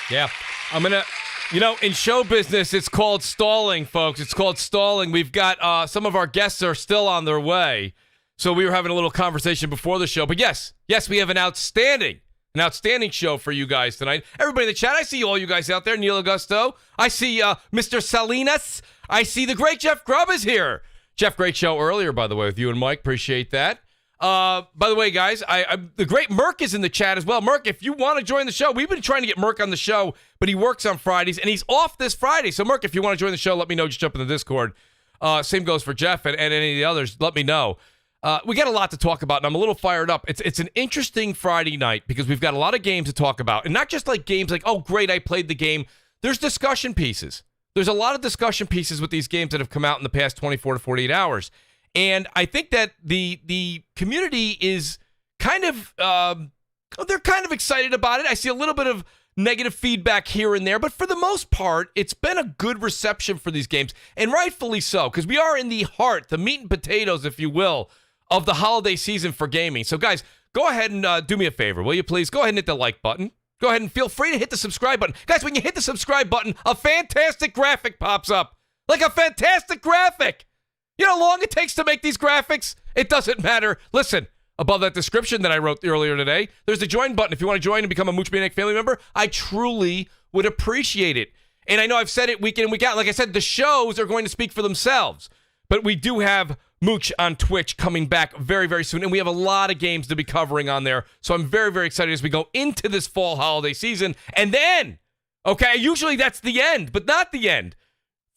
Yeah. I'm going to, in show business, it's called stalling, folks. It's called stalling. We've got some of our guests are still on their way. So we were having a little conversation before the show. But yes, we have an outstanding show for you guys tonight. Everybody in the chat, I see all you guys out there. Neil Augusto. I see Mr. Salinas. I see the great Jeff Grubb is here. Jeff, great show earlier, by the way, with you and Mike. Appreciate that. By the way, guys, the great Merc is in the chat as well. Merc, if you want to join the show, we've been trying to get Merc on the show, but he works on Fridays, and he's off this Friday. So, Merc, if you want to join the show, let me know. Just jump in the Discord. Same goes for Jeff and any of the others. Let me know. We got a lot to talk about, and I'm a little fired up. It's an interesting Friday night because we've got a lot of games to talk about, and not just like games like, oh, great, I played the game. There's discussion pieces. There's a lot of discussion pieces with these games that have come out in the past 24 to 48 hours. And I think that the community is kind of, they're kind of excited about it. I see a little bit of negative feedback here and there, but for the most part, it's been a good reception for these games, and rightfully so, because we are in the heart, the meat and potatoes, if you will, of the holiday season for gaming. So, guys, go ahead and do me a favor, will you please? Go ahead and hit the like button. Go ahead and feel free to hit the subscribe button. Guys, when you hit the subscribe button, a fantastic graphic pops up. Like a fantastic graphic. You know how long it takes to make these graphics? It doesn't matter. Listen, above that description that I wrote earlier today, there's the join button. If you want to join and become a Mooch Maniac family member, I truly would appreciate it. And I know I've said it week in and week out. Like I said, the shows are going to speak for themselves. But we do have Mooch on Twitch coming back very, very soon. And we have a lot of games to be covering on there. So I'm very, very excited as we go into this fall holiday season. And then, okay, usually that's the end, but not the end.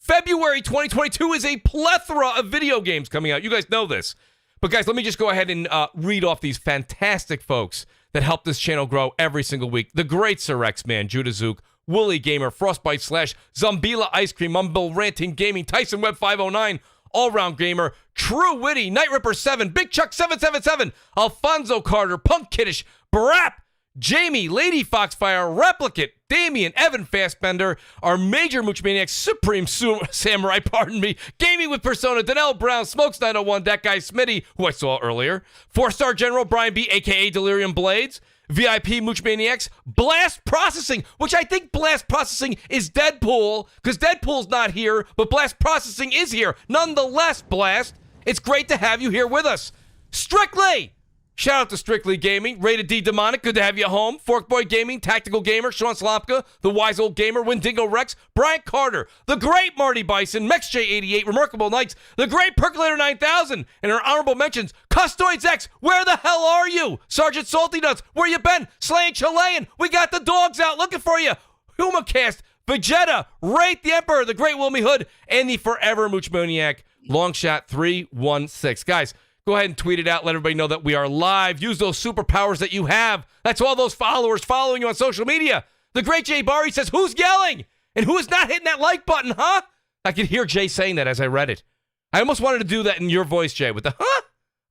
February 2022 is a plethora of video games coming out. You guys know this. But guys, let me just go ahead and read off these fantastic folks that help this channel grow every single week. The great Sir X-Man, JudaZuk, WoolleyGamer, Frostbite Slash, Zombilla Ice Cream, MumbleRanting Gaming, Tyson Web 509, All-Round Gamer, TrueWiddy, Kn1ght Ripper7, Big Chuck 777, Alphonso Carter, Punkidish, BRAP, Jamie, Lady Foxfire, Replicant, Damien, Evan Fastbender, our major Mooch Maniacs, Supreme Samurai, pardon me, Gaming with Persona, Danelle Brown, Smokes 901, that guy Smitty, who I saw earlier, 4-star General Brian B, a.k.a. Delirium Blades, VIP Mooch Maniacs, Blast Processing, which I think Blast Processing is Deadpool, because Deadpool's not here, but Blast Processing is here. Nonetheless, Blast, it's great to have you here with us. Strictly! Shout out to Strictly Gaming, Rated D Demonic, good to have you home. Forkboy Gaming, Tactical Gamer, Sean Slopka, The Wise Old Gamer, Wendigo Rex, Brian Carter, The Great Marty Bison, MexJ88, Remarkable Knights, The Great Percolator 9000, and our honorable mentions, Custoids X, where the hell are you? Sergeant Salty Nuts, where you been? Slaying Chilean, we got the dogs out looking for you. HumaCast, Vegeta, Wraith the Emperor, The Great Wilmy Hood, and the Forever Mooch Maniac, Longshot 316. Guys, go ahead and tweet it out. Let everybody know that we are live. Use those superpowers that you have. That's all those followers following you on social media. The great Jay Barry says, who's yelling? And who is not hitting that like button, huh? I could hear Jay saying that as I read it. I almost wanted to do that in your voice, Jay, with the, huh?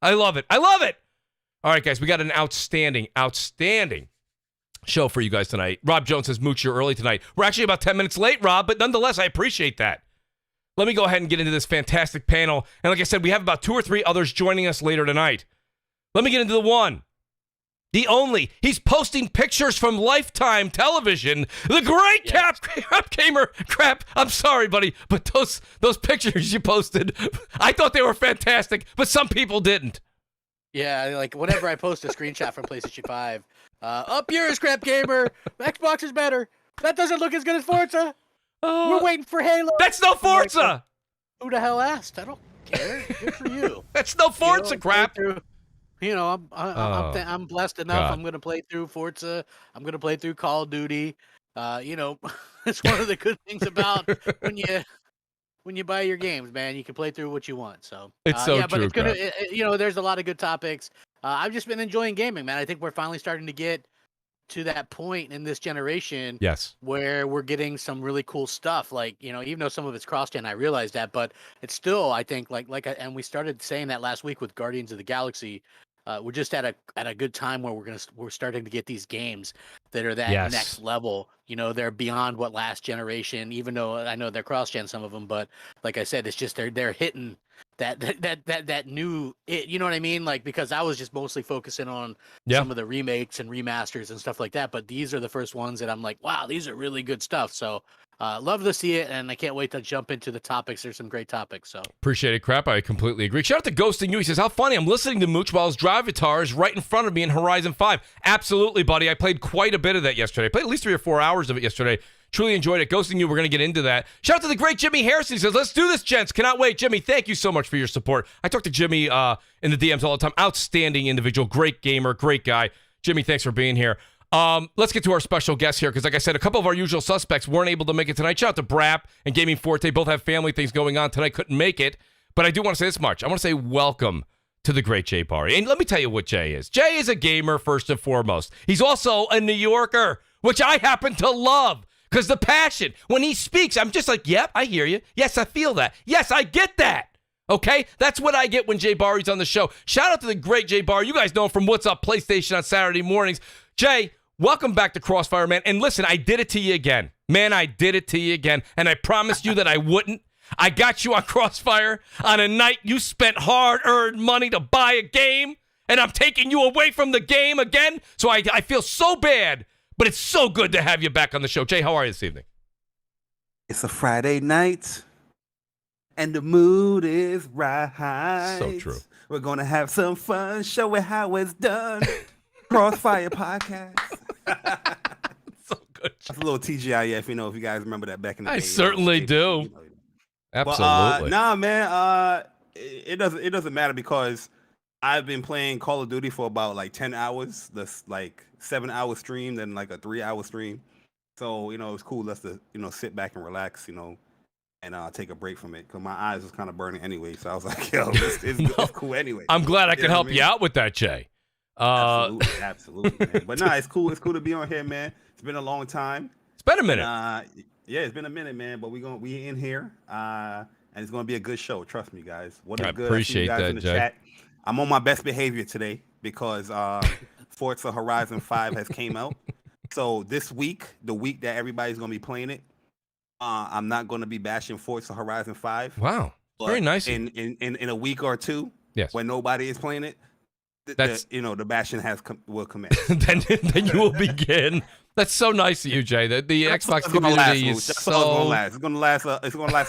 I love it. I love it. All right, guys, we got an outstanding show for you guys tonight. Rob Jones says, Mooch, you're early tonight. We're actually about 10 minutes late, Rob, but nonetheless, I appreciate that. Let me go ahead and get into this fantastic panel. And like I said, we have about 2 or 3 others joining us later tonight. Let me get into the one, the only. He's posting pictures from Lifetime Television. The great Crap Gamer. Crap, I'm sorry, buddy, but those pictures you posted, I thought they were fantastic, but some people didn't. Yeah, like whenever I post a screenshot from PlayStation 5, up yours, Crap Gamer. Xbox is better. That doesn't look as good as Forza. We're waiting for Halo. That's no Forza. Like, who the hell asked? I don't care. Good for you. That's no Forza, Crap. I'm blessed enough. God. I'm going to play through Forza. I'm going to play through Call of Duty. It's one of the good things about when you buy your games, man. You can play through what you want. So it's so yeah, true. But it's gonna, there's a lot of good topics. I've just been enjoying gaming, man. I think we're finally starting to get to that point in this generation, yes, where we're getting some really cool stuff. Like, even though some of it's cross-gen, I realize that, but it's still, I think, and we started saying that last week with Guardians of the Galaxy. we're just at a good time where we're starting to get these games that are that Yes. next level. You know, they're beyond what last generation. Even though I know they're cross-gen, some of them, but like I said, it's just they're hitting that new. You know what I mean? Like, because I was just mostly focusing on some of the remakes and remasters and stuff like that. But these are the first ones that I'm like, wow, these are really good stuff. So love to see it, and I can't wait to jump into the topics. There's some great topics. So Appreciate it, crap. I completely agree. Shout out to Ghosting You. He says, how funny. I'm listening to Mooch while his drive guitar is right in front of me in Horizon 5. Absolutely, buddy. I played quite a bit of that yesterday. I played at least 3 or 4 hours of it yesterday. Truly enjoyed it. Ghosting You, we're going to get into that. Shout out to the great Jimmy Harrison. He says, let's do this, gents. Cannot wait. Jimmy, thank you so much for your support. I talk to Jimmy in the DMs all the time. Outstanding individual. Great gamer. Great guy. Jimmy, thanks for being here. Let's get to our special guest here, because like I said, a couple of our usual suspects weren't able to make it tonight. Shout out to BRAP and Gaming Forte. Both have family things going on tonight. Couldn't make it. But I do want to say this much. I want to say welcome to the great Jay Barry. And let me tell you what Jay is. Jay is a gamer first and foremost. He's also a New Yorker, which I happen to love. Because the passion, when he speaks, I'm just like, yep, I hear you. Yes, I feel that. Yes, I get that. Okay? That's what I get when Jay Barry's on the show. Shout out to the great Jay Barry. You guys know him from What's Up PlayStation on Saturday mornings. Jay, welcome back to CrossFire, man. And listen, I did it to you again. Man, I did it to you again. And I promised you that I wouldn't. I got you on CrossFire on a night you spent hard-earned money to buy a game. And I'm taking you away from the game again. So I feel so bad. But it's so good to have you back on the show. Jay, how are you this evening? It's a Friday night, and the mood is right. So true. We're going to have some fun, show it how it's done. Crossfire podcast. So good. That's a little TGIF, you know, if you guys remember that back in the day. I certainly do. Absolutely. But, nah, man, it doesn't matter, because I've been playing Call of Duty for about like 10 hours. That's like 7-hour stream, then like a 3-hour stream. So, you know, it's cool just to, you know, sit back and relax, you know, and take a break from it, because my eyes was kind of burning anyway. So I was like, yo, it's cool anyway. I'm glad I could help you out with that, Jay. Absolutely, man. But nah, it's cool. It's cool to be on here, man. It's been a long time. It's been a minute. Yeah, it's been a minute, man. But we in here, and it's gonna be a good show. Trust me, guys. What I a good. appreciate I see you guys that, in the Jay. chat. I'm on my best behavior today, because Forza Horizon 5 has came out. So this week, the week that everybody's gonna be playing it, I'm not gonna be bashing Forza Horizon 5. Wow, very nice. In a week or two, yes, when nobody is playing it, that's the bashing will commence. then you will begin. That's so nice of you, Jay. The Xbox community is so. It's gonna last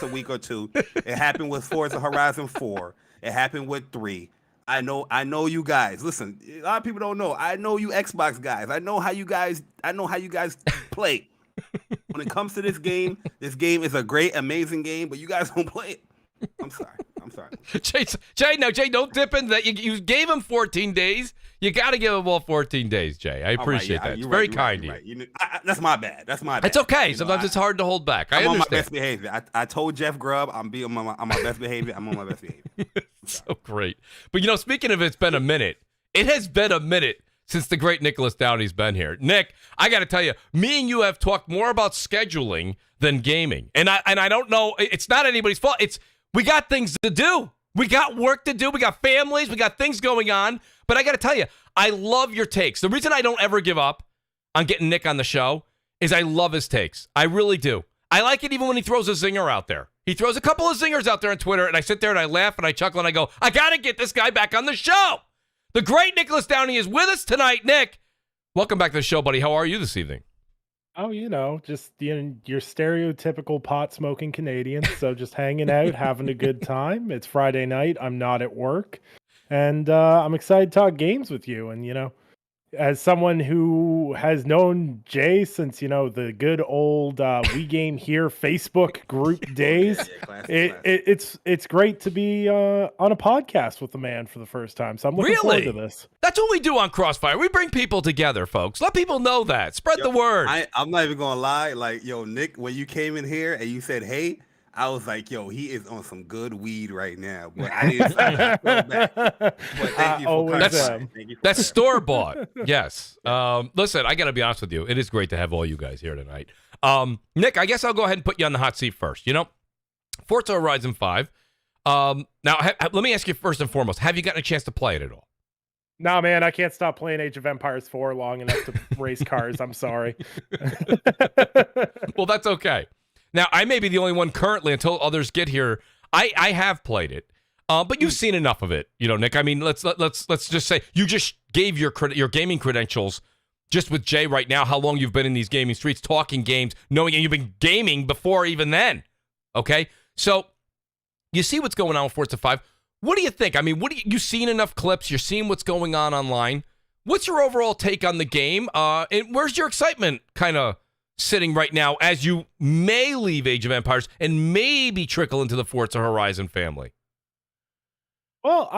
a week or two. It happened with Forza Horizon 4. It happened with 3. I know you guys. Listen, a lot of people don't know. I know you Xbox guys. I know how you guys play. When it comes to this game is a great, amazing game, but you guys don't play it. I'm sorry. Jay, don't dip into that. You gave him 14 days. You got to give him all 14 days, Jay. I appreciate that. It's very kind of you. That's my bad. It's okay. Sometimes it's hard to hold back. I'm on my best behavior. I told Jeff Grubb I'm on my best behavior. I'm on my best behavior. So great. But, you know, speaking of it's been a minute, it has been a minute since the great Nicholas Downey's been here. Nick, I got to tell you, me and you have talked more about scheduling than gaming. And I don't know. It's not anybody's fault. We got things to do. We got work to do. We got families. We got things going on. But I got to tell you, I love your takes. The reason I don't ever give up on getting Nick on the show is I love his takes. I really do. I like it even when he throws a zinger out there. He throws a couple of zingers out there on Twitter, and I sit there and I laugh and I chuckle and I go, I got to get this guy back on the show. The great Nicholas Downey is with us tonight. Nick, welcome back to the show, buddy. How are you this evening? Oh, you know, just your stereotypical pot-smoking Canadian. So just hanging out, having a good time. It's Friday night. I'm not at work. And I'm excited to talk games with you. And, you know, as someone who has known Jay since, you know, the good old We Game Here Facebook group days, it's great to be on a podcast with the man for the first time. So I'm looking forward to this. That's what we do on Crossfire. We bring people together, folks. Let people know that. Spread the word. I'm not even going to lie. Like, yo, Nick, when you came in here and you said, hey, I was like, yo, he is on some good weed right now. But I didn't say that. But thank you for coming. That's store-bought. Yes. Listen, I got to be honest with you. It is great to have all you guys here tonight. Nick, I guess I'll go ahead and put you on the hot seat first. You know, Forza Horizon 5. Now, let me ask you first and foremost, have you gotten a chance to play it at all? No, man, I can't stop playing Age of Empires 4 long enough to race cars. I'm sorry. Well, that's okay. Now, I may be the only one currently until others get here. I have played it, but you've seen enough of it, Nick. I mean, let's just say you just gave your gaming credentials just with Jay right now. How long you've been in these gaming streets, talking games, knowing, and you've been gaming before even then. Okay, so you see what's going on with Forza 5. What do you think? I mean, you've seen enough clips. You're seeing what's going on online. What's your overall take on the game? And where's your excitement kind of sitting right now as you may leave Age of Empires and maybe trickle into the Forza Horizon family? Well,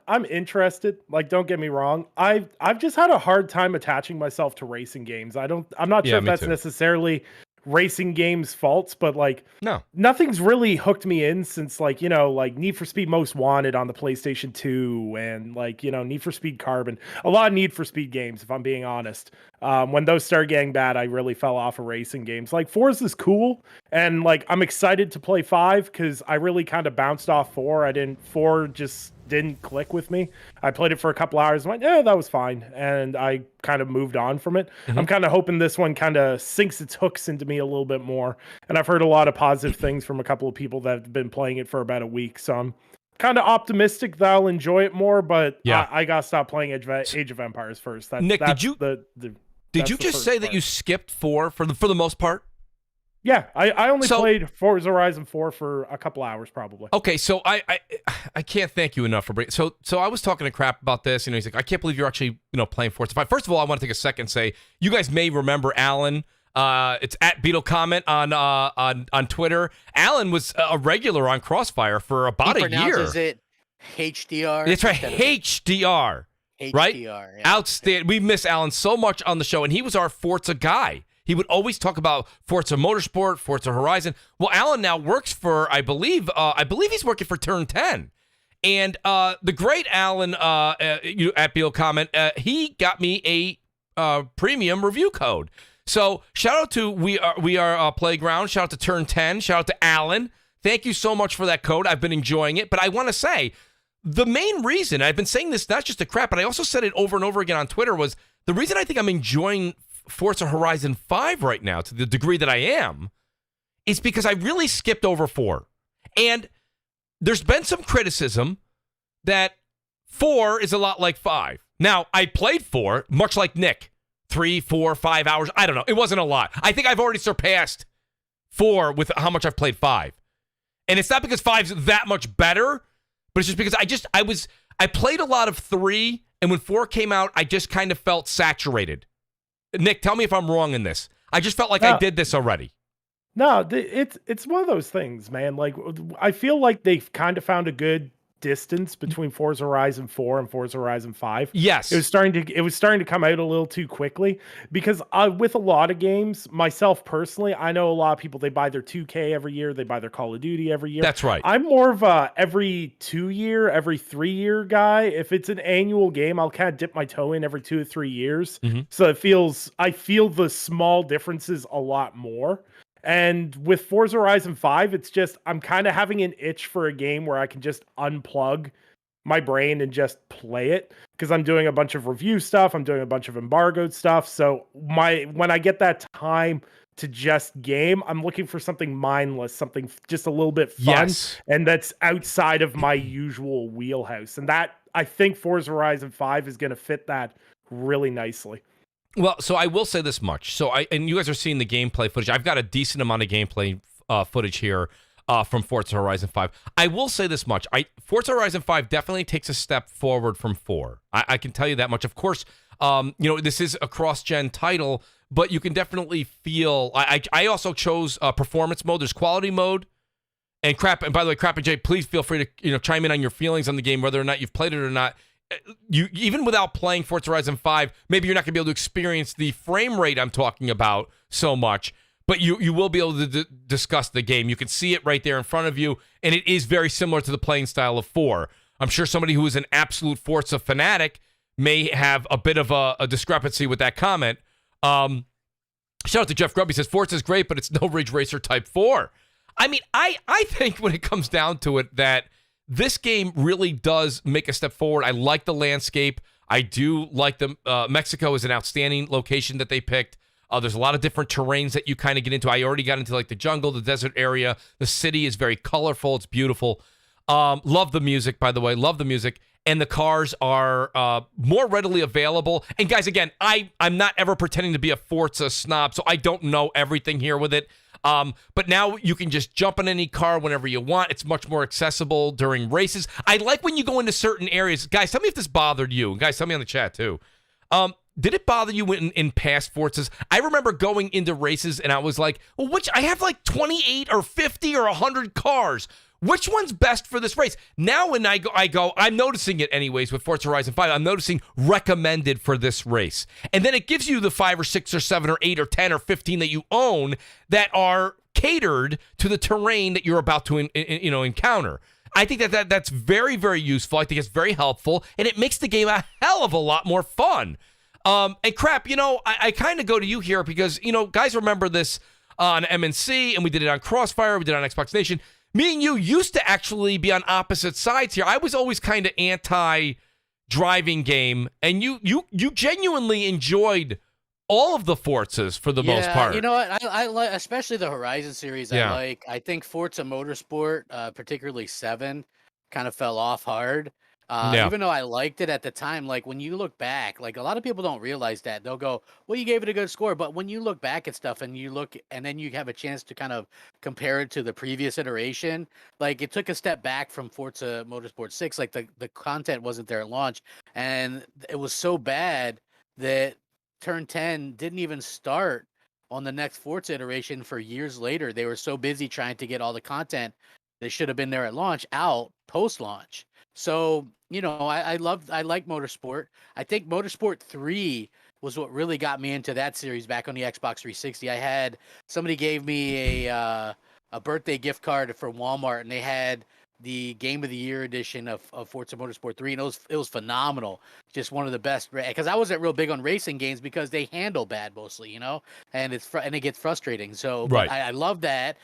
I'm interested. Like, don't get me wrong. I've just had a hard time attaching myself to racing games. I'm not sure if that's necessarily racing games' faults, but like, no, nothing's really hooked me in since like Need for Speed Most Wanted on the PlayStation 2 and like Need for Speed Carbon. A lot of Need for Speed games, if I'm being honest. When those started getting bad, I really fell off of racing games. Like Forza's cool, and like I'm excited to play 5 because I really kind of bounced off 4. 4 just didn't click with me. I played it for a couple hours. I'm like, yeah, that was fine. And I kind of moved on from it. Mm-hmm. I'm kind of hoping this one kind of sinks its hooks into me a little bit more. And I've heard a lot of positive things from a couple of people that have been playing it for about a week. So I'm kind of optimistic that I'll enjoy it more, but yeah, I got to stop playing Age of Empires first. Nick, did you just say that you skipped 4 for the most part? Yeah, I only played Forza Horizon 4 for a couple hours, probably. Okay, so I can't thank you enough for bringing. So I was talking to Crap about this. He's like, I can't believe you're actually playing Forza 5. First of all, I want to take a second and say you guys may remember Alan. It's at Beetle Comment on Twitter. Alan was a regular on CrossFire for about a year. He pronounces it HDR. That's right, HDR. Right? Yeah. Outstanding. We miss Alan so much on the show, and he was our Forza guy. He would always talk about Forza Motorsport, Forza Horizon. Well, Alan now works for, I believe he's working for Turn 10. And the great Alan at Beal Comment, he got me a premium review code. So shout out to We Are Playground. Shout out to Turn 10. Shout out to Alan. Thank you so much for that code. I've been enjoying it. But I want to say, the main reason, I've been saying this not just to Crap, but I also said it over and over again on Twitter, was the reason I think I'm enjoying Forza Horizon 5 right now to the degree that I am is because I really skipped over 4. And there's been some criticism that 4 is a lot like 5. Now, I played 4, much like Nick, 3, 4, 5 hours. I don't know. It wasn't a lot. I think I've already surpassed 4 with how much I've played 5. And it's not because 5's that much better, but it's just because I played a lot of 3, and when 4 came out, I just kind of felt saturated. Nick, tell me if I'm wrong in this. I just felt like I did this already. No, it's one of those things, man. Like, I feel like they've kind of found a good distance between Forza Horizon 4 and Forza Horizon 5. Yes. It was starting to come out a little too quickly because with a lot of games, myself personally, I know a lot of people, they buy their 2K every year, they buy their Call of Duty every year. That's right. I'm more of a every 2 year, every 3 year guy. If it's an annual game, I'll kind of dip my toe in every 2 or 3 years. Mm-hmm. So I feel the small differences a lot more. And with Forza Horizon 5, it's just, I'm kind of having an itch for a game where I can just unplug my brain and just play it. Because I'm doing a bunch of review stuff. I'm doing a bunch of embargoed stuff. So when I get that time to just game, I'm looking for something mindless, something just a little bit fun. Yes. And that's outside of my usual wheelhouse. And that, I think Forza Horizon 5 is going to fit that really nicely. Well, so I will say this much. And you guys are seeing the gameplay footage. I've got a decent amount of gameplay footage here from Forza Horizon 5. I will say this much. Forza Horizon 5 definitely takes a step forward from 4. I can tell you that much. Of course, this is a cross-gen title, but you can definitely feel... I also chose performance mode. There's quality mode. And Crap, and by the way, Crap and Jay, please feel free to chime in on your feelings on the game, whether or not you've played it or not. You even without playing Forza Horizon 5, maybe you're not going to be able to experience the frame rate I'm talking about so much, but you will be able to discuss the game. You can see it right there in front of you, and it is very similar to the playing style of 4. I'm sure somebody who is an absolute Forza fanatic may have a bit of a discrepancy with that comment. Shout out to Jeff Grubb. He says, Forza's great, but it's no Ridge Racer Type 4. I mean, I think when it comes down to it that this game really does make a step forward. I like the landscape. I do like them. Mexico is an outstanding location that they picked. There's a lot of different terrains that you kind of get into. I already got into like the jungle, the desert area. The city is very colorful. It's beautiful. Love the music, by the way. Love the music. And the cars are more readily available. And guys, again, I'm not ever pretending to be a Forza snob, so I don't know everything here with it. But now you can just jump in any car whenever you want. It's much more accessible during races. I like when you go into certain areas. Guys, tell me if this bothered you. Guys, tell me on the chat too. Did it bother you in past Forzas? I remember going into races and I was like, well, I have like 28 or 50 or 100 cars. Which one's best for this race? Now when I go, I'm noticing it anyways with Forza Horizon 5. I'm noticing recommended for this race. And then it gives you the 5 or 6 or 7 or 8 or 10 or 15 that you own that are catered to the terrain that you're about to encounter. I think that's very, very useful. I think it's very helpful. And it makes the game a hell of a lot more fun. And crap, I kind of go to you here because, guys remember this on MNC and we did it on CrossFire. We did it on Xbox Nation. Me and you used to actually be on opposite sides here. I was always kind of anti-driving game, and you genuinely enjoyed all of the Forzas for the most part. You know what? I like, especially the Horizon series. Yeah. I think Forza Motorsport, particularly 7, kind of fell off hard. Even though I liked it at the time, like when you look back, like a lot of people don't realize that. They'll go, well, you gave it a good score. But when you look back at stuff and then you have a chance to kind of compare it to the previous iteration, like it took a step back from Forza Motorsport 6. Like the content wasn't there at launch. And it was so bad that Turn 10 didn't even start on the next Forza iteration for years later. They were so busy trying to get all the content that should have been there at launch out post-launch. So, I like Motorsport. I think Motorsport 3 was what really got me into that series back on the Xbox 360. Somebody gave me a birthday gift card from Walmart, and they had the Game of the Year edition of Forza Motorsport 3, and it was phenomenal. Just one of the best, because I wasn't real big on racing games because they handle bad mostly, and it gets frustrating. So right. I love that.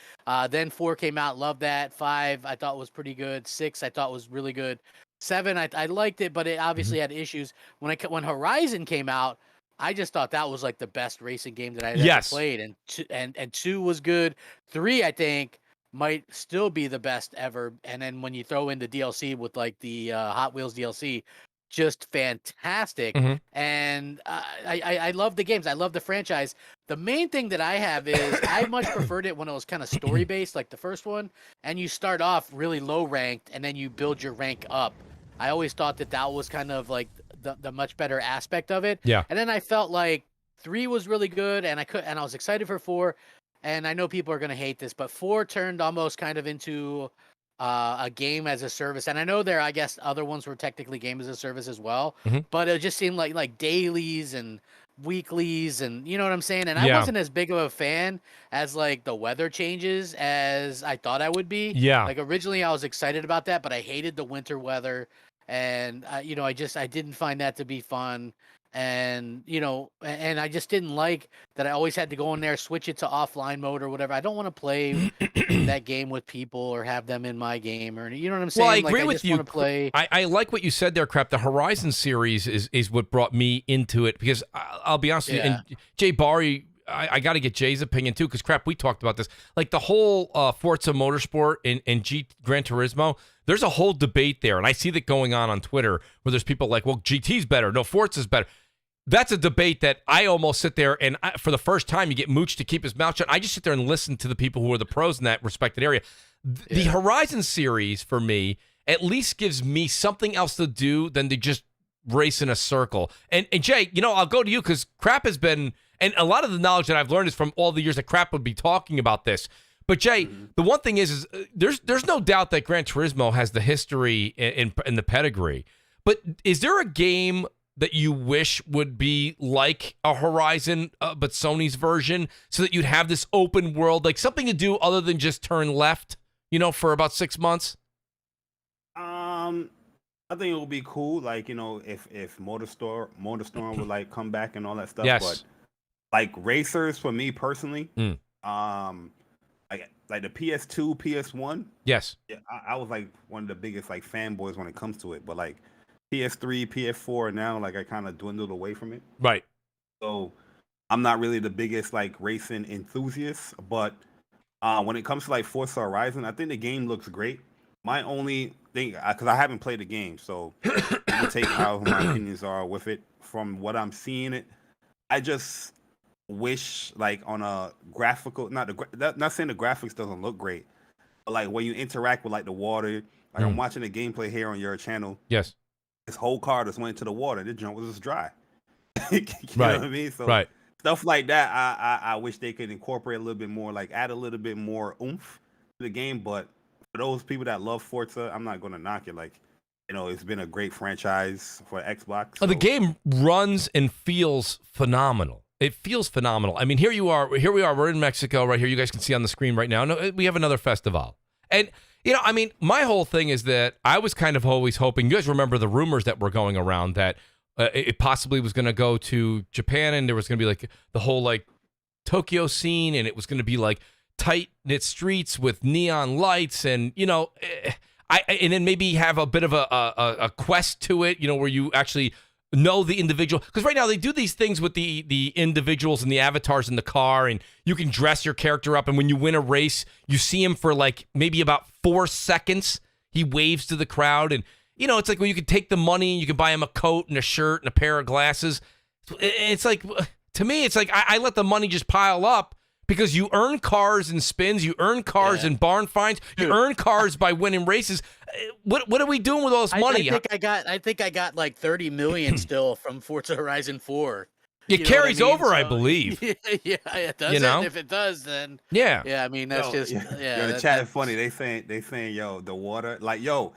Then 4 came out, loved that. 5 I thought was pretty good. 6 I thought was really good. 7 I liked it, but it obviously had issues. When Horizon came out, I just thought that was like the best racing game that I had ever played, and 2 was good. 3 I think might still be the best ever. And then when you throw in the DLC with like the Hot Wheels DLC, just fantastic. And I love the games. I love the franchise. The main thing that I have is I much preferred it when it was kind of story based, like the first one, and you start off really low ranked and then you build your rank up. I always thought that was kind of like the much better aspect of it. Yeah. And then I felt like 3 was really good, and I was excited for 4. And I know people are going to hate this, but 4 turned almost kind of into a game as a service. And I know I guess other ones were technically game as a service as well, but it just seemed like dailies and weeklies and you know what I'm saying? And I wasn't as big of a fan as like the weather changes as I thought I would be. Yeah. Like originally I was excited about that, but I hated the winter weather. And, I didn't find that to be fun. And, and I just didn't like that I always had to go in there, switch it to offline mode or whatever. I don't want to play that game with people or have them in my game or, you know what I'm saying? Well, I agree with just you. Want to play. I like what you said there, Crap. The Horizon series is what brought me into it because I'll be honest with you, and Jay Barry, I got to get Jay's opinion too because, Crap, we talked about this. Like the whole Forza Motorsport and Gran Turismo, there's a whole debate there, and I see that going on Twitter where there's people like, well, GT's better, no, Forza's better. That's a debate that I almost sit there and for the first time you get Mooch to keep his mouth shut. I just sit there and listen to the people who are the pros in that respected area. The Horizon series for me at least gives me something else to do than to just race in a circle. And Jay, I'll go to you because Crap has been, and a lot of the knowledge that I've learned is from all the years that Crap would be talking about this. But Jay, the one thing is there's no doubt that Gran Turismo has the history and the pedigree. But is there a game that you wish would be like a Horizon, but Sony's version, so that you'd have this open world, like something to do other than just turn left, for about 6 months? I think it would be cool, like, if MotorStorm would like come back and all that stuff. Yes. But like racers, for me personally, like the PS2, PS1. Yes. Yeah, I was like one of the biggest like fanboys when it comes to it. But like PS3, PS4 now, like I kind of dwindled away from it. Right. So I'm not really the biggest like racing enthusiast, but when it comes to like Forza Horizon, I think the game looks great. My only thing, because I haven't played the game, so you take how my opinions are with it. From what I'm seeing it, I just wish like on a graphical, not saying the graphics doesn't look great, but like when you interact with like the water, like I'm watching the gameplay here on your channel. Yes. This whole car just went into the water. The jump was just dry. You know Right. what I mean? So Right. stuff like that, I wish they could incorporate a little bit more, like add a little bit more oomph to the game. But for those people that love Forza, I'm not gonna knock it. Like, you know, it's been a great franchise for Xbox. Oh, the so- game runs and feels phenomenal. It feels phenomenal. I mean, here we are. We're in Mexico right here. You guys can see on the screen right now. No, we have another festival. And, you know, I mean, my whole thing is that I was kind of always hoping, you guys remember the rumors that were going around that it possibly was going to go to Japan and there was going to be like the whole like Tokyo scene and it was going to be like tight-knit streets with neon lights and, you know, and then maybe have a bit of a quest to it, you know, where you actually know the individual. Because right now they do these things with the individuals and the avatars in the car, and you can dress your character up, and when you win a race, you see him for like maybe about 4 seconds. He waves to the crowd, and, you know, it's like, well, you can take the money, and you can buy him a coat and a shirt and a pair of glasses. It's like, to me, it's like I let the money just pile up. Because you earn cars and spins, you earn cars and barn finds, you earn cars by winning races. What are we doing with all this money? I think I got like 30 million still from Forza Horizon 4. It carries over, I believe. Yeah, it does. You know? If it does, then Yeah. I mean, that's just Yo, the chat is funny. They saying, yo, the water, like, yo,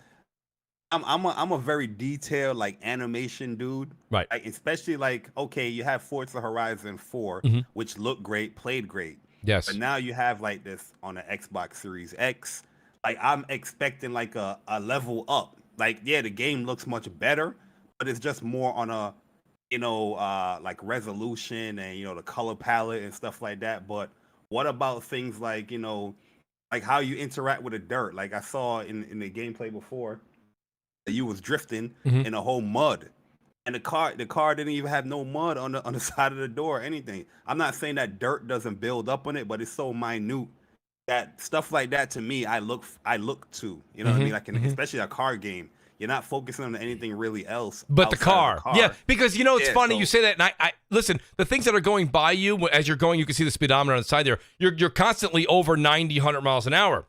I'm a very detailed like animation dude. Right. Like, especially like, okay, you have Forza Horizon 4, which looked great, played great. Yes. But now you have like this on the Xbox Series X. Like, I'm expecting like a level up. Like, yeah, the game looks much better, but it's just more on a, you know, like resolution and, you know, the color palette and stuff like that. But what about things like, you know, like how you interact with the dirt? Like I saw in the gameplay before that you was drifting in a whole mud. And the car didn't even have no mud on the side of the door or anything. I'm not saying that dirt doesn't build up on it, but it's so minute that stuff like that to me, I look to, you know what I mean? Like especially a car game, you're not focusing on anything really else. But the car. Yeah, because, you know, it's funny you say that. And I listen, the things that are going by you as you're going, you can see the speedometer on the side there. You're constantly over 90, 100 miles an hour.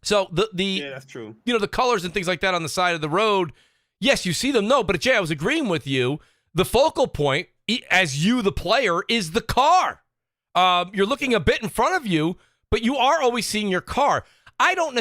So yeah, that's true. You know, the colors and things like that on the side of the road. Yes, you see them. No, but Jay, I was agreeing with you. The focal point, as you, the player, is the car. You're looking a bit in front of you, but you are always seeing your car. I don't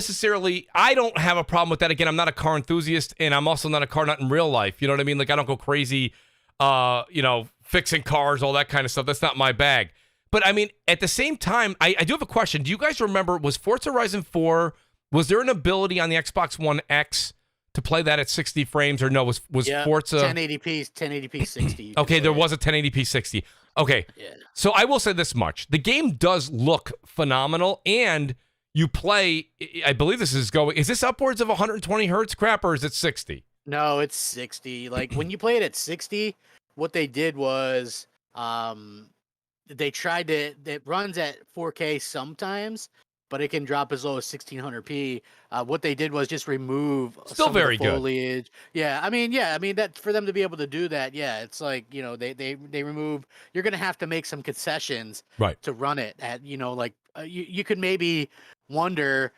have a problem with that. Again, I'm not a car enthusiast, and I'm also not a car nut in real life. You know what I mean? Like, I don't go crazy, you know, fixing cars, all that kind of stuff. That's not my bag. But, I mean, at the same time, I do have a question. Do you guys remember, was Forza Horizon 4, was there an ability on the Xbox One X to play that at 60 frames, or no? Was Forza 1080p 60? Okay, there was a 1080p 60. Okay, so I will say this much: the game does look phenomenal, and you play. I believe this is going. Is this upwards of 120 hertz crap, or is it 60? No, it's 60. Like when you play it at 60, what they did was they tried to. It runs at 4K sometimes, but it can drop as low as 1600p. What they did was just remove still some very of the good foliage. I mean that for them to be able to do that, it's like, you know, they remove. You're gonna have to make some concessions, right, to run it at, you know, like you could maybe wonder,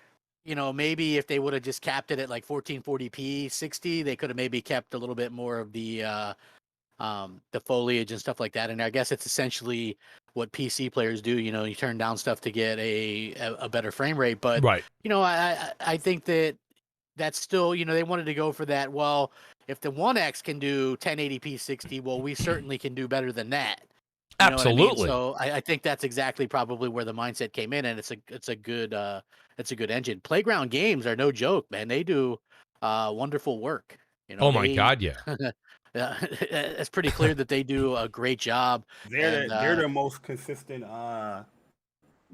you know, maybe if they would have just capped it at like 1440p 60, they could have maybe kept a little bit more of the foliage and stuff like that. And I guess it's essentially what PC players do. You know, you turn down stuff to get a better frame rate. But right, you know, I think that's still, you know, they wanted to go for that. Well, if the One X can do 1080p 60, well, we certainly can do better than that. You know what I mean? Absolutely. So I think that's exactly probably where the mindset came in, and it's a good engine. Playground Games are no joke, man. They do wonderful work. You know, oh my God, yeah. Yeah, it's pretty clear that they do a great job. They're the most consistent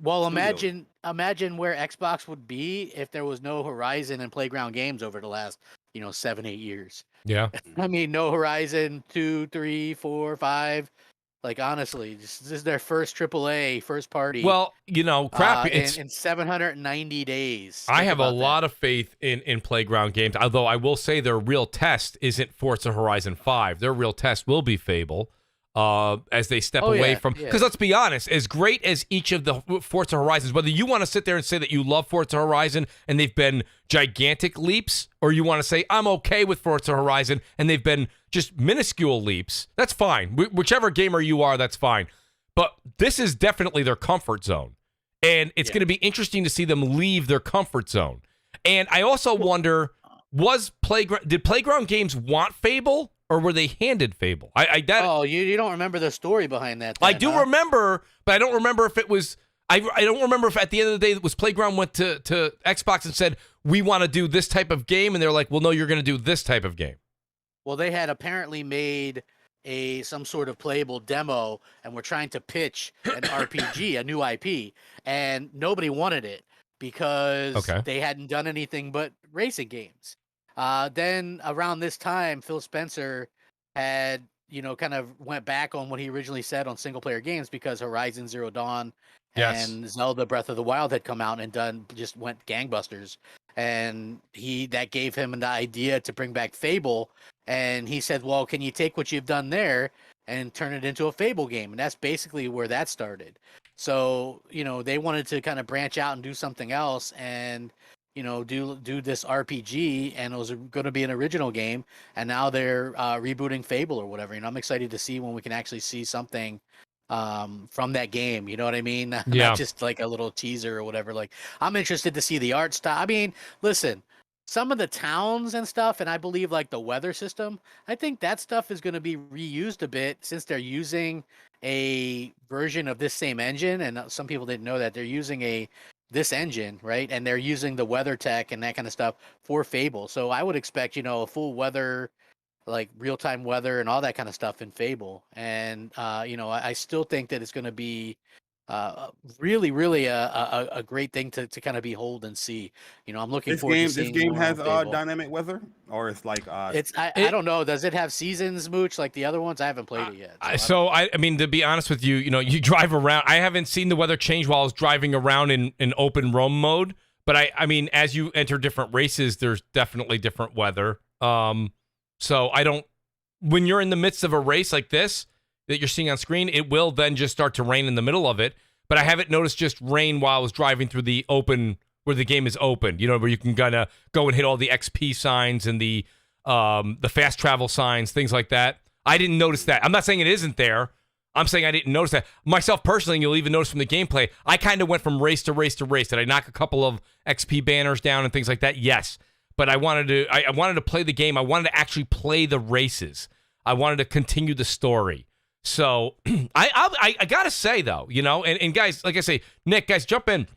Well, Studio. imagine where Xbox would be if there was no Horizon and Playground Games over the last 7-8 years. Yeah. I mean, no Horizon 2, 3, 4, 5. Like honestly, this is their first AAA first party. Well, crap. In 790 days. I Think have a about lot that. of faith in Playground Games, although I will say their real test isn't Forza Horizon 5. Their real test will be Fable. As they step away from, because let's be honest, as great as each of the Forza Horizons, whether you want to sit there and say that you love Forza Horizon and they've been gigantic leaps, or you want to say I'm okay with Forza Horizon and they've been just minuscule leaps, that's fine. Whichever gamer you are, that's fine. But this is definitely their comfort zone, and it's going to be interesting to see them leave their comfort zone. And I also wonder, did Playground Games want Fable? Or were they handed Fable? You don't remember the story behind that? I do remember, but I don't remember if it was. I don't remember if at the end of the day it was Playground went to Xbox and said we want to do this type of game, and they're like, well, no, you're going to do this type of game. Well, they had apparently made some sort of playable demo, and were trying to pitch an RPG, a new IP, and nobody wanted it because they hadn't done anything but racing games. Then around this time, Phil Spencer had, kind of went back on what he originally said on single player games because Horizon Zero Dawn and Zelda Breath of the Wild had come out and just went gangbusters. And that gave him an idea to bring back Fable. And he said, well, can you take what you've done there and turn it into a Fable game? And that's basically where that started. So, they wanted to kind of branch out and do something else and do this RPG, and it was going to be an original game, and now they're rebooting Fable or whatever. I'm excited to see when we can actually see something from that game. You know what I mean? Yeah. Not just like a little teaser or whatever. Like, I'm interested to see the art style. I mean, listen, some of the towns and stuff, and I believe like the weather system, I think that stuff is going to be reused a bit since they're using a version of this same engine, and some people didn't know that they're using this engine, right? And they're using the weather tech and that kind of stuff for Fable. So I would expect, a full weather, like real-time weather and all that kind of stuff in Fable. And, I still think that it's going to be really, really a great thing to kind of behold and see. I'm looking forward to seeing this game more has on Fable. dynamic weather, or it's like I don't know. Does it have seasons, Mooch, like the other ones? I haven't played it yet. I mean, to be honest with you, you drive around. I haven't seen the weather change while I was driving around in open roam mode. But I mean, as you enter different races, there's definitely different weather. So I don't. When you're in the midst of a race like this that you're seeing on screen, it will then just start to rain in the middle of it. But I haven't noticed just rain while I was driving through the open, where the game is open, where you can kind of go and hit all the XP signs and the fast travel signs, things like that. I didn't notice that. I'm not saying it isn't there. I'm saying I didn't notice that. Myself personally, and you'll even notice from the gameplay, I kind of went from race to race to race. Did I knock a couple of XP banners down and things like that? Yes. But I wanted to play the game. I wanted to actually play the races. I wanted to continue the story. So I gotta say though, and guys, like I say, Nick, guys, jump in.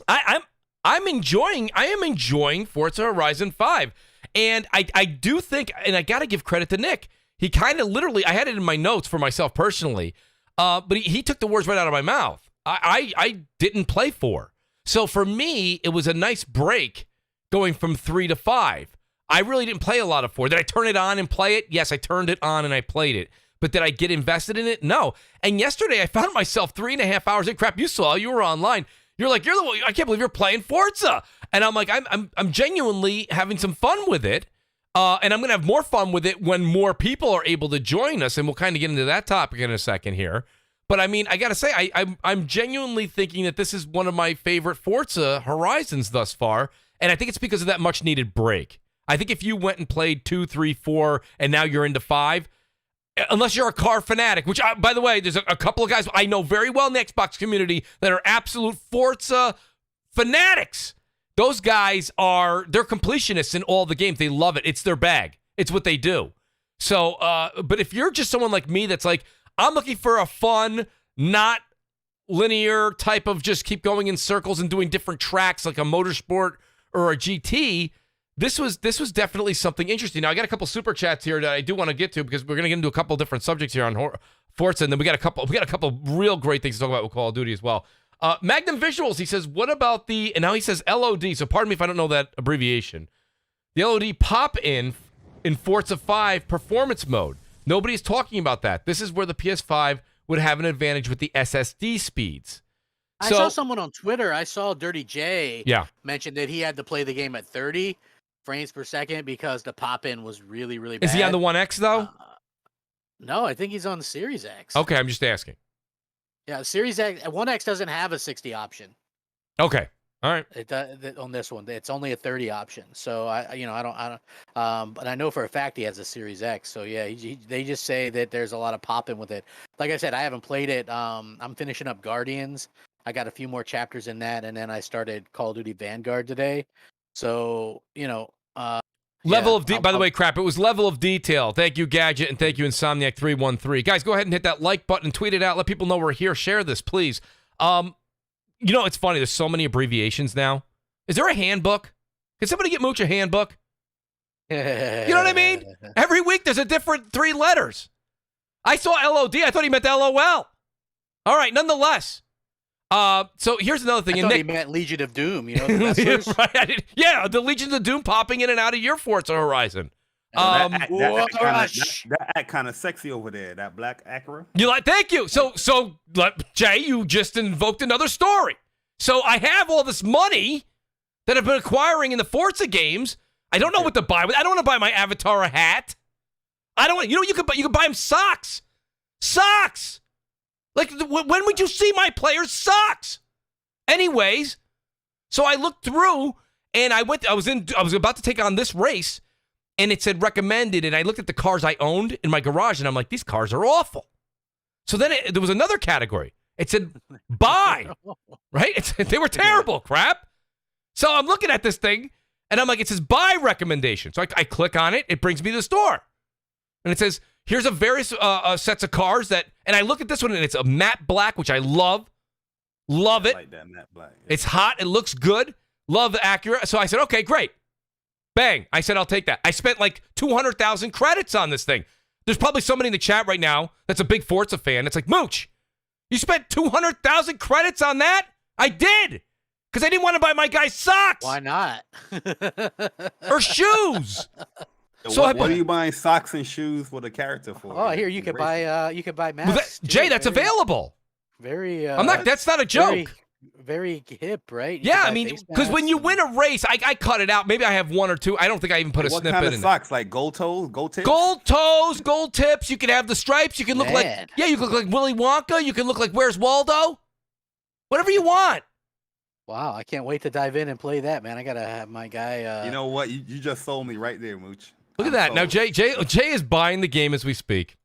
I am enjoying Forza Horizon 5, and I do think, and I gotta give credit to Nick. He kind of literally, I had it in my notes for myself personally, but he took the words right out of my mouth. I didn't play 4, so for me it was a nice break going from 3 to 5. I really didn't play a lot of 4. Did I turn it on and play it? Yes, I turned it on and I played it. But did I get invested in it? No. And yesterday I found myself 3.5 hours in. Crap, you were online. You're like, you're the one. I can't believe you're playing Forza. And I'm like, I'm genuinely having some fun with it. And I'm gonna have more fun with it when more people are able to join us. And we'll kind of get into that topic in a second here. But I mean, I gotta say, I'm genuinely thinking that this is one of my favorite Forza Horizons thus far. And I think it's because of that much needed break. I think if you went and played 2, 3, 4, and now you're into 5. Unless you're a car fanatic, which, by the way, there's a couple of guys I know very well in the Xbox community that are absolute Forza fanatics. Those guys they're completionists in all the games. They love it. It's their bag. It's what they do. So, but if you're just someone like me that's like, I'm looking for a fun, not linear type of just keep going in circles and doing different tracks like a motorsport or a GT, This was definitely something interesting. Now, I got a couple super chats here that I do want to get to because we're going to get into a couple different subjects here on Forza, and then we got a couple real great things to talk about with Call of Duty as well. Magnum Visuals, he says, what about and now he says LOD, so pardon me if I don't know that abbreviation. The LOD pop-in Forza 5 performance mode. Nobody's talking about that. This is where the PS5 would have an advantage with the SSD speeds. I saw someone on Twitter, I saw Dirty J mention that he had to play the game at 30 frames per second because the pop-in was really, really bad. Is he on the One X, though? No, I think he's on the Series X. Okay, I'm just asking. Yeah, Series X, One X doesn't have a 60 option. Okay, all right. On this one, it's only a 30 option. So I don't. But I know for a fact he has a Series X. So yeah, they just say that there's a lot of popping with it. Like I said, I haven't played it. I'm finishing up Guardians. I got a few more chapters in that, and then I started Call of Duty Vanguard today. So Level of by the way, crap, it was level of detail. Thank you, Gadget, and thank you, Insomniac313. Guys, go ahead and hit that like button, tweet it out, let people know we're here. Share this, please. It's funny. There's so many abbreviations now. Is there a handbook? Can somebody get Mooch a handbook? You know what I mean? Every week there's a different 3 letters. I saw LOD. I thought he meant LOL. All right, nonetheless. So here's another thing. I thought he meant Legion of Doom, the right, yeah, the Legions of Doom popping in and out of your Forza Horizon. That act kind of sexy over there, that black Acura. Thank you. So Jay, you just invoked another story. So I have all this money that I've been acquiring in the Forza games. I don't know what to buy. I don't want to buy my avatar a hat. I don't want. You can buy him socks. Socks. Like, when would you see my players' socks? Anyways, so I looked through, and I was about to take on this race, and it said recommended, and I looked at the cars I owned in my garage, and I'm like, these cars are awful. So then there was another category. It said buy, right? They were terrible, crap. So I'm looking at this thing, and I'm like, it says buy recommendation. So I click on it. It brings me to the store, and it says, here's a various sets of cars and I look at this one, and it's a matte black, which I love. Love it. I like that matte black. It's hot. It looks good. Love the Acura. So I said, okay, great. Bang. I said, I'll take that. I spent like 200,000 credits on this thing. There's probably somebody in the chat right now that's a big Forza fan. It's like, Mooch, you spent 200,000 credits on that? I did. Because I didn't want to buy my guy's socks. Why not? Or shoes. So what are you buying socks and shoes with a character for? Oh, here you could buy masks. Jay, that's available. Very. That's not a joke. Very hip, right? I mean, because when you win a race, I cut it out. Maybe I have 1 or 2. I don't think I even put a snippet in. What kind of socks? Like gold toes, gold tips? Gold toes, gold tips. You can have the stripes. You can look you can look like Willy Wonka. You can look like Where's Waldo? Whatever you want. Wow, I can't wait to dive in and play that, man. I gotta have my guy. You know what? You just sold me right there, Mooch. Look at that. Now, Jay is buying the game as we speak.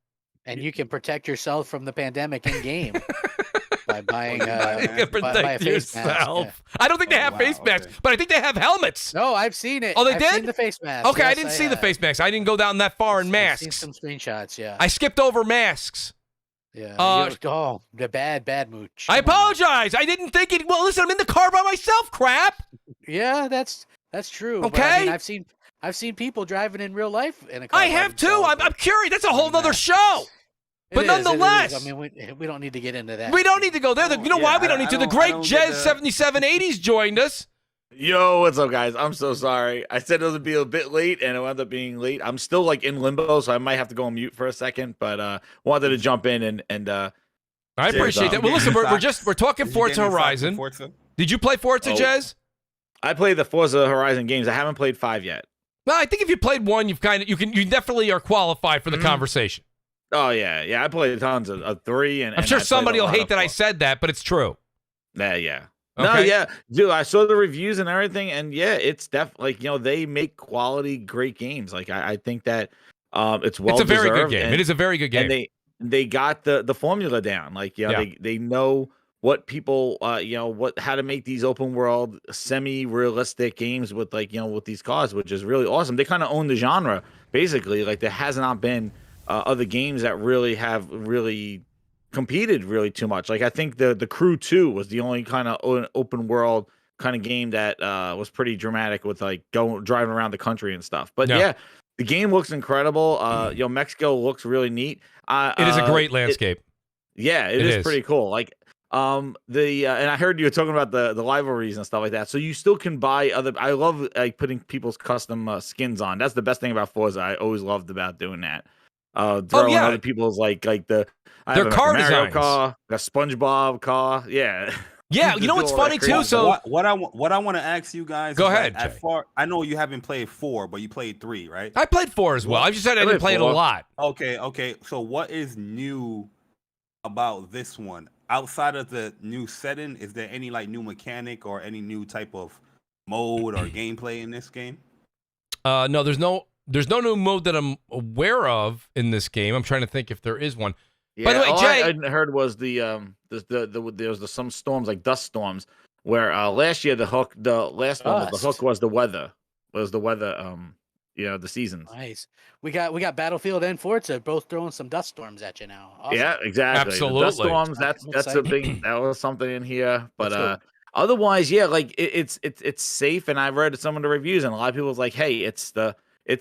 And you can protect yourself from the pandemic in game by buying protect a face yourself. mask. I don't think they have face masks, but I think they have helmets. No, I've seen it. Oh, they I've did? seen the face mask. Okay, yes, I didn't see the face masks. I didn't go down that far in masks. I've seen some screenshots, yeah. I skipped over masks. Yeah. The bad Mooch. I apologize. I didn't think it. Well, listen, I'm in the car by myself. Crap. Yeah, that's true. Okay. But, I mean, I've seen people driving in real life in a car. I have too. I'm curious. That's a whole nother show. But nonetheless, I mean, we don't need to get into that. We don't need to go there. You know why we don't need to? The great Jez7780s joined us. Yo, what's up, guys? I'm so sorry. I said it would be a bit late, and it wound up being late. I'm still like in limbo, so I might have to go on mute for a second. But wanted to jump in and I appreciate that. Well, listen, we're talking Forza Horizon. Did you play Forza, Jez? I played the Forza Horizon games. I haven't played 5 yet. Well, I think if you played 1, you definitely are qualified for the conversation. Oh yeah. I played tons of 3, and I'm sure somebody will hate that I said that, but it's true. Yeah. Okay. No, yeah, dude. I saw the reviews and everything, and yeah, it's definitely they make quality, great games. Like I think that it's well. It's a very good game. And, it is a very good game. And they got the formula down. Like they know what people how to make these open world semi-realistic games with with these cars, which is really awesome. They kind of own the genre basically. Like there has not been other games that really have competed really too much. Like I think the Crew 2 was the only kind of open world kind of game that was pretty dramatic with like driving around the country and stuff. But yeah, the game looks incredible. Mexico looks really neat. It is a great landscape. It is pretty cool. Like And I heard you were talking about the rivalries and stuff like that. So you still can buy other. I love like putting people's custom skins on. That's the best thing about Forza. I always loved about doing that. Throwing other people's like their car Mario designs. car, a SpongeBob car. Yeah. Yeah, you know what's funny too? So what I want to ask you guys. Go is ahead. I know you haven't played 4, but you played 3, right? I played 4 as well. I just said I didn't play it a lot. Okay. So what is new about this one? Outside of the new setting, is there any like new mechanic or any new type of mode or gameplay in this game? No, there's no new mode that I'm aware of in this game. I'm trying to think if there is one. Yeah, by the way, all Jay, I heard was there was some storms like dust storms where last year the hook was the weather. The seasons. Nice. We got Battlefield and Forza both throwing some dust storms at you now. Awesome. Yeah, exactly. Absolutely. The dust storms. That's a big. That was something in here, but otherwise, yeah, like it's safe. And I read some of the reviews, and a lot of people was like, "Hey, it's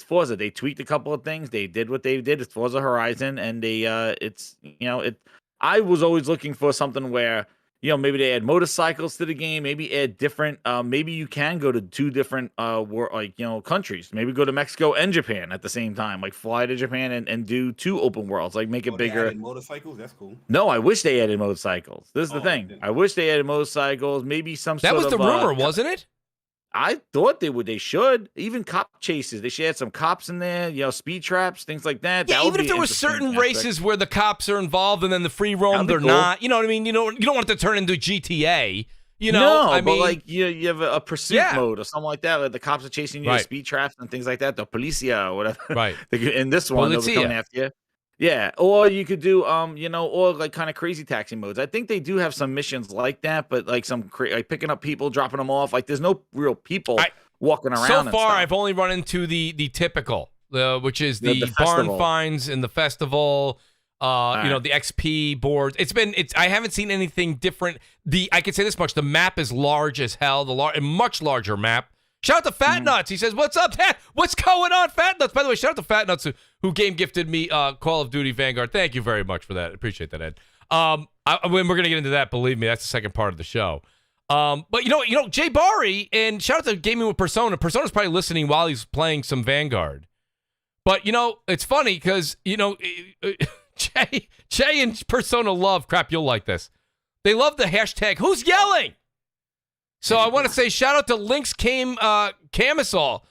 Forza. They tweaked a couple of things. They did what they did. It's Forza Horizon, and I was always looking for something where maybe they add motorcycles to the game. Maybe add different. Maybe you can go to 2 different countries. Maybe go to Mexico and Japan at the same time. Like fly to Japan and do 2 open worlds. Like make it bigger. Motorcycles. That's cool. No, I wish they added motorcycles. This is the thing. I wish they added motorcycles. Maybe some. That was the rumor, wasn't it? I thought they would. They should. Even cop chases. They should add some cops in there. Speed traps, things like that. Yeah, even if there were certain races where the cops are involved and then the free roam they're not. You know what I mean? You don't want it to turn into GTA. But like you have a pursuit mode or something like that. Like the cops are chasing you, speed traps and things like that. The policia or whatever. Right. In this one, they'll be coming after you. Yeah, or you could do, or like kind of crazy taxi modes. I think they do have some missions like that, but like like picking up people, dropping them off. Like there's no real people walking around. So far, I've only run into the typical, which is the barn finds and the festival. The XP boards. I haven't seen anything different. I can say this much: the map is large as hell. A much larger map. Shout out to Fat Nuts. He says, "What's up, Dad? What's going on, Fat Nuts?" By the way, shout out to Fat Nuts who game gifted me Call of Duty Vanguard. Thank you very much for that. Appreciate that, Ed. We're gonna get into that. Believe me, that's the second part of the show. But Jay Barry, and shout out to Gaming with Persona. Persona's probably listening while he's playing some Vanguard. But it's funny because Jay and Persona love crap. You'll like this. They love the hashtag "Who's yelling." So I want to say shout out to Lynx Camisole.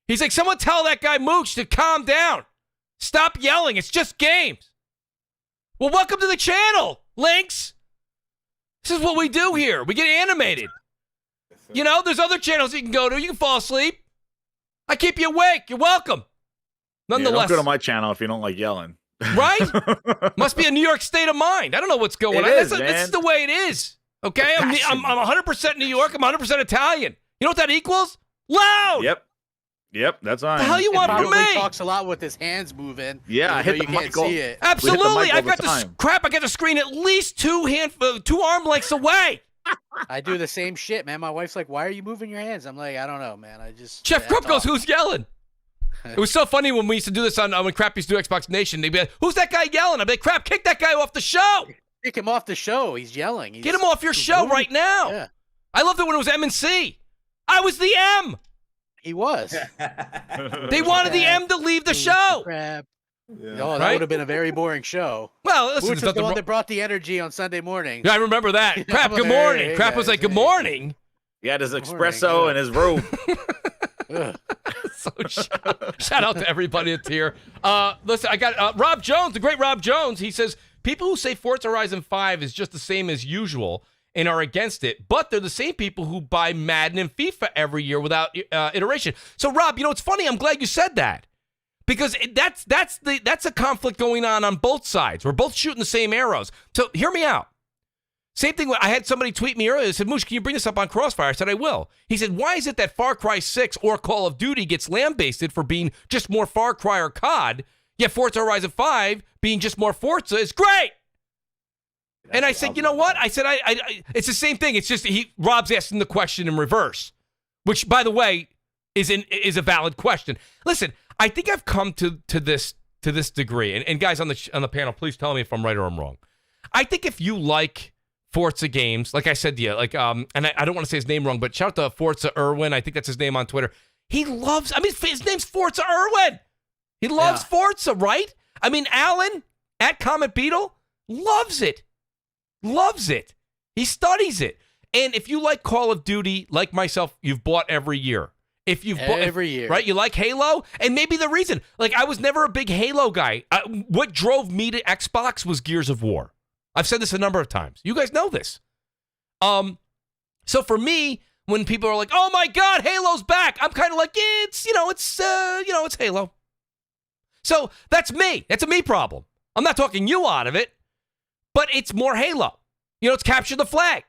He's like, someone tell that guy Mooch to calm down. Stop yelling. It's just games. Well, welcome to the channel, Lynx. This is what we do here. We get animated. There's other channels you can go to. You can fall asleep. I keep you awake. You're welcome. Nonetheless. Don't go to my channel if you don't like yelling. Right? Must be a New York state of mind. I don't know what's going on. This is the way it is. Okay, I'm 100% New York. I'm 100% Italian. You know what that equals? Loud. Yep. That's fine. The hell you want from me? He talks a lot with his hands moving. Yeah, I hit the mic. See it. Absolutely. I've got I got the screen at least 2 arm lengths away. I do the same shit, man. My wife's like, "Why are you moving your hands?" I'm like, "I don't know, man. Chef Krupp goes, "Who's yelling?" It was so funny when we used to do this when Crap used to do Xbox Nation. They'd be like, "Who's that guy yelling?" I'd be like, "Crap, kick that guy off the show." Kick him off the show. He's yelling. Get him off your show right now. Yeah. I loved it when it was M&C. I was the M. He was. They wanted the M to leave the show. Crap. Yeah. Oh, that would have been a very boring show. Well, listen, Mooch was the one that brought the energy on Sunday morning. Yeah, I remember that. Crap, good morning. Hey, Crap was like, good morning. He had his espresso and his robe. So shout out to everybody that's here. Listen, I got Rob Jones, the great Rob Jones. He says, people who say Forza Horizon 5 is just the same as usual and are against it, but they're the same people who buy Madden and FIFA every year without iteration. So, Rob, it's funny. I'm glad you said that because that's a conflict going on both sides. We're both shooting the same arrows. So, hear me out. Same thing. I had somebody tweet me earlier. They said, "Mooch, can you bring this up on CrossFire?" I said, "I will." He said, "Why is it that Far Cry 6 or Call of Duty gets lambasted for being just more Far Cry or COD, yet Forza Horizon 5 being just more Forza is great?" And I said, "You know what?" I said, I it's the same thing. It's just Rob's asking the question in reverse, which, by the way, is a valid question. Listen, I think I've come to this degree, and guys on the panel, please tell me if I'm right or I'm wrong. I think if you like Forza games. Like I said to you, like and I don't want to say his name wrong, but shout out to Forza Irwin. I think that's his name on Twitter. He loves. I mean, his name's Forza Irwin. He loves Forza, right? I mean, Alan at Comet Beetle loves it. Loves it. He studies it. And if you like Call of Duty, like myself, you've bought every year. If you've bought every year, right? You like Halo, and maybe the reason, like I was never a big Halo guy. What drove me to Xbox was Gears of War. I've said this a number of times. You guys know this. So for me, when people are like, "Oh my God, Halo's back," I'm kind of like, it's Halo. So that's me. That's a me problem. I'm not talking you out of it, but it's more Halo. It's Capture the Flag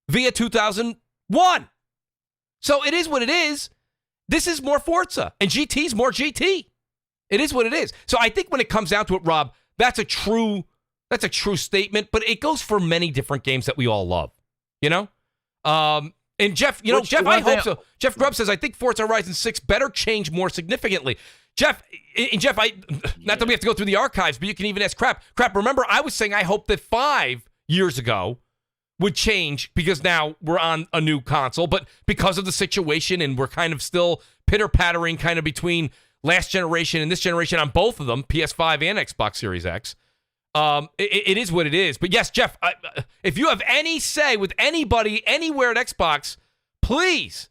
via 2001. So it is what it is. This is more Forza, and GT's more GT. It is what it is. So I think when it comes down to it, Rob, that's a true statement, but it goes for many different games that we all love. And Jeff, I hope so. Jeff Grubb says, I think Forza Horizon 6 better change more significantly. Jeff, not that we have to go through the archives, but you can even ask Crap. Remember, I was saying I hope that 5 years ago would change because now we're on a new console, but because of the situation and we're kind of still pitter-pattering kind of between last generation and this generation on both of them, PS5 and Xbox Series X, it is what it is. But yes, Jeff, if you have any say with anybody anywhere at Xbox, please,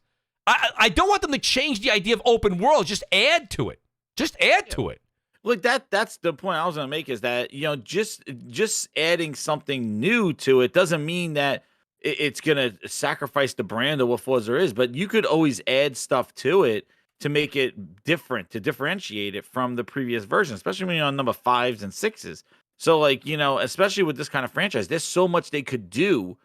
I don't want them to change the idea of open world. Just add to it. Just add to it. Look, that's the point I was going to make is that, just adding something new to it doesn't mean that it's going to sacrifice the brand of what Forza is, but you could always add stuff to it to make it different, to differentiate it from the previous version, especially when you're on number 5s and 6s. So, especially with this kind of franchise, there's so much they could do.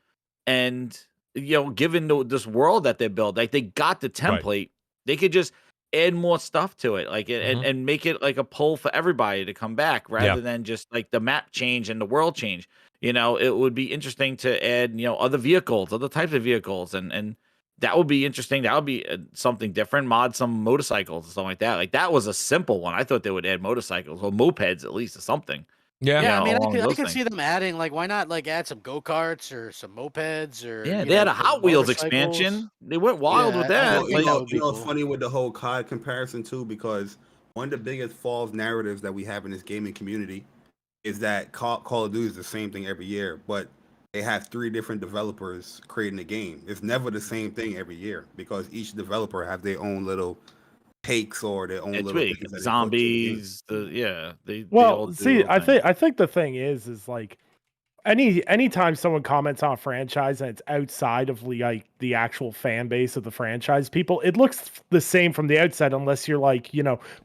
And, given this world that they built, like they got the template, right. They could just add more stuff to it, and make it like a pull for everybody to come back rather than just like the map change and the world change. It would be interesting to add, other vehicles, other types of vehicles, and that would be interesting. That would be something different. Mod some motorcycles or something like that. Like that was a simple one. I thought they would add motorcycles or mopeds at least or something. Yeah, I mean, I could see them adding, like, why not, like, add some go-karts or some mopeds or... Yeah, they had a Hot Wheels expansion. They went wild with that. It's funny with the whole COD comparison, too, because one of the biggest false narratives that we have in this gaming community is that Call of Duty is the same thing every year, but they have 3 different developers creating the game. It's never the same thing every year because each developer has their own little... takes or their own little zombies. I think the thing is like anytime someone comments on a franchise and it's outside of like the actual fan base of the franchise, it looks the same from the outside unless you're like,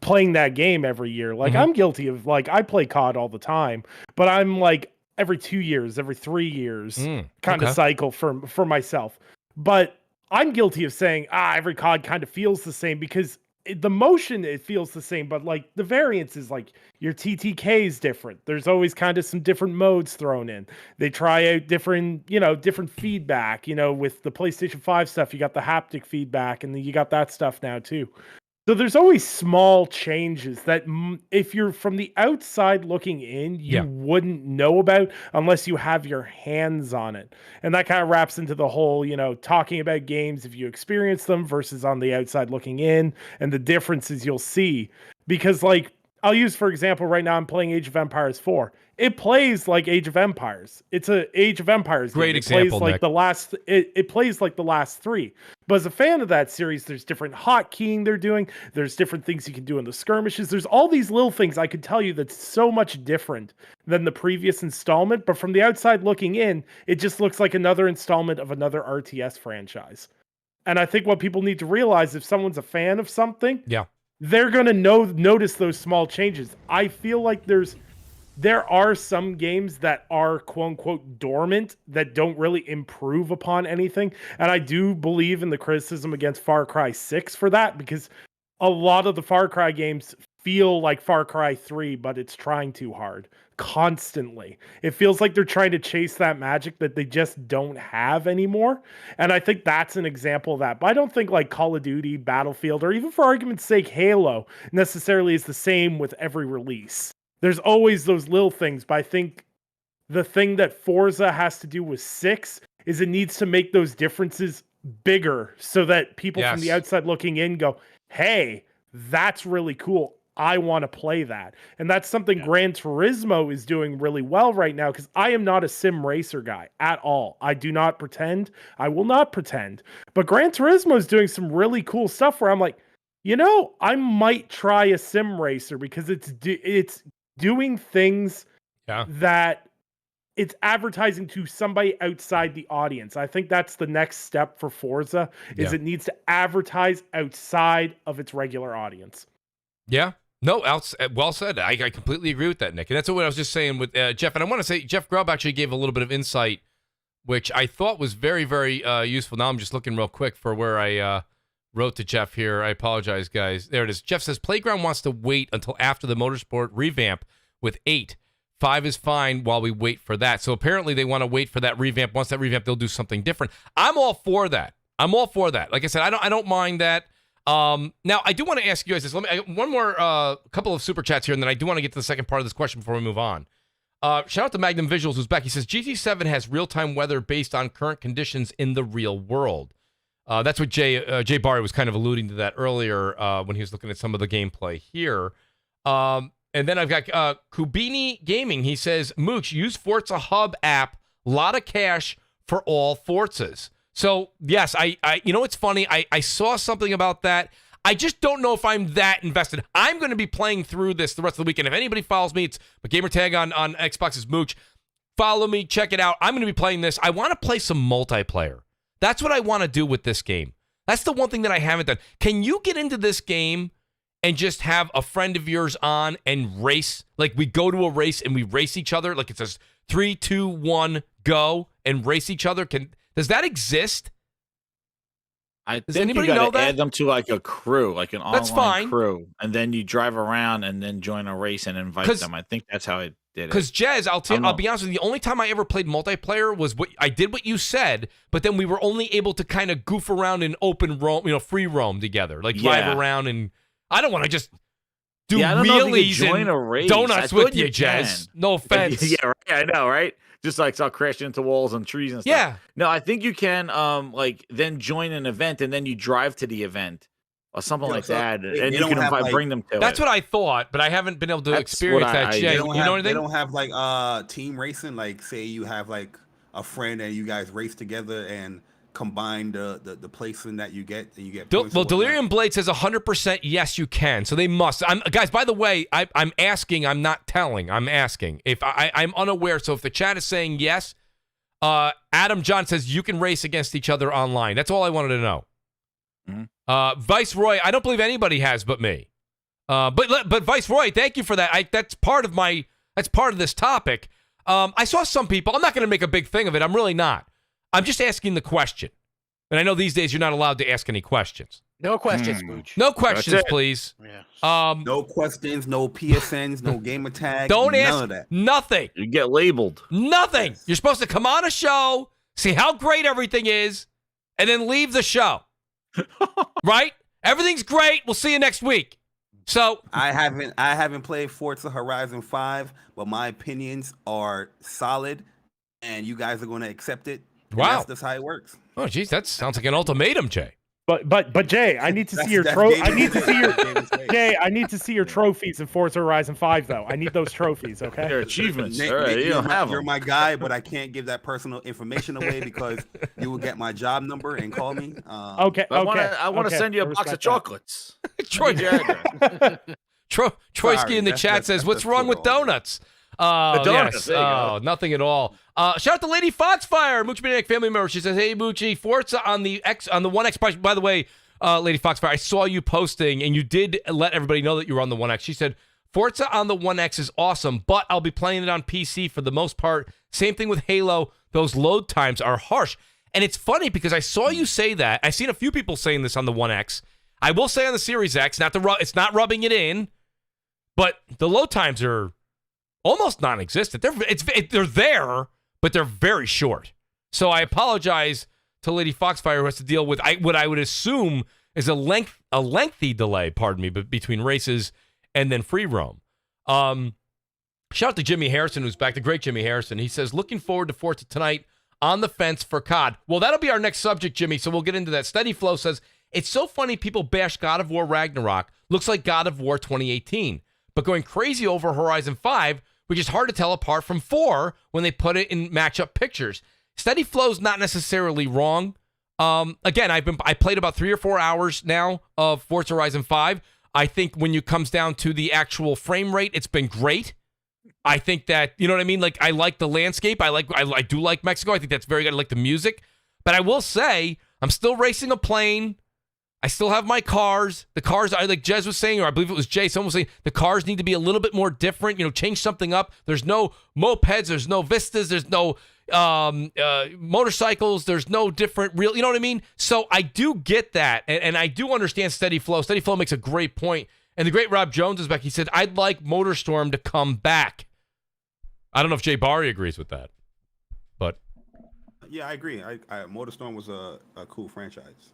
playing that game every year. Like I'm guilty of, like, I play COD all the time, but I'm like every 2 years, every 3 years kind of cycle for myself. But I'm guilty of saying, every COD kind of feels the same because the motion, it feels the same, but like the variance is like your TTK is different. There's always kind of some different modes thrown in. They try out different feedback, with the PlayStation 5 stuff, you got the haptic feedback and then you got that stuff now too. So there's always small changes that if you're from the outside looking in, you wouldn't know about unless you have your hands on it. And that kind of wraps into the whole, talking about games if you experience them versus on the outside looking in and the differences you'll see. Because like, I'll use, for example, right now I'm playing Age of Empires 4. It plays like Age of Empires. It's a Age of Empires game. Great example, Nick. It plays like the last 3. But as a fan of that series, there's different hotkeying they're doing. There's different things you can do in the skirmishes. There's all these little things I could tell you that's so much different than the previous installment. But from the outside looking in, it just looks like another installment of another RTS franchise. And I think what people need to realize, if someone's a fan of something, they're going to notice those small changes. I feel like there are some games that are quote unquote dormant that don't really improve upon anything. And I do believe in the criticism against Far Cry 6 for that, because a lot of the Far Cry games feel like Far Cry 3, but it's trying too hard constantly. It feels like they're trying to chase that magic that they just don't have anymore. And I think that's an example of that. But I don't think like Call of Duty, Battlefield, or even for argument's sake, Halo necessarily is the same with every release. There's always those little things, but I think the thing that Forza has to do with 6 is it needs to make those differences bigger so that people from the outside looking in go, hey, that's really cool. I want to play that. And that's something Gran Turismo is doing really well right now, because I am not a sim racer guy at all. I do not pretend. I will not pretend. But Gran Turismo is doing some really cool stuff where I'm like, I might try a sim racer, because it's doing things that it's advertising to somebody outside the audience. I think that's the next step for Forza, is it needs to advertise outside of its regular audience. Yeah. No, well said. I completely agree with that, Nick. And that's what I was just saying with Jeff. And I want to say, Jeff Grubb actually gave a little bit of insight, which I thought was very, very useful. Now I'm just looking real quick for where I wrote to Jeff here. I apologize, guys. There it is. Jeff says, Playground wants to wait until after the Motorsport revamp with 8. 5 is fine while we wait for that. So apparently they want to wait for that revamp. Once that revamp, they'll do something different. I'm all for that. Like I said, I don't mind that. Now I do want to ask you guys this. One more couple of super chats here, and then I do want to get to the second part of this question before we move on. Shout out to Magnum Visuals, who's back. He says GT7 has real-time weather based on current conditions in the real world. That's what Jay Barry was kind of alluding to that earlier when he was looking at some of the gameplay here. And then I've got Kubini Gaming. He says, Mooch, use Forza Hub app, lot of cash for all Forzas. So, yes, I it's funny. I saw something about that. I just don't know if I'm that invested. I'm going to be playing through this the rest of the weekend. If anybody follows me, it's my gamer tag on Xbox is Mooch. Follow me, check it out. I'm going to be playing this. I want to play some multiplayer. That's what I want to do with this game. That's the one thing that I haven't done. Can you get into this game and just have a friend of yours on and race? Like, we go to a race and we race each other. Like, it says 3, 2, 1, go, and race each other. Does that exist? Does anybody know that? Add them to like a crew, like an online crew, and then you drive around and then join a race and invite them. I think that's how I did it. Because Jez, I'll be honest with you, the only time I ever played multiplayer was I did what you said, but then we were only able to kind of goof around in open roam, free roam together, like drive around, and I don't want to just do wheelies and donuts with you, Jez. No offense. Yeah, right, I know, right? Just like start crashing into walls and trees and stuff. Yeah. No, I think you can then join an event and then you drive to the event or something like that. And you can bring them to That's what I thought, but I haven't been able to experience that yet. You know anything? They don't have like team racing. Like, say you have like a friend and you guys race together and combine the placing that you get, and you get points. Well, Delirium Blade says 100% yes, you can. So they must. Guys, by the way, I'm asking. I'm not telling. I'm asking. If I'm unaware. So if the chat is saying yes, Adam John says you can race against each other online. That's all I wanted to know. Mm-hmm. Viceroy, I don't believe anybody has but me. But Viceroy, thank you for that. That's part of this topic. I saw some people. I'm not going to make a big thing of it. I'm really not. I'm just asking the question. And I know these days you're not allowed to ask any questions. No questions, Mooch. No questions, please. Yeah. No questions, no PSNs, no gamer tags. Don't none ask of that. nothing. You get labeled. Nothing. Yes. You're supposed to come on a show, see how great everything is, and then leave the show. Right? Everything's great. We'll see you next week. So I haven't played Forza Horizon 5, but my opinions are solid, and you guys are going to accept it. Wow, that's how it works. Oh, geez, that sounds like an ultimatum, Jay. But Jay, I need to see your I need to see your Jay. I need to see your trophies in Forza Horizon 5, though. I need those trophies. Okay, your achievements. Nick, all right, you don't have them. You're my guy, but I can't give that personal information away because you will get my job number and call me. Okay. I want to send you a box of chocolates. Troyski in the chat says, "What's wrong with donuts?" The donuts. Yes. Oh, nothing at all. Shout out to Lady Foxfire, Mooch Maniac family member. She says, "Hey Moochie, Forza on the One X." By the way, Lady Foxfire, I saw you posting, and you did let everybody know that you were on the One X. She said, "Forza on the One X is awesome, but I'll be playing it on PC for the most part. Same thing with Halo. Those load times are harsh." And it's funny because I saw you say that. I've seen a few people saying this on the One X. I will say on the Series X, it's not rubbing it in, but the load times are almost non-existent. They're there, but they're very short. So I apologize to Lady Foxfire, who has to deal with what I would assume is a lengthy delay, between races and then free roam. Shout Shout out to Jimmy Harrison, who's back, the great Jimmy Harrison. He says, looking forward to Forza tonight on the fence for COD. Well, that'll be our next subject, Jimmy, so we'll get into that. Steady Flow says, it's so funny people bash God of War Ragnarok. Looks like God of War 2018. But going crazy over Horizon 5, which is hard to tell apart from 4 when they put it in matchup pictures. Steady Flow's not necessarily wrong. Again, I played about 3 or 4 hours now of Forza Horizon 5. I think when it comes down to the actual frame rate, it's been great. I think that, you know what I mean? Like, I like the landscape. I do like Mexico. I think that's very good. I like the music. But I will say, I'm still racing a plane. I still have my cars. The cars, like Jez was saying, or I believe it was Jay, someone was saying, the cars need to be a little bit more different, change something up. There's no mopeds, there's no Vistas, there's no motorcycles, there's no different real, you know what I mean? So I do get that, and I do understand Steady Flow. Steady Flow makes a great point. And the great Rob Jones is back. He said, I'd like MotorStorm to come back. I don't know if Jay Barry agrees with that, but. Yeah, I agree. MotorStorm was a cool franchise.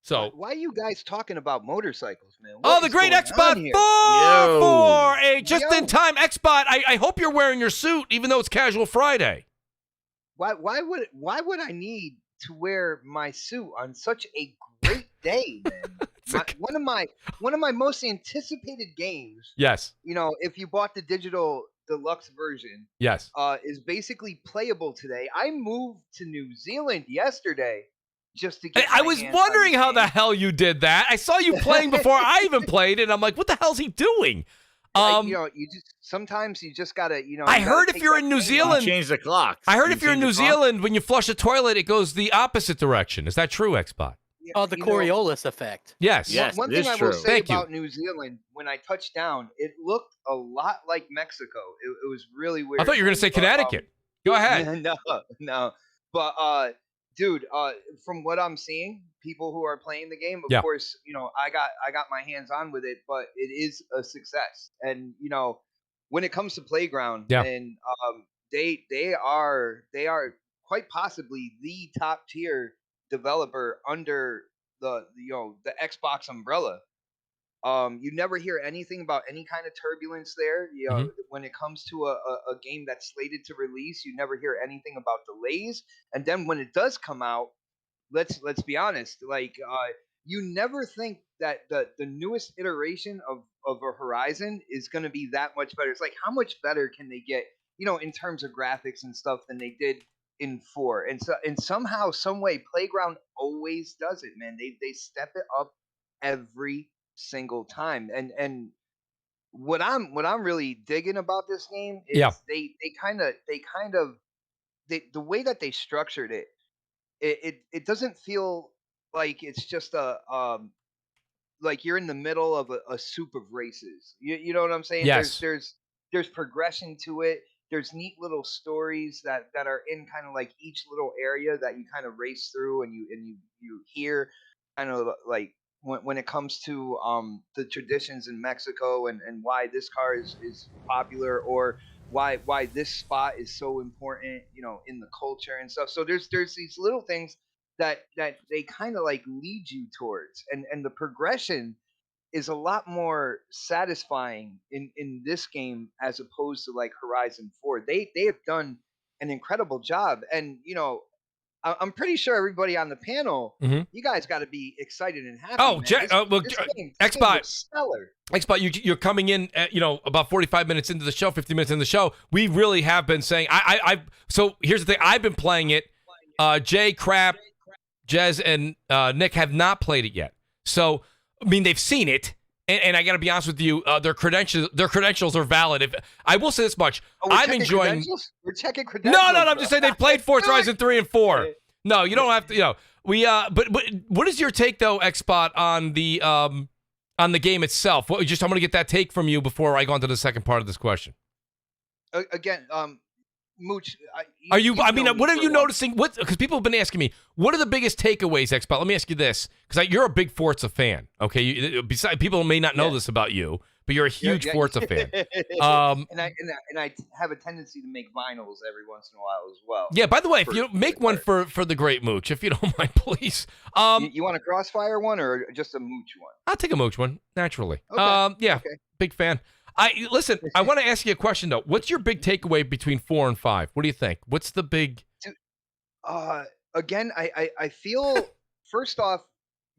So why are you guys talking about motorcycles, man? The great Xbot 448, just in time. Xbot, I hope you're wearing your suit, even though it's Casual Friday. Why would I need to wear my suit on such a great day, man? One of my most anticipated games. Yes. If you bought the digital deluxe version. Yes. Is basically playable today. I moved to New Zealand yesterday. Just to get I was wondering how the hell you did that. I saw you playing before I even played, and I'm like, what the hell's he doing? Sometimes you just gotta, I heard if you're in New Zealand, change the clock. I heard if you're in New Zealand, when you flush a toilet, it goes the opposite direction. Is that true, Xbot? Oh, the Coriolis effect. Yes. One thing I will say Thank about you. New Zealand, when I touched down, it looked a lot like Mexico. It was really weird. I thought you were gonna say Connecticut. Go ahead. No. But dude, from what I'm seeing, people who are playing the game, of course, I got my hands on with it, but it is a success. And when it comes to Playground, and they are quite possibly the top tier developer under the Xbox umbrella. You never hear anything about any kind of turbulence there. When it comes to a game that's slated to release, you never hear anything about delays. And then when it does come out, let's be honest, you never think that the newest iteration of a Horizon is going to be that much better. It's like, how much better can they get, in terms of graphics and stuff than they did in 4? And somehow, some way, Playground always does it, man. They step it up every single time. And what I'm really digging about this game is the way that they structured it, it doesn't feel like it's just like you're in the middle of a soup of races. You know what I'm saying? Yes. There's progression to it. There's neat little stories that are in kind of like each little area that you kind of race through, and you hear kind of like when it comes to the traditions in Mexico and why this car is popular, or why this spot is so important, in the culture and stuff. So there's these little things that they kind of like lead you towards, and the progression is a lot more satisfying in this game as opposed to like Horizon 4. They have done an incredible job, and I'm pretty sure everybody on the panel, you guys got to be excited and happy. Oh, Xbot, stellar. Xbot, you're coming in at, about 45 minutes into the show, 50 minutes into the show. We really have been saying, so here's the thing. I've been playing it. Jay, Crap, Jez, and Nick have not played it yet. So, I mean, they've seen it. And I got to be honest with you, their credentials are valid. I will say this much: I'm enjoying. We're checking credentials. No. I'm just saying they played Forza Horizon 3 and 4. No, you don't have to. But what is your take though, Xbot, on the game itself? I'm going to get that take from you before I go on to the second part of this question. Again, Mooch, what are you noticing? Because people have been asking me, what are the biggest takeaways, Xbot? Let me ask you this, because you're a big Forza fan. Okay, besides, people may not know this about you, but you're a huge Forza fan. And I have a tendency to make vinyls every once in a while as well. Yeah. By the way, if you make one for the great Mooch, if you don't mind, please. You want a CrossFire one or just a Mooch one? I'll take a Mooch one naturally. Okay. Yeah. Okay. Big fan. Listen, I want to ask you a question though. What's your big takeaway between 4 and 5? What do you think? What's the big? Again, I feel first off,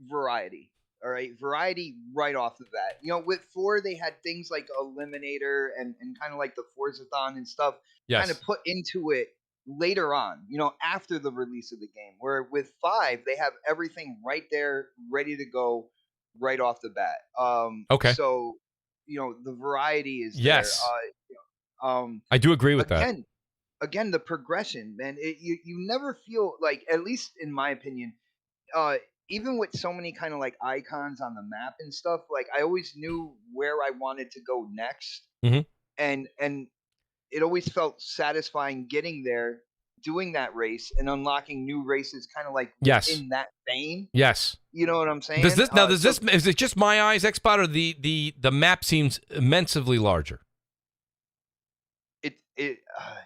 variety. All right, variety right off the bat. You know, with 4 they had things like Eliminator and kind of like the Forzathon and stuff kind of put into it later on, you know, after the release of the game. Where with 5 they have everything right there ready to go right off the bat. Okay. So, you know, the variety is yes. there. I do agree with that. Again, the progression, man, you never feel like, at least in my opinion, even with so many kind of like icons on the map and stuff, like I always knew where I wanted to go next, and it always felt satisfying getting there, doing that race, and unlocking new races, kind of like in that vein. Yes, you know what I'm saying. Does this is it just my eyes, Xbot, or the map seems immensely larger?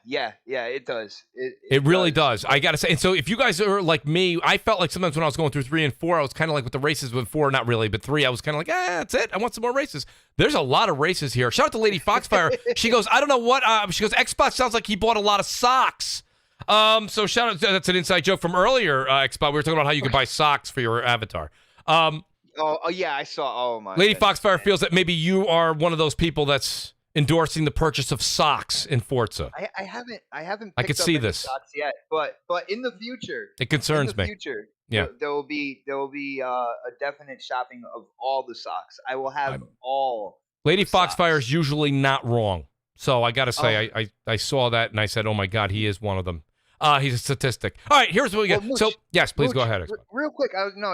Yeah, it does. It really does. I gotta say. And so, if you guys are like me, I felt like sometimes when I was going through 3 and 4, I was kind of like with the races with 4, not really, but 3, I was kind of like, that's it. I want some more races. There's a lot of races here. Shout out to Lady Foxfire. She goes, I don't know what. She goes, Xbox sounds like he bought a lot of socks. So shout out. That's an inside joke from earlier, Xbox. We were talking about how you could buy socks for your avatar. Oh yeah, I saw. Oh my. Lady Foxfire feels that maybe you are one of those people that's endorsing the purchase of socks in Forza. I haven't. I could see this socks yet, but in the future, it concerns me. Future, yeah, there will be a definite shopping of all the socks. I will have all. Lady Foxfire is usually not wrong, so I gotta say I saw that and I said, oh my God, he is one of them. He's a statistic. All right, here's what we got. So yes, please go ahead. Real quick,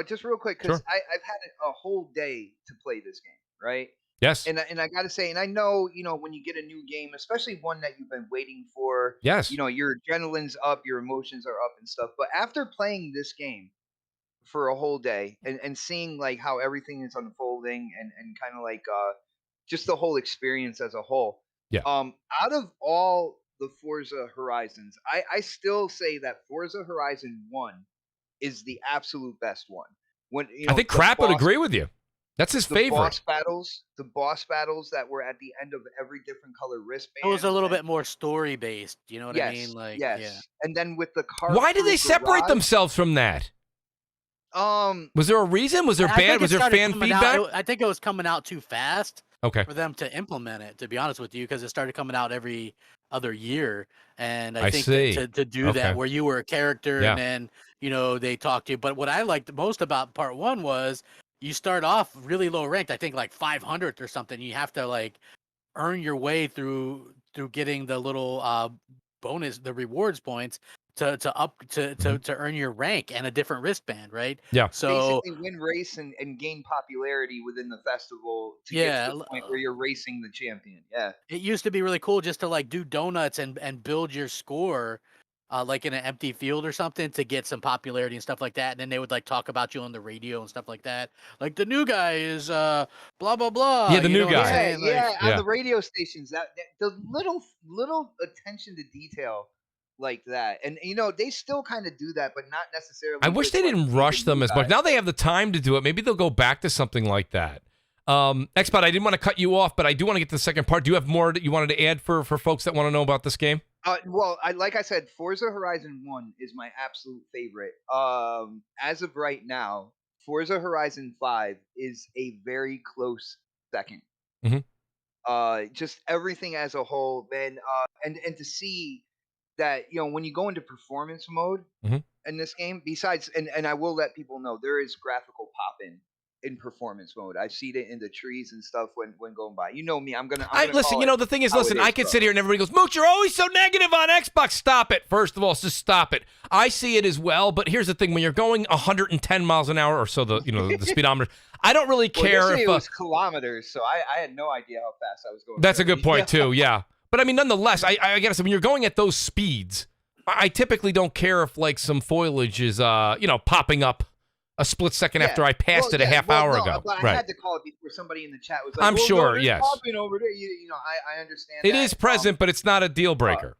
just real quick, because I've had a whole day to play this game, right? Yes. And I got to say, and I know, you know, when you get a new game, especially one that you've been waiting for, yes, you know, your adrenaline's up, your emotions are up and stuff. But after playing this game for a whole day and seeing like how everything is unfolding and kind of like just the whole experience as a whole. Yeah. Out of all the Forza Horizons, I still say that Forza Horizon 1 is the absolute best one. When you know, I think Crap would agree with you. That's his favorite. The boss battles that were at the end of every different color wristband. It was a little bit more story based. You know what I mean? Like, yes. Yeah. And then with the car. Why did they separate themselves from that? Was there a reason? Was there bad? Was there fan feedback? I think it was coming out too fast. Okay. For them to implement it, to be honest with you, because it started coming out every other year, and I think to do that, where you were a character and then you know they talked to you. But what I liked most about part 1 was you start off really low ranked. I think like 500th or something. You have to like earn your way through getting the little bonus, the rewards points to earn your rank and a different wristband, right? Yeah. So basically win race and gain popularity within the festival to get to the point where you're racing the champion. Yeah. It used to be really cool just to like do donuts and build your score like in an empty field or something to get some popularity and stuff like that. And then they would like talk about you on the radio and stuff like that. Like the new guy is blah blah blah. Yeah, the new guy. On the radio stations. That the little attention to detail like that. And you know, they still kind of do that, but not necessarily. I wish they didn't rush them as much. Now they have the time to do it. Maybe they'll go back to something like that. Xbot, I didn't want to cut you off, but I do want to get to the second part. Do you have more that you wanted to add for folks that want to know about this game? Well, like I said, Forza Horizon 1 is my absolute favorite. As of right now, Forza Horizon 5 is a very close second. Just everything as a whole, man. And to see that, you know, when you go into performance mode in this game, besides, and I will let people know, there is graphical pop-in in performance mode. I've seen it in the trees and stuff when going by. You know me, I'm gonna listen. You know, the thing is, listen, I could sit here and everybody goes, Mooch, you're always so negative on Xbox. Stop it. First of all, just stop it. I see it as well, but here's the thing: when you're going 110 miles an hour or so, the speedometer, I don't really care if it was kilometers, so I had no idea how fast I was going. That's a good point too. Yeah, but I mean, nonetheless, I gotta say, when you're going at those speeds, I typically don't care if like some foliage is popping up a split second after I passed it a half hour ago. But I had to call it before somebody in the chat was like, I'm sure, yes. Over there. You know, I understand it is present, but it's not a deal breaker.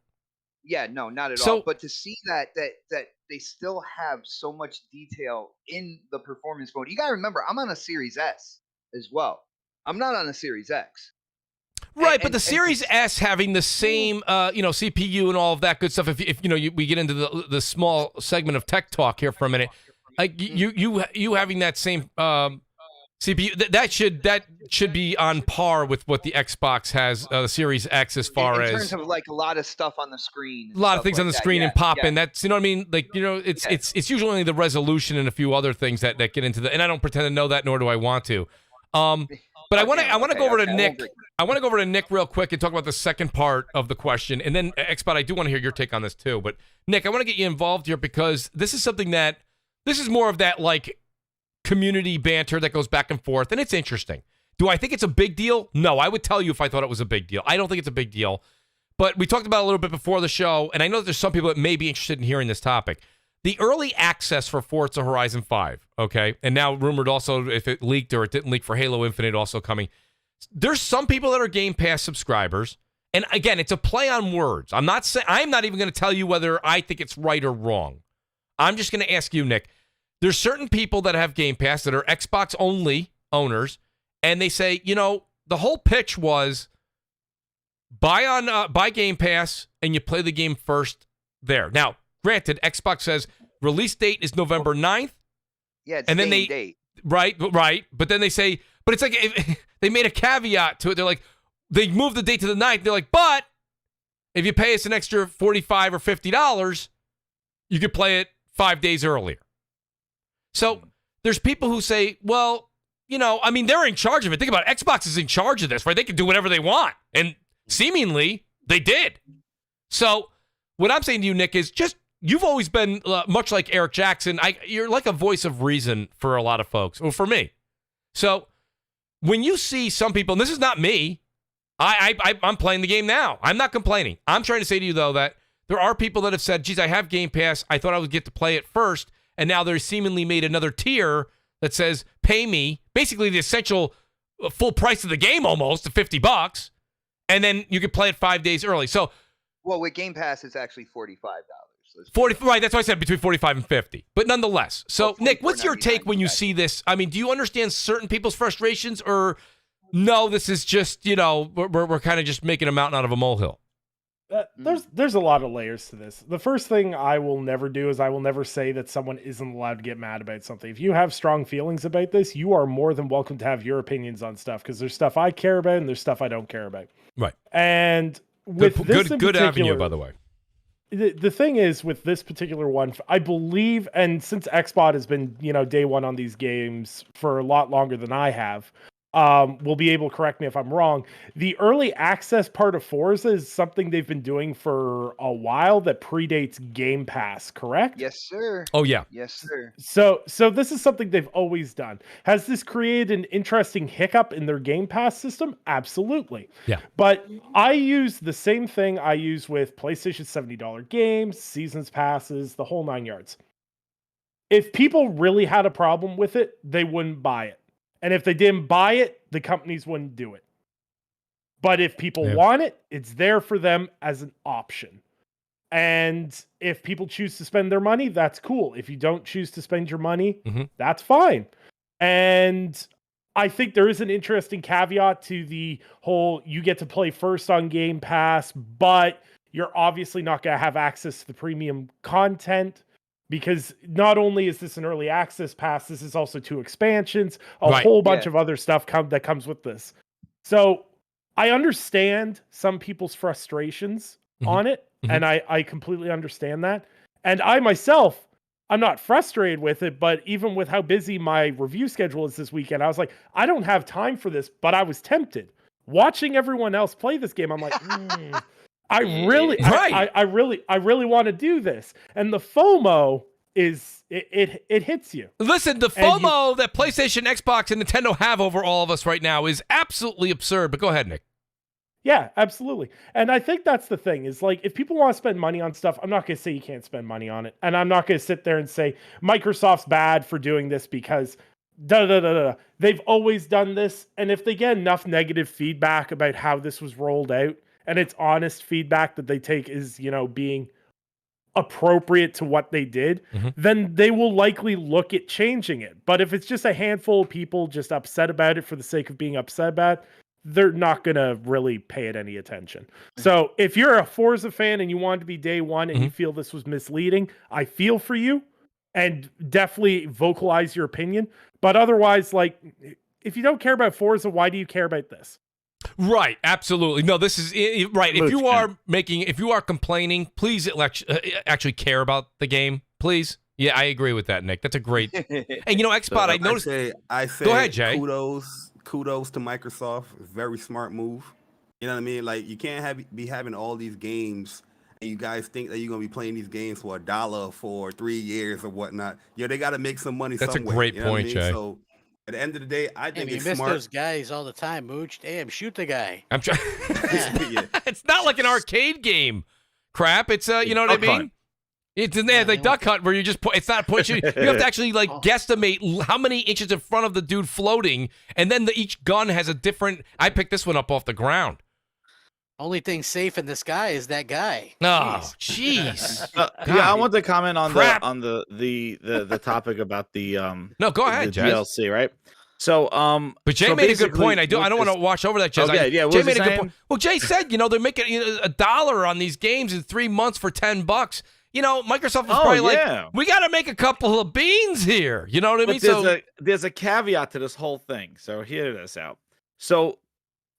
Yeah, no, not at all. But to see that they still have so much detail in the performance mode. You got to remember, I'm on a Series S as well. I'm not on a Series X. Right, but the Series S having the same, CPU and all of that good stuff. If we get into the small segment of tech talk here for a minute, like you having that same CPU, that should be on par with what the Xbox has, the Series X, as far as in terms of like a lot of stuff on the screen, a lot of things on the screen and pop in. That's, you know what I mean? Like, it's usually only the resolution and a few other things that get into the. And I don't pretend to know that, nor do I want to. But I want to go over to Nick. I want to go over to Nick real quick and talk about the second part of the question, and then Xbot, I do want to hear your take on this too. But Nick, I want to get you involved here because this is something that this is more of that like community banter that goes back and forth, and it's interesting. Do I think it's a big deal? No, I would tell you if I thought it was a big deal. I don't think it's a big deal. But we talked about it a little bit before the show, and I know that there's some people that may be interested in hearing this topic. The early access for Forza Horizon 5, okay? And now rumored also if it leaked or it didn't leak for Halo Infinite also coming. There's some people that are Game Pass subscribers. And again, it's a play on words. I'm not even going to tell you whether I think it's right or wrong. I'm just going to ask you, Nick. There's certain people that have Game Pass that are Xbox only owners, and they say, the whole pitch was buy Game Pass and you play the game first there. Now, granted, Xbox says release date is November 9th. Yeah, it's and then date. Right. But then they say, but it's like they made a caveat to it. They're like, they moved the date to the 9th. They're like, but if you pay us an extra $45 or $50, you could play it 5 days earlier. So there's people who say, well, they're in charge of it. Think about it. Xbox is in charge of this, right? They can do whatever they want. And seemingly they did. So what I'm saying to you, Nick, is just, you've always been much like Eric Jackson. You're like a voice of reason for a lot of folks, or for me. So when you see some people, and this is not me, I'm playing the game now. I'm not complaining. I'm trying to say to you, though, that there are people that have said, geez, I have Game Pass. I thought I would get to play it first. And now they're seemingly made another tier that says, pay me, basically the essential full price of the game almost, to $50. And then you can play it 5 days early. So, well, with Game Pass, it's actually $45. 40, right? That's why I said between 45 and 50. But nonetheless, so Nick, what's your take when you see this? I mean, do you understand certain people's frustrations, or no? This is just we're kind of just making a mountain out of a molehill. There's a lot of layers to this. The first thing I will never do is I will never say that someone isn't allowed to get mad about something. If you have strong feelings about this, you are more than welcome to have your opinions on stuff, because there's stuff I care about and there's stuff I don't care about. Right. And with good avenue, by the way. The thing is, with this particular one, I believe, and since Xbox has been, day one on these games for a lot longer than I have, will be able to correct me if I'm wrong. The early access part of Forza is something they've been doing for a while that predates Game Pass, correct? Yes, sir. Oh, yeah. Yes, sir. So this is something they've always done. Has this created an interesting hiccup in their Game Pass system? Absolutely. Yeah. But I use the same thing I use with PlayStation $70 games, seasons passes, the whole 9 yards. If people really had a problem with it, they wouldn't buy it. And if they didn't buy it, the companies wouldn't do it. But if people want it, it's there for them as an option. And if people choose to spend their money, that's cool. If you don't choose to spend your money, that's fine. And I think there is an interesting caveat to the whole, you get to play first on Game Pass, but you're obviously not going to have access to the premium content. Because not only is this an early access pass, this is also 2 expansions, a whole bunch of other stuff that comes with this. So I understand some people's frustrations on it, and I completely understand that. And I myself, I'm not frustrated with it, but even with how busy my review schedule is this weekend, I was like, I don't have time for this, but I was tempted. Watching everyone else play this game, I'm like, I really want to do this. And the FOMO is it hits you. Listen, the FOMO that PlayStation, Xbox, and Nintendo have over all of us right now is absolutely absurd. But go ahead, Nick. Yeah, absolutely. And I think that's the thing is, like, if people want to spend money on stuff, I'm not going to say you can't spend money on it. And I'm not going to sit there and say Microsoft's bad for doing this because they've always done this. And if they get enough negative feedback about how this was rolled out, and it's honest feedback that they take is, being appropriate to what they did, then they will likely look at changing it. But if it's just a handful of people just upset about it for the sake of being upset about it, they're not going to really pay it any attention. So if you're a Forza fan and you want it to be day one and you feel this was misleading, I feel for you and definitely vocalize your opinion. But otherwise, like, if you don't care about Forza, why do you care about this? Right, absolutely. No, this is right. If Mooch, you are complaining, please actually care about the game, please. Yeah, I agree with that, Nick. That's a great. And you know, Xbot, I noticed. I say, go ahead, Jay. Kudos to Microsoft. Very smart move. You know what I mean? Like, you can't be having all these games, and you guys think that you're gonna be playing these games for $1 for 3 years or whatnot. Yeah, they got to make some money. That's somewhere, a great you know point, what I mean? Jay. So at the end of the day, I think it's miss smart. those guys all the time, Mooch. Damn, shoot the guy. I'm trying. Yeah. It's not like an arcade game. Crap. It's you know what I mean? Hunt. It's like Duck Hunt where you just it's not pushing. You have to actually like guesstimate how many inches in front of the dude floating, and then each gun has a different. I picked this one up off the ground. Only thing safe in the sky is that guy. Oh, jeez. Yeah, I want to comment on Crap. the topic about the No, go ahead, the Jez. DLC, right? So But Jay so made a good basically point. I don't want to wash over that, Jez. Okay, yeah, what Jay was he made a good saying? point. Well, Jay said, they're making $1 on these games in 3 months for $10. Microsoft was probably like, we got to make a couple of beans here. You know what I mean? But there's a caveat to this whole thing. So hear this out. So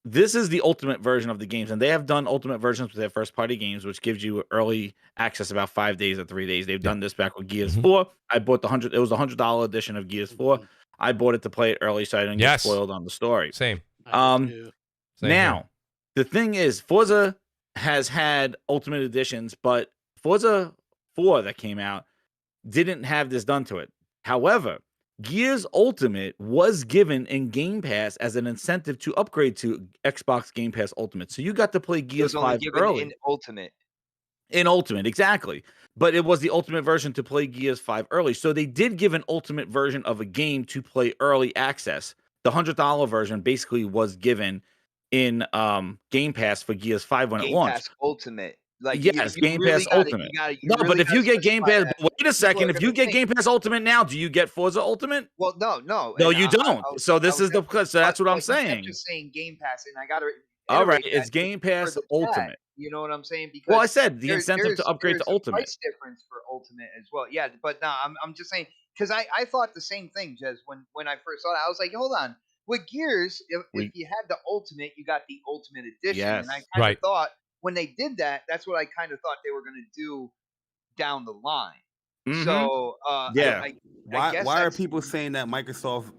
this is the ultimate version of the games, and they have done ultimate versions with their first-party games, which gives you early access about 5 days or 3 days. They've done this back with Gears 4. I bought it was the $100 edition of Gears 4. I bought it to play it early so I didn't get spoiled on the story. Same. Now, the thing is, Forza has had ultimate editions, but Forza 4 that came out didn't have this done to it. However, Gears Ultimate was given in Game Pass as an incentive to upgrade to Xbox Game Pass Ultimate. So you got to play Gears 5 early. In Ultimate. In Ultimate, exactly. But it was the Ultimate version to play Gears 5 early. So they did give an Ultimate version of a game to play early access. The $100 version basically was given in Game Pass for Gears 5 when it launched. Game Pass Ultimate. Like, yes, Game Pass Ultimate. But if you get Game Pass, wait a second. If you get Game Pass Ultimate now, do you get Forza Ultimate? Well, no. No, you don't. So this is so that's what I'm saying. Just saying Game Pass, and I got to. All right, it's Game Pass Ultimate. You know what I'm saying? Because well, I said the incentive to upgrade to Ultimate. Price difference for Ultimate as well. Yeah, but no, I'm just saying because I thought the same thing, Jez. When I first saw it, I was like, hold on. With Gears, if you had the Ultimate, you got the Ultimate Edition, yes. and I kind of thought. When they did that, that's what I kind of thought they were going to do down the line. Mm-hmm. So, yeah. Why are people saying that Microsoft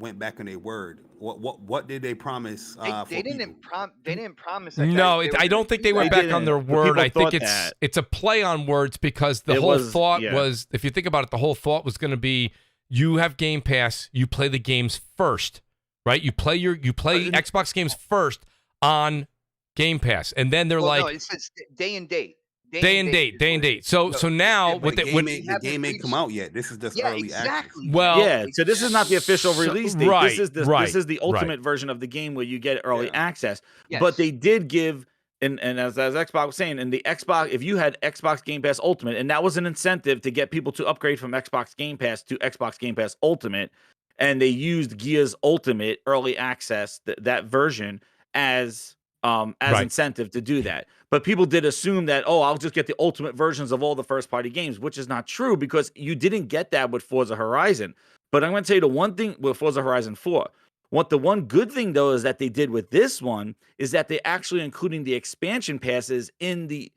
went back on their word? What did they promise? They didn't promise. No, I don't think they went back on their word. I think it's a play on words because the whole thought was, if you think about it, the whole thought was going to be, you have Game Pass, you play the games first, right? You play Xbox games first on Game Pass, and then they're like, no, it says day and date. Day and date. So now the game ain't come out yet. This is just early access. Well, yeah. So this is not the official release date. Right, this is the ultimate version of the game where you get early access. Yes. But they did give, and as Xbox was saying, in the Xbox, if you had Xbox Game Pass Ultimate, and that was an incentive to get people to upgrade from Xbox Game Pass to Xbox Game Pass Ultimate, and they used Gears Ultimate early access that version as incentive to do that. But people did assume that, I'll just get the ultimate versions of all the first-party games, which is not true because you didn't get that with Forza Horizon. But I'm going to tell you the one thing with Forza Horizon 4. The one good thing, though, is that they did with this one is that they actually including the expansion passes in the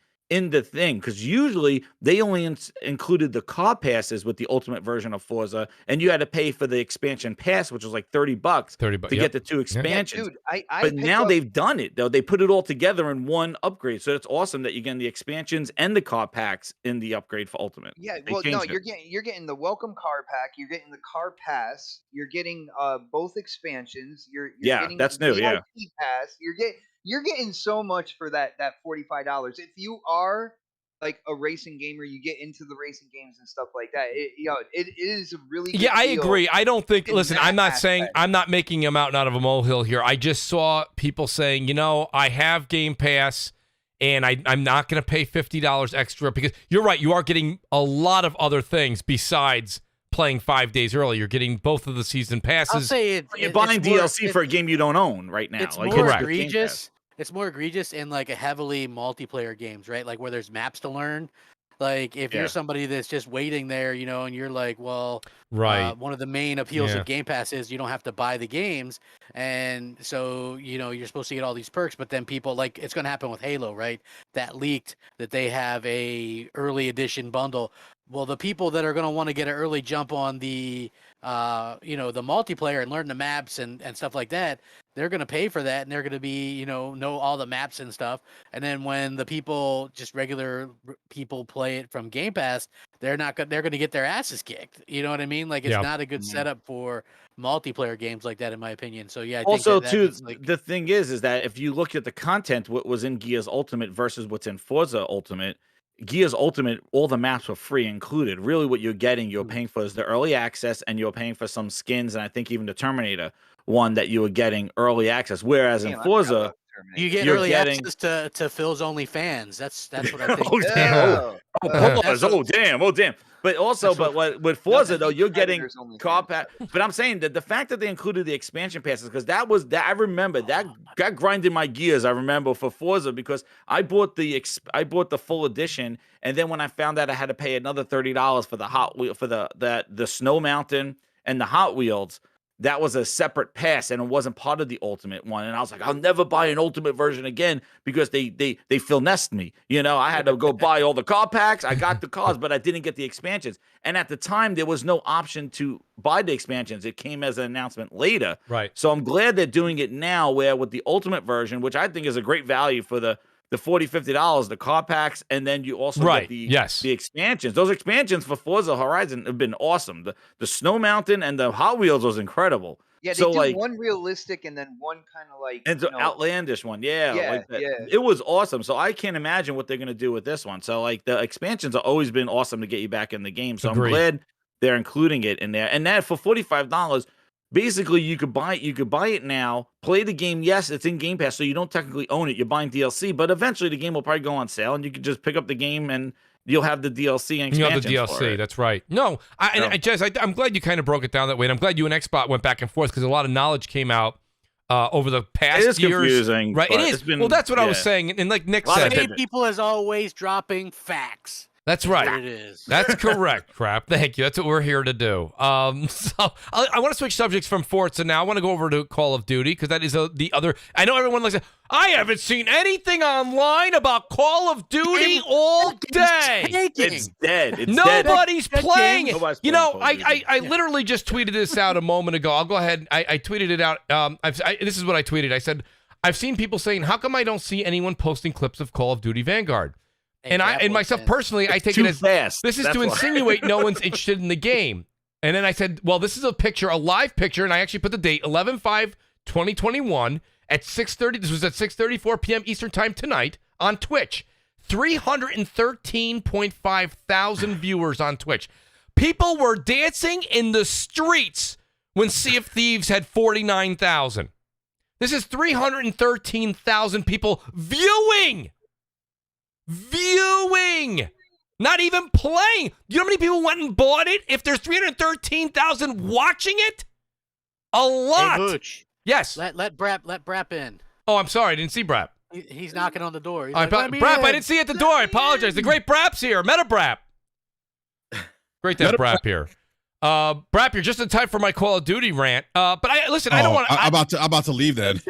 thing, because usually they only included the car passes with the ultimate version of Forza, and you had to pay for the expansion pass, which was like $30 to get the 2 expansions. Yeah, dude, but now they've done it though. They put it all together in one upgrade, so it's awesome that you're getting the expansions and the car packs in the upgrade for Ultimate. Yeah, well, no, you're getting the welcome car pack, you're getting the car pass, you're getting both expansions. You're getting that's the new. VIP pass. You're getting so much for that $45. If you are like a racing gamer, you get into the racing games and stuff like that. It is a really good I deal. agree. I don't think. Listen, I'm not saying I'm not making a mountain out of a molehill here. I just saw people saying, I have Game Pass, and I'm not going to pay $50 extra because you're right. You are getting a lot of other things besides playing 5 days early. You're getting both of the season passes. I'll say You're buying DLC for a game you don't own right now. It's Like, more Correct. egregious. It's more egregious in like a heavily multiplayer games, right? Like where there's maps to learn. Like if you're somebody that's just waiting there, you know, and you're like, well, Right. one of the main appeals of Game Pass is you don't have to buy the games, and so you know you're supposed to get all these perks. But then people like it's going to happen with Halo, right? That leaked that they have a early edition bundle. Well, the people that are going to want to get an early jump on the, you know, the multiplayer and learn the maps and stuff like that, they're going to pay for that, and they're going to be, you know all the maps and stuff. And then when the people, just regular people, play it from Game Pass, they're going to get their asses kicked. You know what I mean? Like it's not a good setup for multiplayer games like that, in my opinion. So yeah. I also, think too, like... the thing is that if you look at the content, what was in Gears Ultimate versus what's in Forza Ultimate. Gears Ultimate, all the maps were free included. Really, what you're getting, you're paying for is the early access, and you're paying for some skins, and I think even the Terminator one that you were getting early access. Whereas in Forza, you get early access to Phil's OnlyFans. That's what I think. Oh damn. But also, with Forza though, you're getting car pack. But I'm saying that the fact that they included the expansion passes, because that was that I remember that grinded my gears. I remember for Forza because I bought the full edition, and then when I found out I had to pay another $30 for the Hot Wheel for the Snow Mountain and the Hot Wheels. That was a separate pass, and it wasn't part of the Ultimate one. And I was like, I'll never buy an Ultimate version again because they finessed me. You know, I had to go buy all the car packs. I got the cars, but I didn't get the expansions. And at the time, there was no option to buy the expansions. It came as an announcement later. Right. So I'm glad they're doing it now, where with the Ultimate version, which I think is a great value for the $40, $50, the car packs, and then you also get the expansions. Those expansions for Forza Horizon have been awesome. The Snow Mountain and the Hot Wheels was incredible. Yeah, they do one realistic and then one kind of like and outlandish one. It was awesome. So I can't imagine what they're gonna do with this one. So like the expansions have always been awesome to get you back in the game. So I'm glad they're including it in there. And that for $45. Basically, you could buy it now, play the game. Yes, it's in Game Pass, so you don't technically own it. You're buying DLC, but eventually the game will probably go on sale, and you can just pick up the game, and you'll have the DLC and expansions. You have the DLC. That's right. No, Jess, I'm glad you kind of broke it down that way, and I'm glad you and Xbot went back and forth because a lot of knowledge came out over the past years. It is confusing, right? It is. Well, that's what I was saying, and like Nick said, people as always dropping facts. That's right. That's what it is. That's correct, Crap. Thank you. That's what we're here to do. So I want to switch subjects from Forza now. I want to go over to Call of Duty because that is the other. I know everyone likes. I haven't seen anything online about Call of Duty all day. It's dead. Nobody's playing. Nobody's you know, playing I literally just tweeted this out a moment ago. I'll go ahead. I tweeted it out. This is what I tweeted. I said, I've seen people saying, how come I don't see anyone posting clips of Call of Duty Vanguard? And myself personally, I take it as fast. This is to insinuate no one's interested in the game. And then I said, well, this is a picture, a live picture, and I actually put the date, 11/5/2021 at 6:30. This was at 6:34 p.m. Eastern Time tonight on Twitch. 313.5 thousand viewers on Twitch. People were dancing in the streets when Sea of Thieves had 49,000. This is 313,000 people viewing, not even playing. You know how many people went and bought it? If there's 313,000 watching it, a lot. Hey, Mooch, yes. Let BRAP in. Oh, I'm sorry, I didn't see BRAP. He's knocking on the door. BRAP, I didn't see you at the door. I apologize. The great BRAP's here. Meta BRAP. Great to have BRAP here. BRAP, you're just in time for my Call of Duty rant. But I don't want. I'm about to leave then.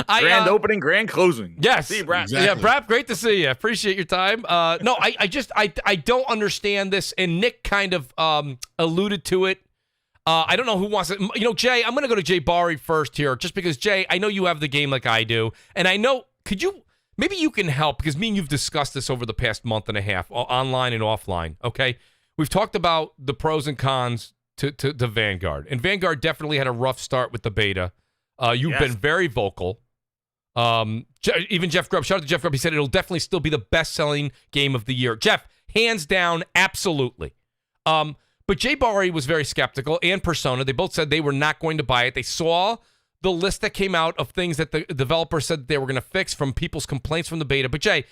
Grand opening, grand closing. Yes. See you, BRAP. Exactly. Yeah, BRAP, great to see you. Appreciate your time. No, I don't understand this, and Nick kind of alluded to it. I don't know who wants it. You know, Jay, I'm going to go to Jay Bari first here, just because, Jay, I know you have the game like I do, and I know, maybe you can help, because me and you've discussed this over the past month and a half, online and offline, okay? We've talked about the pros and cons to Vanguard, and Vanguard definitely had a rough start with the beta. You've been very vocal. Even Jeff Grubb, shout out to Jeff Grubb, he said it'll definitely still be the best-selling game of the year. Jeff, hands down, absolutely. But Jay Bari was very skeptical, and Persona. They both said they were not going to buy it. They saw the list that came out of things that the developer said they were going to fix from people's complaints from the beta. But Jay,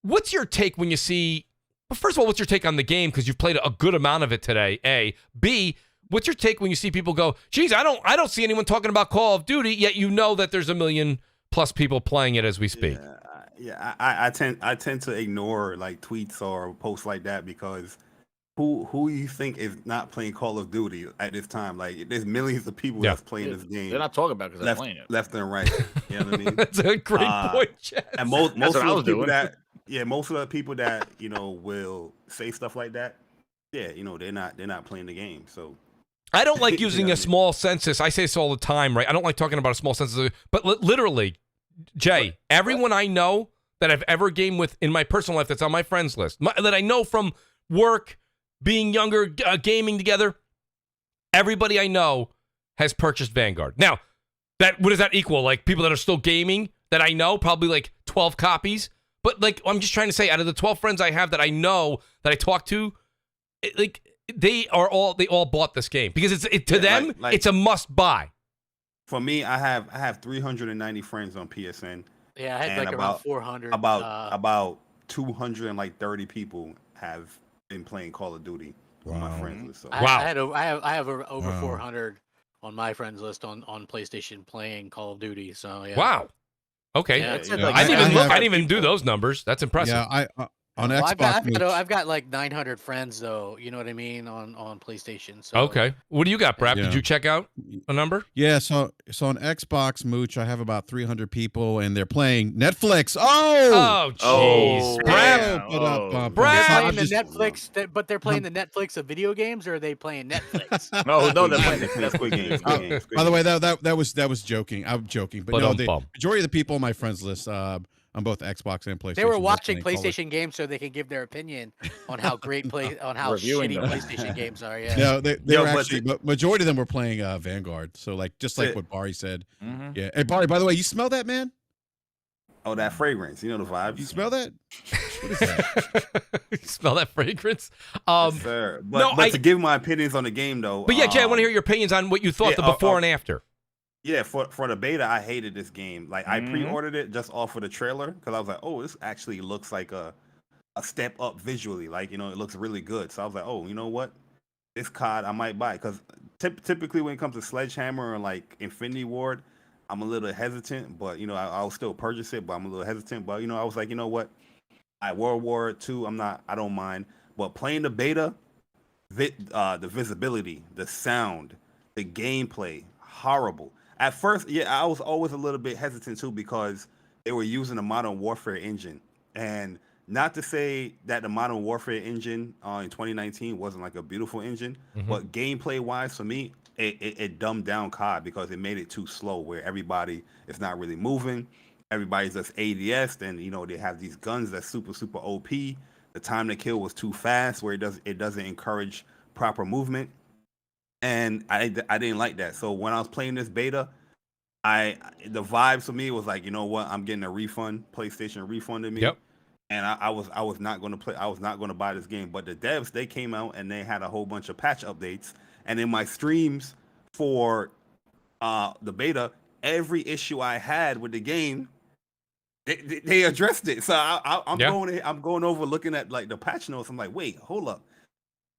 what's your take when you see But first of all, what's your take on the game? Because you've played a good amount of it today. A, B. What's your take when you see people go, geez, I don't see anyone talking about Call of Duty, yet you know that there's 1 million plus people playing it as we speak. I tend to ignore like tweets or posts like that because who you think is not playing Call of Duty at this time? Like there's millions of people that's playing this game. They're not talking about because they're playing it left and right. You know what I mean? That's a great point, Chess. And most of the people most of the people that will say stuff like that, they're not playing the game. So. I don't like using a small census. I say this all the time, right? I don't like talking about a small census. But literally, Jay, everyone I know that I've ever gamed with in my personal life that's on my friends list, that I know from work, being younger, gaming together, everybody I know has purchased Vanguard. Now, what does that equal? Like people that are still gaming that I know, probably like 12 copies. But like I'm just trying to say, out of the 12 friends I have that I know that I talk to, they all bought this game because to them it's a must buy. For me, I have 390 friends on PSN. Yeah, I had like around 400. About 230 people have been playing Call of Duty on my friends list. So. I have over 400 on my friends list on PlayStation playing Call of Duty. So yeah. Wow. Okay. Yeah, I didn't even do those numbers. That's impressive. Yeah, on Xbox. I've got like 900 friends though. You know what I mean on PlayStation. So. Okay. What do you got, Brap? Did you check out a number? Yeah. So on Xbox, Mooch, I have about 300 people, and they're playing Netflix. Oh, jeez, Brap. They're playing the Netflix, but they're playing the Netflix of video games, or are they playing Netflix? no, they're playing Netflix games. By the way, that was joking. I'm joking, but no, the majority of the people on my friends list. On both Xbox and PlayStation. They were watching PlayStation games so they can give their opinion on how shitty PlayStation games are. Yeah. No, they were actually, but majority of them were playing Vanguard. So like what Barry said. Mm-hmm. Yeah. Hey Barry, by the way, you smell that, man? Oh, that fragrance. You know the vibes. You smell that? What is that? You smell that fragrance? Yes, sir. But to give my opinions on the game though. But yeah, Jay, I want to hear your opinions on what you thought the before and after. Yeah, for the beta, I hated this game. Like I pre-ordered it just off of the trailer because I was like, oh, this actually looks like a step up visually. Like it looks really good. So I was like, oh, you know what? This COD I might buy because typically when it comes to Sledgehammer or like Infinity Ward, I'm a little hesitant. But I'll still purchase it. But I'm a little hesitant. But I was like, you know what? World War II, I don't mind. But playing the beta, the visibility, the sound, the gameplay, horrible. At first, I was always a little bit hesitant too because they were using a Modern Warfare engine. And not to say that the Modern Warfare engine in 2019 wasn't like a beautiful engine, but gameplay-wise for me, it dumbed down COD because it made it too slow where everybody is not really moving. Everybody's just ADS, and they have these guns that's super, super OP. The time to kill was too fast where it doesn't encourage proper movement. And I didn't like that. So when I was playing this beta, the vibes for me was like, you know what, I'm getting a refund. PlayStation refunded me. Yep. And I was not going to play. I was not going to buy this game. But the devs, they came out and they had a whole bunch of patch updates. And in my streams for the beta, every issue I had with the game, they addressed it. So I'm going over looking at like the patch notes. I'm like, wait, hold up.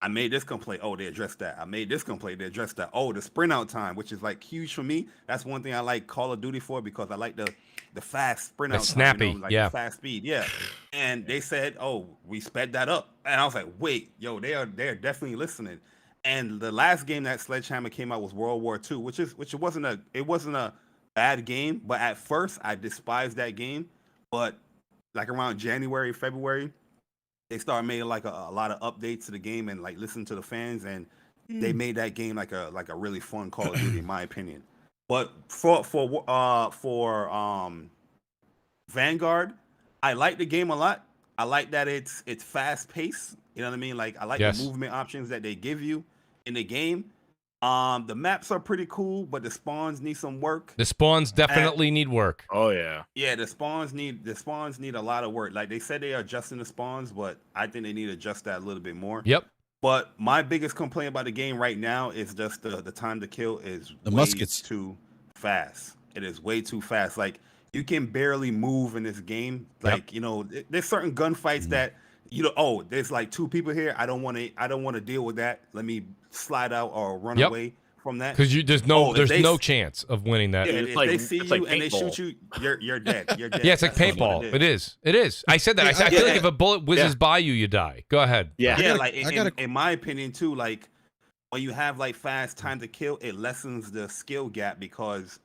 I made this complaint. Oh, they addressed that. I made this complaint. They addressed that. Oh, the sprint out time, which is like huge for me. That's one thing I like Call of Duty for because I like the fast sprint out snappy, time. The fast speed. Yeah. And they said, oh, we sped that up. And I was like, wait, they're definitely listening. And the last game that Sledgehammer came out was World War II, which wasn't a bad game, but at first I despised that game. But like around January, February, they started making like a lot of updates to the game and like listen to the fans, and they made that game like a really fun Call of Duty in my opinion. But for Vanguard, I like the game a lot. I like that it's fast paced. You know what I mean? Like I like the movement options that they give you in the game. The maps are pretty cool, but the spawns need some work. The spawns definitely need work. Oh yeah. Yeah, the spawns need a lot of work. Like they said they are adjusting the spawns, but I think they need to adjust that a little bit more. Yep. But my biggest complaint about the game right now is just the time to kill is the muskets too fast. It is way too fast. Like you can barely move in this game. Like, there's certain gunfights that there's like 2 people here. I don't want to deal with that. Let me slide out or run away from that. Because there's no chance of winning that. Yeah, if they see you and they shoot you, you're dead. You're dead. Yeah, it's like paintball. It is. I said that. I feel like if a bullet whizzes by you, you die. Go ahead. Yeah. Like in my opinion too, like when you have like fast time to kill, it lessens the skill gap because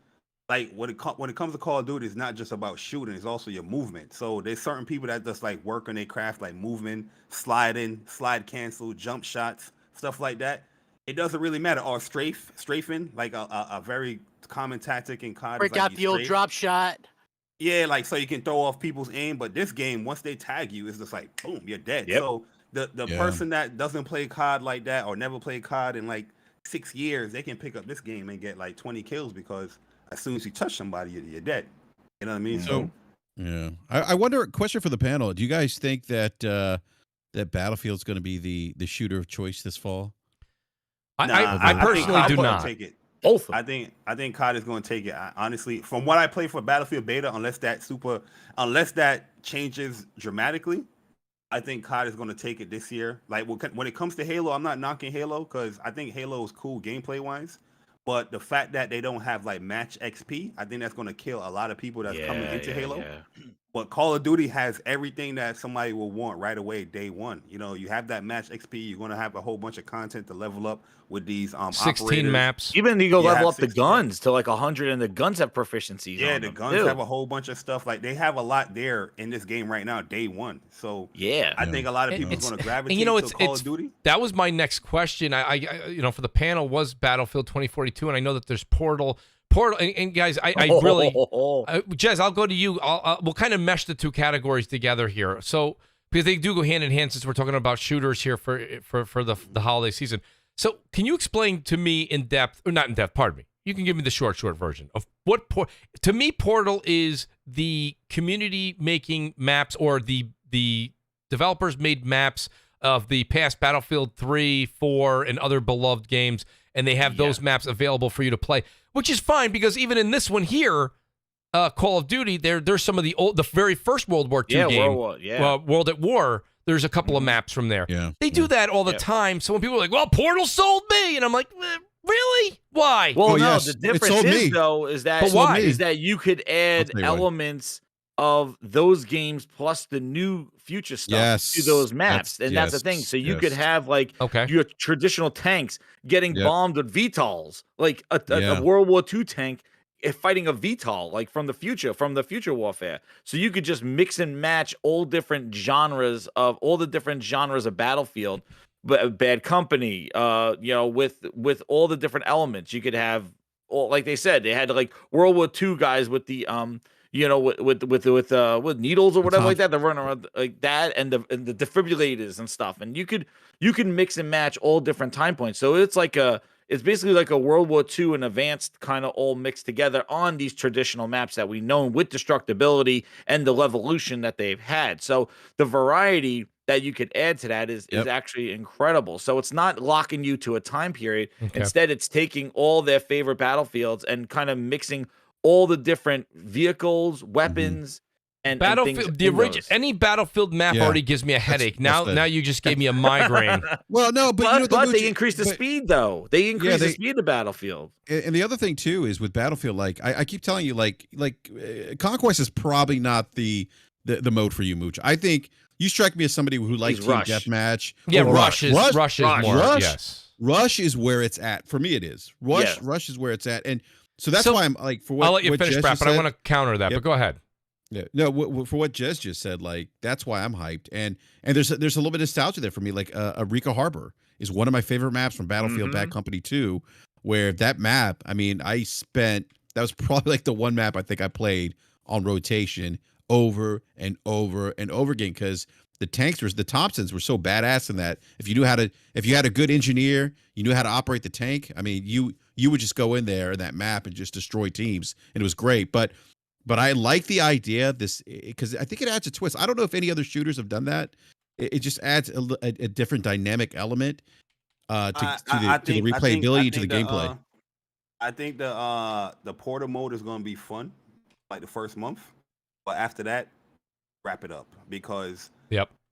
like when it comes to Call of Duty, it's not just about shooting; it's also your movement. So there's certain people that just like work on their craft, like movement, sliding, slide cancel, jump shots, stuff like that. It doesn't really matter. Or strafing, like a very common tactic in COD. Break out the old drop shot. Yeah, like so you can throw off people's aim. But this game, once they tag you, it's just like boom, you're dead. Yep. So the person that doesn't play COD like that or never played COD in like 6 years, they can pick up this game and get like 20 kills because as soon as you touch somebody, you're dead. You know what I mean? So yeah, I wonder. Question for the panel: do you guys think that that Battlefield's going to be the shooter of choice this fall? I personally do not. Take it. Both. I think COD is going to take it. Honestly, from what I play for Battlefield Beta, unless that changes dramatically, I think COD is going to take it this year. Like when it comes to Halo, I'm not knocking Halo because I think Halo is cool gameplay wise. But the fact that they don't have like match XP, I think that's going to kill a lot of people that's coming into Halo. Yeah. But Call of Duty has everything that somebody will want right away, day one. You know, you have that match XP. You're going to have a whole bunch of content to level up with these 16 operators. maps. Even you go level up the guns to like 100, and the guns have proficiencies. Yeah, on the them guns too. have a whole bunch of stuff. Like they have a lot there in this game right now, day one. So I think a lot of people are going to gravitate to Call of Duty. That was my next question. I for the panel was Battlefield 2042, and I know that there's Portal, and guys, I really, Jez, I'll go to you. We'll kind of mesh the two categories together here. So because they do go hand in hand, since we're talking about shooters here for the holiday season. So can you explain to me in depth, or not in depth? Pardon me. You can give me the short version of what to me Portal is the community making maps, or the developers made maps of the past Battlefield 3, 4, and other beloved games, and they have those maps available for you to play, which is fine because even in this one here, Call of Duty, there's some of the very first World War II game, World at War. There's a couple of maps from there. Yeah, they do that all the time. So when people are like, "Well, Portal sold me," and I'm like, "Really? Why?" Well, no, the difference is though is that you could add elements of those games plus the new future stuff to those maps, and that's the thing. So you could have like your traditional tanks getting bombed with VTOLs, like a World War II tank fighting a VTOL, like from the future warfare. So you could just mix and match all the different genres of Battlefield, but Bad Company, with all the different elements. You could have, like they said, they had like World War II guys with the with needles or whatever like that. They're running around like that, and the defibrillators and stuff. And you can mix and match all different time points. So it's basically like a World War II and advanced kind of all mixed together on these traditional maps that we know, with destructibility and the levolution that they've had. So the variety that you could add to that is actually incredible. So it's not locking you to a time period. Instead, it's taking all their favorite battlefields and kind of mixing all the different vehicles, weapons, and Battlefield. Any Battlefield map already gives me a headache. Now you just gave me a migraine. Well, no, but they increased the speed though. They increased the speed of Battlefield. And the other thing too is with Battlefield, like I keep telling you, like Conquest is probably not the mode for you, Mooch. I think you strike me as somebody who likes team deathmatch. Yeah, Rush is more. Yes, Rush is where it's at for me. It is Rush is where it's at, and so that's why I'm like, for what I'll let you what finish, Jez Brap, but said, I want to counter that. But go ahead. Yeah, no, for what Jez just said, like that's why I'm hyped, and there's a little bit of nostalgia there for me. Like Eureka Harbor is one of my favorite maps from Battlefield Bad Company 2, where that map, I mean, that was probably like the one map I think I played on rotation over and over and over again, because the Thompsons were so badass in that. If you had a good engineer, you knew how to operate the tank. I mean, you would just go in there in that map and just destroy teams, and it was great. But I like the idea because I think it adds a twist. I don't know if any other shooters have done that. It just adds a different dynamic element to the replayability, to the gameplay. I think the portal mode is going to be fun, like the first month, but after that, wrap it up, because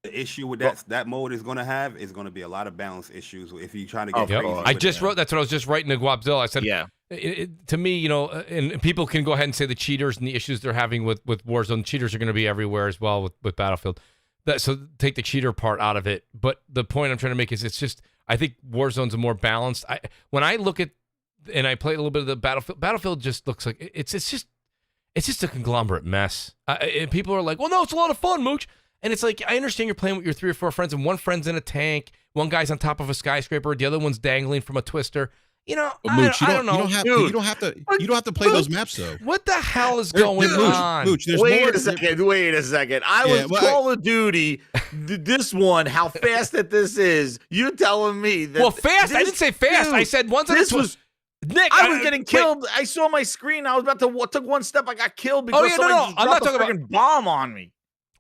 The issue with that mode is going to have is going to be a lot of balance issues if you try to get Yep. crazy. I just wrote. That's what I was just writing to Guapzilla. I said, Yeah. To me, you know, and people can go ahead and say the cheaters and the issues they're having with Warzone. Cheaters are going to be everywhere as well with Battlefield. So take the cheater part out of it. But the point I'm trying to make is it's just I think Warzone's a more balanced. When I look at and I played a little bit of the Battlefield just looks like it's just a conglomerate mess. And people are like, well, no, it's a lot of fun, Mooch. And it's like, I understand you're playing with your 3 or 4 friends, and one friend's in a tank, one guy's on top of a skyscraper, the other one's dangling from a twister. You know, Mooch, I don't know. You don't have to play those maps though. What the hell is going on? Mooch, there's Wait more a second. I was Call of Duty. This one, how fast that this is. You're telling me that? Well, fast. I didn't say fast. Dude, I said once. This was. Nick, I was getting killed. I saw my screen. I was about to took one step. I got killed because somebody I'm not talking dropped a bomb on me.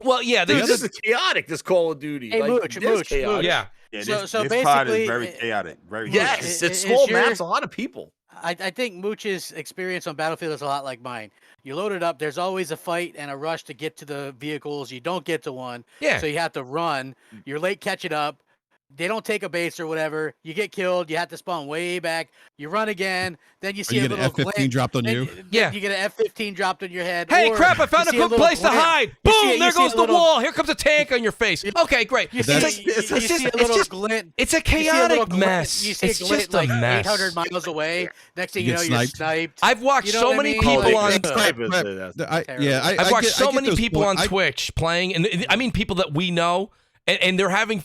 Well, yeah, Dude, this is chaotic. This Call of Duty. Hey, Mooch, yeah. This basically, pod is very chaotic. Very yes, chaotic. it's small maps. A lot of people. I think Mooch's experience on Battlefield is a lot like mine. You load it up. There's always a fight and a rush to get to the vehicles. You don't get to one. Yeah. So you have to run. You're late catching up. They don't take a base or whatever. You get killed. You have to spawn way back. You run again. Then you see you a get little an F-15 dropped on you. Yeah. You get an F-15 dropped on your head. Hey, or crap, I found a good place to hide. Boom, there goes the wall. Here comes a tank on your face. Okay, great. You see a little glint. It's a chaotic mess. You see It's a glint just a like mess. 800 miles away. Next thing You you know, get you're sniped. sniped. I've watched You know so what I many mean? people Like, on. I've watched so many people on Twitch playing, and I mean people that we know. And they're having.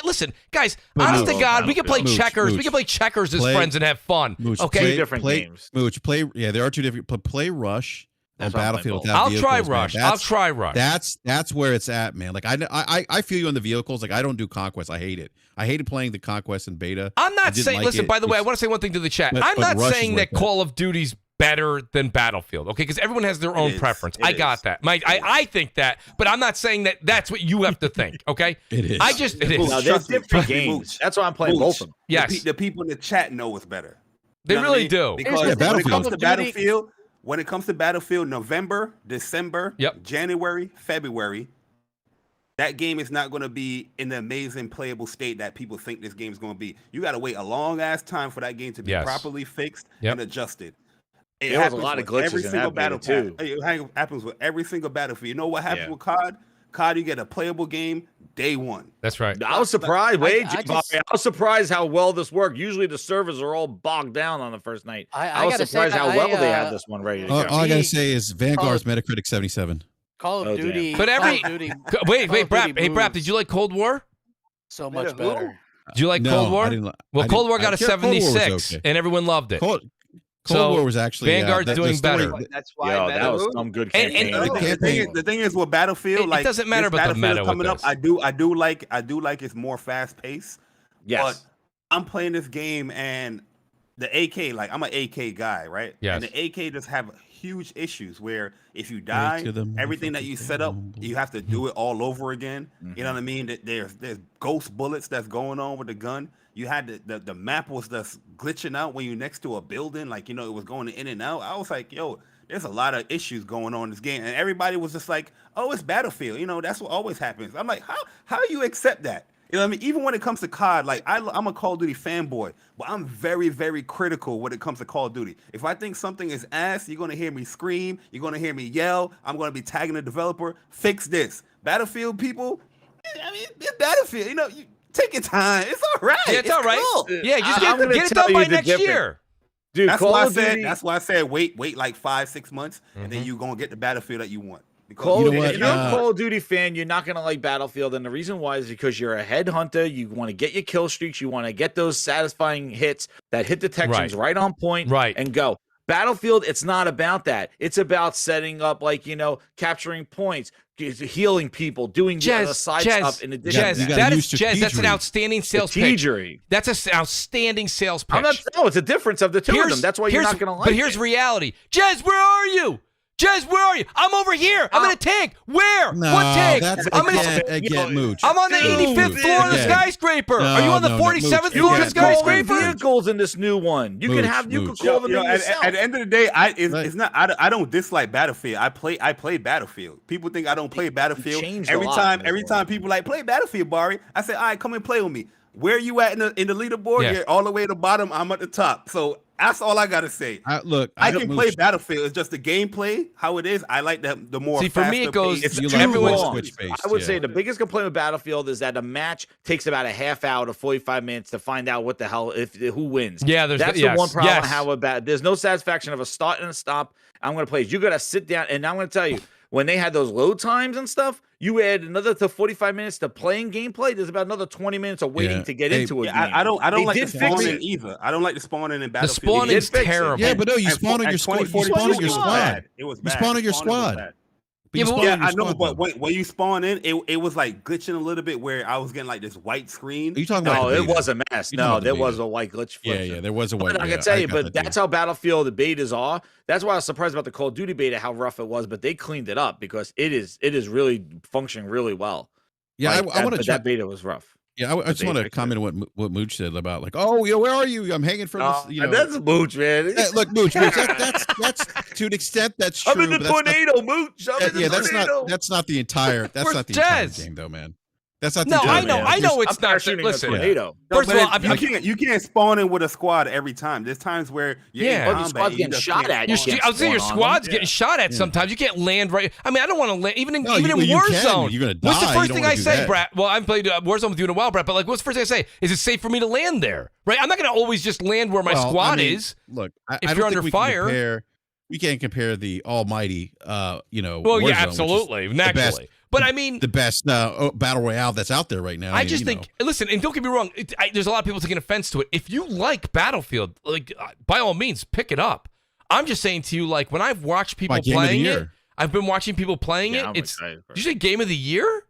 Listen, guys. Honest to God, we can play checkers. We can play checkers as friends and have fun. Okay, two different games. Mooch, there are two different. Play Rush on Battlefield. I'll try Rush. I'll try Rush. That's where it's at, man. Like I feel you on the vehicles. Like I don't do Conquest. I hate it. I hated playing the Conquest in beta. I'm not saying. Listen, by the way, I want to say one thing to the chat. I'm not saying that Call of Duty's better than Battlefield, okay? Because everyone has their own preference. I got that. I think that, but I'm not saying that that's what you have to think, okay? It is. It is. Now, there's different games. That's why I'm playing both of them. Yes. The people in the chat know it's better. They really do. Because when it comes to Battlefield, November, December, January, February, that game is not going to be in the amazing playable state that people think this game is going to be. You got to wait a long ass time for that game to be properly fixed and adjusted. There was a lot of glitches every in single that battle too. It happens with every single Battlefield. You know what happens with COD? COD, you get a playable game day one. That's right. I was surprised. I was surprised how well this worked. Usually the servers are all bogged down on the first night. I was surprised how well they had this one ready to go. All I gotta say is Vanguard's Metacritic 77. Call of Duty. But wait, BRAP. Hey, BRAP, did you like Cold War? So much better. Did you like Cold War? Well, Cold War got a 76, and everyone loved it. Cold War was actually Vanguard's doing better. That's why that was some good campaign. The thing is with Battlefield, it doesn't matter about the meta coming with up. this. I do like it's more fast paced. Yes, but I'm playing this game and the AK, like I'm an AK guy, right? Yes. And the AK just have huge issues where if you die, everything that you set up, you have to do it all over again. You know what I mean? There's ghost bullets that's going on with the gun. You had the map was just glitching out when you're next to a building, like, you know, it was going in and out. I was like, yo, there's a lot of issues going on in this game. And everybody was just like, oh, it's Battlefield. You know, that's what always happens. I'm like, how do you accept that? You know what I mean? Even when it comes to COD, like I'm a Call of Duty fanboy, but I'm very, very critical when it comes to Call of Duty. If I think something is ass, you're going to hear me scream. You're going to hear me yell. I'm going to be tagging the developer. Fix this. Battlefield people, I mean, it's Battlefield. You know, take your time. It's all right. Yeah, it's all right. Cool. Yeah, just get it done by next year. Dude, that's why I said wait like 5-6 months, and then you're going to get the Battlefield that you want. If you're a Call of Duty fan, you're not going to like Battlefield, and the reason why is because you're a headhunter. You want to get your kill streaks. You want to get those satisfying hits that hit detections right on point and go. Battlefield, it's not about that. It's about setting up, like, you know, capturing points, healing people, doing side stuff in addition. That's an outstanding sales pitch. That's an outstanding sales pitch. It's a difference of the two of them. That's why you're not going to like it. But here's reality. Jez, where are you? Jez, where are you? I'm over here. I'm in a tank. Where? No, What tank? that's I'm in again, Mooch. I'm on the 85th floor of the Again. skyscraper. No, Are you on the no, 47th Mooch, floor of the again. skyscraper? Vehicles in this new one. You Mooch, can have. You Mooch. could call them in at, yourself. at the end of the day, it's Right. not. I don't dislike Battlefield. I play Battlefield. People think I don't play Battlefield. changed a Every lot time, in every this time people like play Battlefield, Barry, I say, all right, come and play with me. Where you at in the leaderboard? Yeah. You're all the way at the bottom. I'm at the top. So that's all I gotta say. Look, I can play Mooch, Battlefield. It's just the gameplay, how it is. I like the more. See, for me, it goes- faster-paced- you It's like everyone's- the Switch-based, I would yeah. say the biggest complaint with Battlefield is that a match takes about a half hour to 45 minutes to find out what the hell who wins. Yeah, there's That's yes, the one problem yes. I have with that. There's no satisfaction of a start and a stop. I'm going to play. You got to sit down, and I'm going to tell you, when they had those load times and stuff, you add another to 45 minutes to playing gameplay. There's about another 20 minutes of waiting Yeah. to get Hey, into it. Yeah, I don't They like the did fix spawning it. either. I don't like the spawning in The Battlefield. spawning's fix it. terrible. Yeah, but no, you And spawn on your squad. You 2040 spawn on your it was squad. bad. It was You bad. spawn on your Spawning was squad. bad. But you Yeah, spawn Yeah, on your I know, squad, but though. when you spawn in, it was like glitching a little bit where I was getting like this white screen. Are you talking about No, the it beta? was a mess. You No, know the there beta. was a white glitch. Yeah, there was a white. But I yeah, can tell you, got but that too. that's how Battlefield the betas are. That's why I was surprised about the Call of Duty beta, how rough it was. But they cleaned it up because it is really functioning really well. Yeah, Like, I want to that beta was rough. Yeah, I just they want to fixed comment on what Mooch said about like, oh, where are you? I'm hanging from this. You know, That's Mooch, man. Hey, look, Mooch, that's to an extent that's true. I'm in the but that's not- tornado, Mooch. I'm in the yeah, that's tornado. not the entire. That's Where's not the entire Jez? game, though, man. That's not the No, entire I know, game. I know There's- it's not. parachuting in a Listen, tornado. first of all, I'm you can't spawn in with a squad every time. There's times where you're Yeah. in Well, combat, your squad's you getting just shot can't at. Your, spawn. can't I was saying your spawn on squad's them. getting shot at sometimes. You can't land right. I mean, I don't want to land even in No, even you in can. Warzone. You're gonna What's the die. first You thing don't I wanna do say, that. Brad? Well, I've played Warzone with you in a while, Brad. But like, what's the first thing I say? Is it safe for me to land there? Right? I'm not going to always just land where my Well, squad I mean, is. Look, I If don't you're think under we can fire. we can't compare the almighty, Well, Warzone, yeah, which is absolutely, the best- naturally. But I mean, the best battle royale that's out there right now. I just think, listen, and don't get me wrong, there's a lot of people taking offense to it. If you like Battlefield, like by all means, pick it up. I'm just saying to you, like when I've watched people Game of the playing it, year. I've been watching people playing Yeah, it. I'm It's excited for did you say game of the year?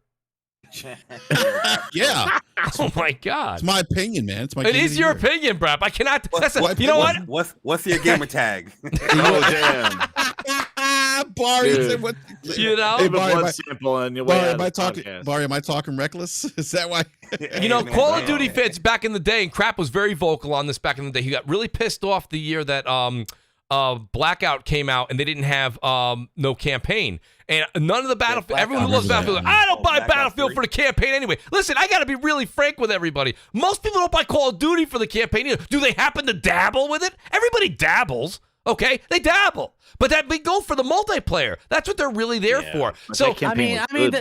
yeah, Oh my god, it's my opinion, man. It's my. it game of is the your year. opinion, Brap. I cannot. That's What- you know what? What's your gamer tag? Oh, damn. Barry, Dude. said what? You know, Hey, Give a Barry, blood am I- sample on your way Barry, out am I of the talking? podcast. Barry, am I talking reckless? Is that why? You know, Man, Call of man. Duty fans back in the day, and Crap was very vocal on this back in the day. He got really pissed off the year that Blackout came out and they didn't have no campaign. And none of the Battlefield, everyone who loves Blackout. Battlefield, I don't buy Blackout Battlefield 3. for the campaign anyway. Listen, I got to be really frank with everybody. Most people don't buy Call of Duty for the campaign either. Do they happen to dabble with it? Everybody dabbles. Okay, they dabble, but we go for the multiplayer. That's what they're really there for. but So that campaign was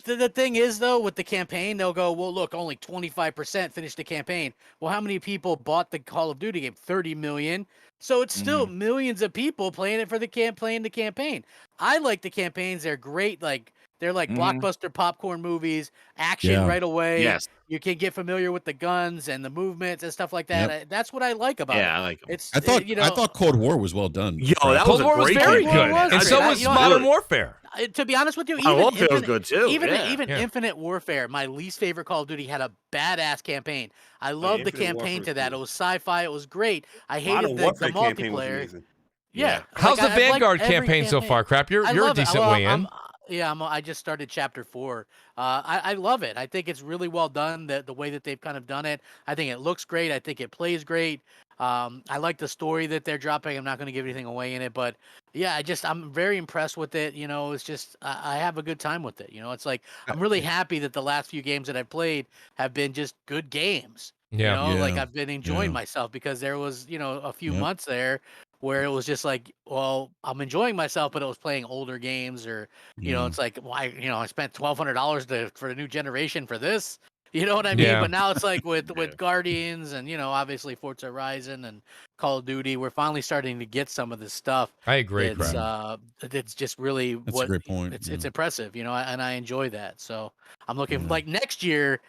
good, the thing is though, with the campaign, they'll go, well, look, only 25% finished the campaign. Well, how many people bought the Call of Duty game? 30 million. So it's still millions of people playing it for the playing the campaign. I like the campaigns. They're great. Like they're like blockbuster popcorn movies, action Yeah. right away. Yes. You can get familiar with the guns and the movements and stuff like that. That's what I like about it. Yeah, I like 'em. It's I thought I I thought Cold War was well done. Yo, that Cold was War a was great very campaign. good, was and great. so was You know, Modern Warfare. To be honest with you, Modern even Warfare was Infinite- good, too. Even Yeah. even Yeah. Infinite Warfare, my least favorite Call of Duty, had a badass campaign. I loved the Infinite campaign Warfare to was that. cool. It was sci-fi. It was great. I Modern hated the Warfare campaign was multiplayer. amazing. Yeah. How's Like, the I like Vanguard every campaign so far, Crap? You're I a love it. decent Well, way in. I just started chapter 4. I love it. I think it's really well done. The way that they've kind of done it. I think it looks great. I think it plays great. I like the story that they're dropping. I'm not going to give anything away in it, but yeah, I'm very impressed with it. You know, it's just I have a good time with it. You know, it's like I'm really happy that the last few games that I've played have been just good games. Yeah. You know, like Yeah. I've been enjoying Yeah. myself because there was, a few Yep. months there where it was just like, well, I'm enjoying myself, but it was playing older games or, it's like, well, I spent $1,200 for the new generation for this. You know what I mean? Yeah. But now it's like with Guardians and, obviously Forza Horizon and Call of Duty, we're finally starting to get some of this stuff. I agree, It's Crap. it's just really That's a great point. it's yeah. impressive, and I enjoy that. So I'm looking like next year,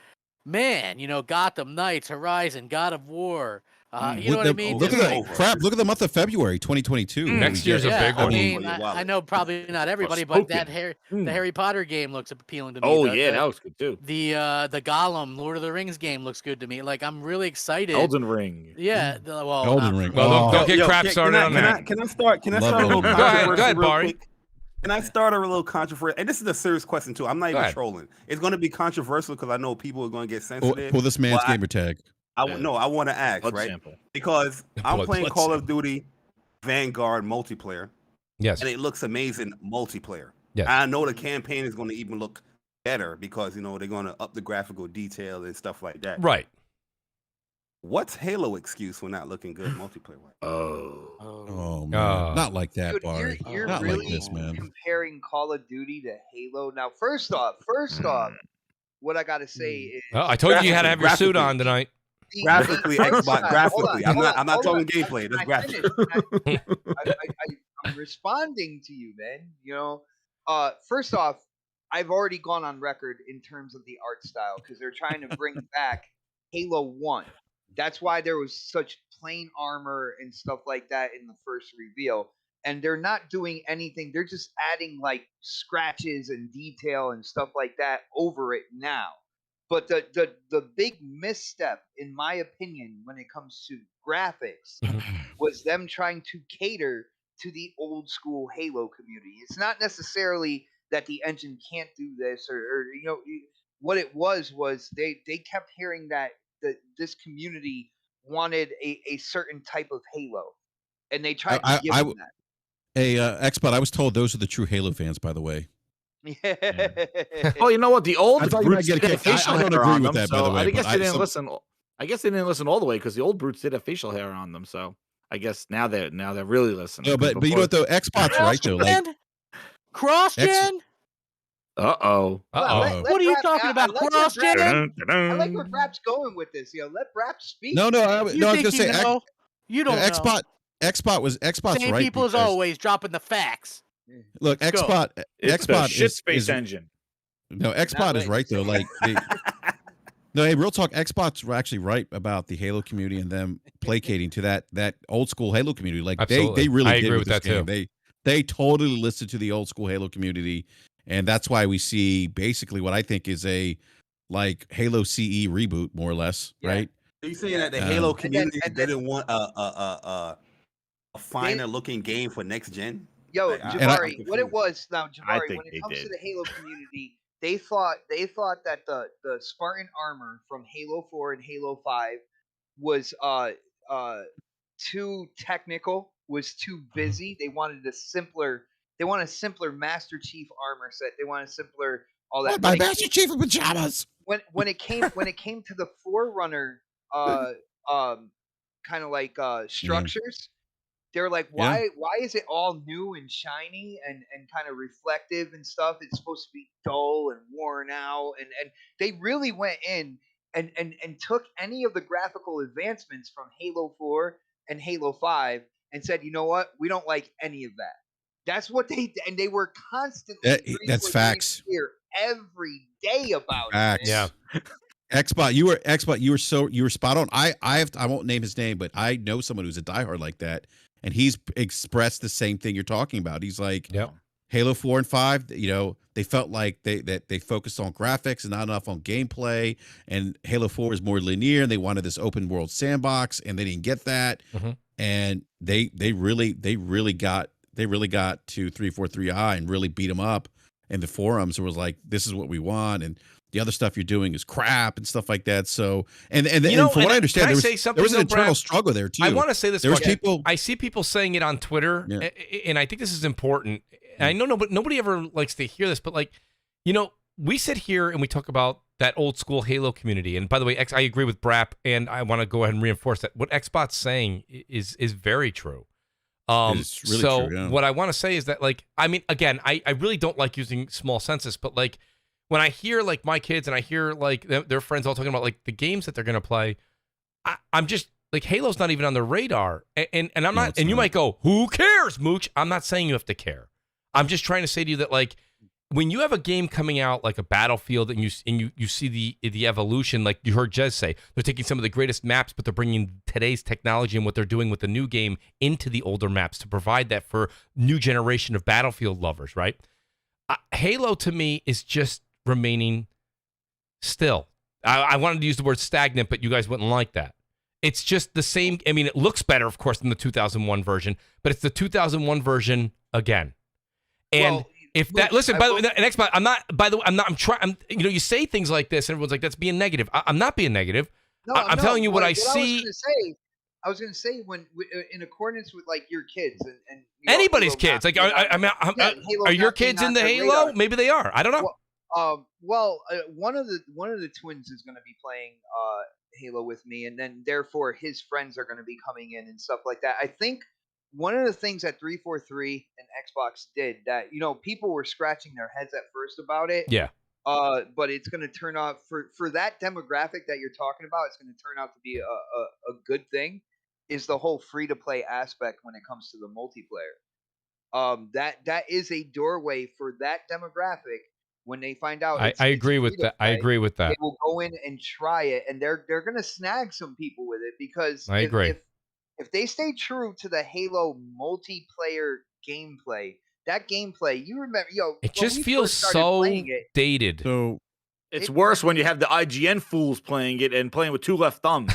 man, Gotham Knights, Horizon, God of War. You know what I mean? Look Just at like- the crap. Look at the month of February, 2022. Next We year's get- a big I one. mean, Well, I know probably not everybody, but Spoken. the Harry Potter game looks appealing to me. Oh, The- yeah, the- that was good, too. the Gollum Lord of the Rings game looks good to me. Like I'm really excited. Elden Ring. Yeah, well, Elden not Ring. for- Well, don't get Yo, crap started on that. Can I start? Can I Love start a it. little Go ahead, controversy real Barry. quick? And I started a little controversial, and this is a serious question too. I'm not even trolling. It's going to be controversial because I know people are going to get sensitive. Pull this man's gamer tag. I want to ask, right? Because I'm playing Call of Duty Vanguard multiplayer. Yes. And it looks amazing multiplayer. Yes. I know the campaign is going to even look better because, they're going to up the graphical detail and stuff like that. Right. What's Halo excuse for not looking good multiplayer? Oh man. Not like that, Dude, Barry. you're Not really like this, man. comparing Call of Duty to Halo. Now, first off, what I got to say is... I told you had to have your suit on tonight. Graphically, Xbox, graphically. I'm not talking gameplay. That's graphic. I'm responding to you, man. First off, I've already gone on record in terms of the art style because they're trying to bring back Halo 1. That's why there was such plain armor and stuff like that in the first reveal. And they're not doing anything. They're just adding like scratches and detail and stuff like that over it now. But the big misstep, in my opinion, when it comes to graphics, was them trying to cater to the old school Halo community. It's not necessarily that the engine can't do this, or what it was they kept hearing that this community wanted a certain type of Halo, and they tried to give them that. Hey, Xbot, I was told those are the true Halo fans, by the way. Yeah. Oh, you know what? The old I thought you brutes might get did a a kick. facial I don't hair agree on with them, that, by the so way, I guess but they didn't listen. I guess they didn't listen all the way because the old brutes did have facial hair on them. So I guess now they're really listening. No, but you know what though? Xbot's right though. Like cross-gen? Uh-oh. What are you talking about? Cross-gen? I like where BRAP's going with this. Let BRAP speak. No, I was gonna say you don't know. Xbot's Same right. people as always dropping the facts. Look, Xbot shit space engine. No, Xbot is right though. Like, no, hey, real talk. Xbot's actually right about the Halo community and them placating to that old school Halo community. Like they really I did agree with with this that game. too. They totally listened to the old school Halo community, and that's why we see basically what I think is a like Halo CE reboot, more or less, right? Are you saying that the Halo community didn't want a finer looking game for next gen? Yo, Like, Jabari, what it was now, Jabari, think when it comes to the Halo community, they thought that the Spartan armor from Halo 4 and Halo 5 was too technical, was too busy. They wanted a simpler Master Chief armor set. They wanted simpler all that. My Master Chief in pajamas. When it came to the Forerunner kind of like structures. They're like, why is it all new and shiny and kind of reflective and stuff? It's supposed to be dull and worn out. And they really went in and took any of the graphical advancements from Halo 4 and Halo 5 and said, you know what? We don't like any of that. That's what they did. And they were constantly that's facts. Here every day about facts. it. Yeah. Xbot, you were spot on. I won't name his name, but I know someone who's a diehard like that. And he's expressed the same thing you're talking about. He's like, Halo 4 and 5, they felt like they focused on graphics and not enough on gameplay. And Halo 4 is more linear, and they wanted this open world sandbox, and they didn't get that. Mm-hmm. And they really got to 343i and really beat them up in the forums. It was like, this is what we want, and the other stuff you're doing is crap and stuff like that. So, and from what I understand, there was an internal struggle there too. I want to say this. There was people. I see people saying it on Twitter, and I think this is important. And I know nobody ever likes to hear this, but we sit here and we talk about that old school Halo community. And by the way, I agree with BRAP, and I want to go ahead and reinforce that what Xbot's saying is very true. It's really true, yeah. What I want to say is that, again, I really don't like using small census, but when I hear my kids and I hear their friends all talking about the games that they're gonna play, I'm just Halo's not even on their radar, and I'm not. And you might go, "Who cares, Mooch?" I'm not saying you have to care. I'm just trying to say to you that when you have a game coming out like a Battlefield and you see the evolution, like you heard Jez say, they're taking some of the greatest maps, but they're bringing today's technology and what they're doing with the new game into the older maps to provide that for new generation of Battlefield lovers, right? Halo to me is just remaining still. I wanted to use the word stagnant, but you guys wouldn't like that. It's just the same. I mean, it looks better, of course, than the 2001 version, but it's the 2001 version again. And Well, if that, Mooch, listen, I by the will- way, an Xbox, I'm not, by the way, I'm trying, you know, you say things like this and everyone's like, that's being negative. I'm not being negative. No, I'm no, telling you what I I see. I was gonna say when in accordance with like your kids and you know, Anybody's Halo kids. not Like, being Halo are your not being kids in on the their Halo? radar. Maybe they are. I don't know. One of the twins is gonna be playing Halo with me, and then therefore his friends are gonna be coming in and stuff like that. I think one of the things that 343 and Xbox did that people were scratching their heads at first about it. Yeah. But it's going to turn out for that demographic that you're talking about. It's going to turn out to be a good thing. Is the whole free to play aspect when it comes to the multiplayer? That is a doorway for that demographic. When they find out, I agree with that. I agree with that. They will go in and try it, and they're going to snag some people with it because I agree. If they stay true to the Halo multiplayer gameplay. That gameplay, you remember, it just feels so dated. So it's worse when you have the IGN fools playing it and playing with two left thumbs.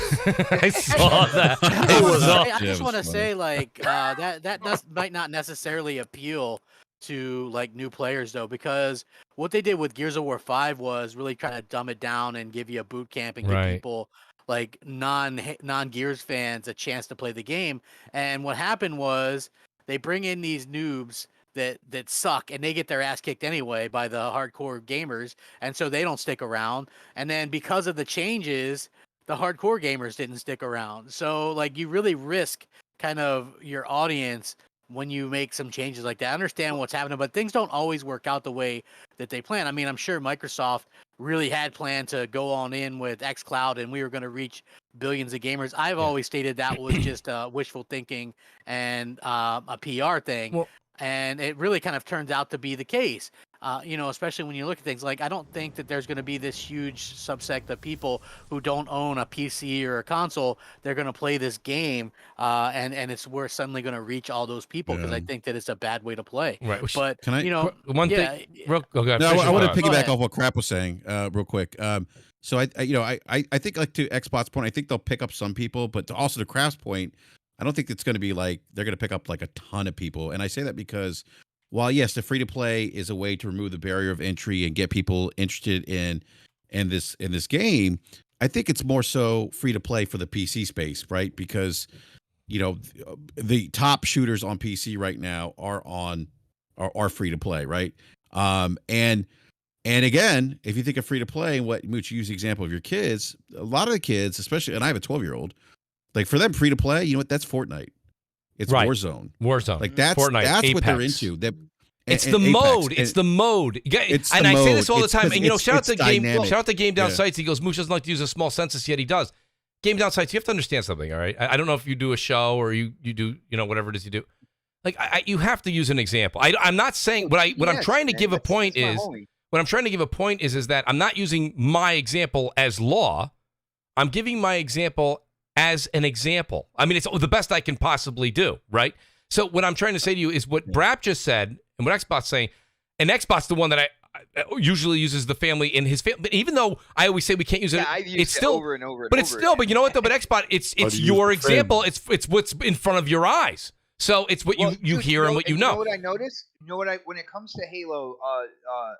I saw that. I just want to say, like, that might not necessarily appeal to like new players though, because what they did with Gears of War 5 was really trying to dumb it down and give you a boot camp and give people like non Gears fans a chance to play the game. And what happened was they bring in these noobs that suck, and they get their ass kicked anyway by the hardcore gamers, and so they don't stick around. And then because of the changes, the hardcore gamers didn't stick around. So like you really risk kind of your audience when you make some changes like that. I understand what's happening, but things don't always work out the way that they plan. I mean, I'm sure Microsoft really had planned to go on in with xCloud and we were going to reach billions of gamers. I've always stated that was just wishful thinking and a PR thing. Well, and it really kind of turns out to be the case, especially when you look at things like, I don't think that there's going to be this huge subsect of people who don't own a PC or a console. They're going to play this game, and we're suddenly going to reach all those people because I think that it's a bad way to play. Right. But can I? One thing. No, I want to piggyback off what Crap was saying, real quick. So I think like to Xbox point, I think they'll pick up some people, but also to Craft's point, I don't think it's going to be like they're going to pick up like a ton of people. And I say that because while yes, the free to play is a way to remove the barrier of entry and get people interested in this game, I think it's more so free to play for the PC space, right? Because the top shooters on PC right now are free to play, right? And again, if you think of free to play, what Mooch used the example of your kids, a lot of the kids, especially, and I have a 12-year-old, like for them free to play, you know what? That's Fortnite. It's Warzone. Like that's Fortnite, that's Apex. what they're into. It's the mode. It's the mode. And I say this all the time. And shout out to Game Down Sites. He goes, Mooch doesn't like to use a small census, yet he does. Game Down Sites, you have to understand something, all right? I don't know if you do a show or you do, whatever it is you do. Like you have to use an example. I'm not saying what I'm trying to give a point is that I'm not using my example as law. I'm giving my example as an example. I mean, it's the best I can possibly do, right? So what I'm trying to say to you is what BRAP just said and what Xbox saying, and Xbox the one that I usually uses the family in his family. But even though I always say we can't use it, it's still over and over. But it's still. But you know what though? But Xbox, it's your example. It's what's in front of your eyes. So it's what you hear and what you know. You know what I noticed? When it comes to Halo,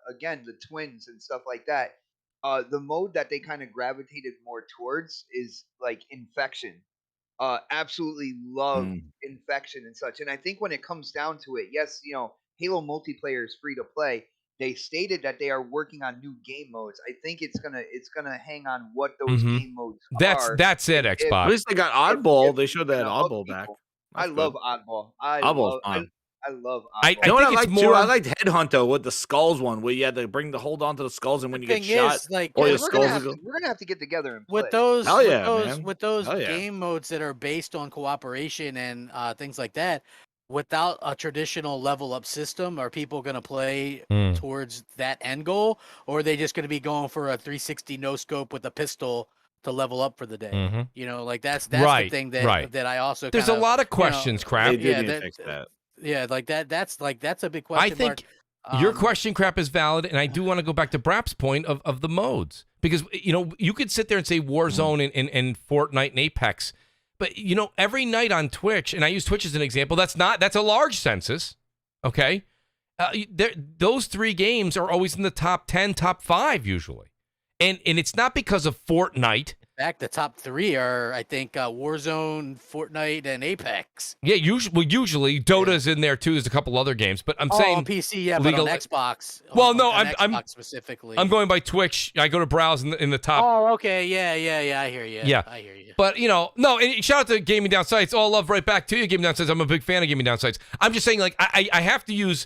again, the twins and stuff like that. The mode that they kind of gravitated more towards is like infection. Absolutely love infection and such. And I think when it comes down to it, yes, Halo multiplayer is free to play. They stated that they are working on new game modes. I think it's gonna hang on what those game modes are. That's it, Xbox. At least they got Oddball. They showed that Oddball back. I love Oddball. Oddball's fun. I love Oddball. I think it's more. I liked Headhunter with the skulls one, where you had to hold on to the skulls, and when you get shot, all your skulls. We're gonna have to get together and play. With those game modes that are based on cooperation and things like that. Without a traditional level up system, are people going to play towards that end goal, or are they just going to be going for a 360 no scope with a pistol to level up for the day? Like that's the thing that I also. There's a lot of questions, Crap. Fix that. Yeah, like that. That's a big question. I think your question, Crap, is valid, and I do want to go back to BRAP's point of the modes, because you could sit there and say Warzone and Fortnite and Apex. But, every night on Twitch, and I use Twitch as an example, that's a large census, okay? those 3 games are always in the top 10, top 5 usually. And it's not because of Fortnite. In fact, the top 3 are, I think, Warzone, Fortnite, and Apex. Yeah, usually Dota's in there too. There's a couple other games, but I'm saying on PC, yeah, legal... but on Xbox. Well, no, on I'm Xbox specifically. I'm going by Twitch. I go to browse in the top. Oh, okay, yeah. I hear you. Yeah, I hear you. But no. And shout out to Gaming Down Sites. All love right back to you, Gaming Down Sites. I'm a big fan of Gaming Down Sites. I'm just saying, like, I have to use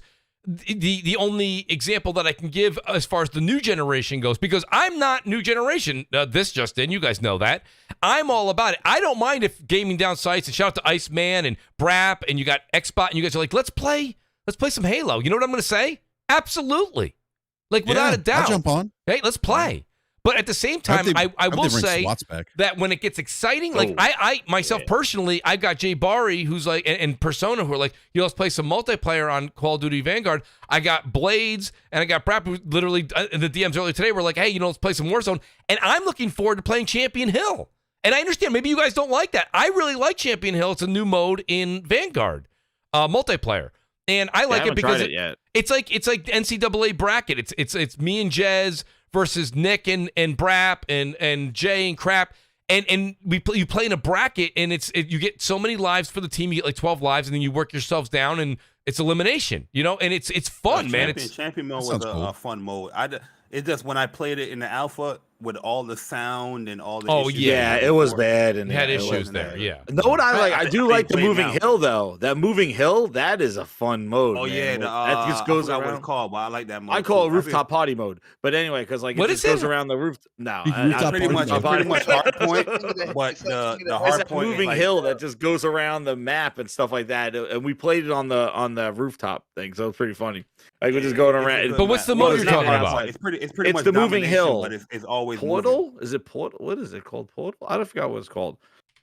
the only example that I can give as far as the new generation goes, because I'm not new generation. This just in, you guys know that. I'm all about it. I don't mind if Gaming Down Sites, and shout out to Iceman and BRAP, and you got Xbot, and you guys are like, let's play some Halo. You know what I'm going to say? Absolutely. Like, without a doubt. I'll jump on. Hey, let's play. But at the same time, I will say that when it gets exciting, like I myself personally, I've got Jay Bari, who's like, and Persona, who are like, let's play some multiplayer on Call of Duty Vanguard. I got Blades, and I got BRAP, who literally, in the DMs earlier today, were like, hey, let's play some Warzone. And I'm looking forward to playing Champion Hill. And I understand, maybe you guys don't like that. I really like Champion Hill. It's a new mode in Vanguard multiplayer. And I like it because it's like NCAA bracket. It's me and Jez versus Nick and BRAP and Jay and Crap, and you play in a bracket, and you get so many lives for the team. You get like 12 lives, and then you work yourselves down, and it's elimination. And it's fun, man. Champion mode was a fun mode. It just, when I played it in the alpha with all the sound and all the issues, it was bad, and had issues there. Yeah. No, what I like, I do like the moving hill though. That moving hill, that is a fun mode. Oh man. that just goes around. around. What it's called, but I like that mode. I call it rooftop party mode. But anyway, because like it just goes around the roof. No, pretty much hard point, but the hard point moving hill that just goes around the map and stuff like that. And we played it on the rooftop thing, so it's pretty funny. Like we're just going around. But what's the mode you're talking about? It's pretty much the moving hill. But it's always Portal. moving. Is it Portal? What is it called? Portal? I don't forget what it's called.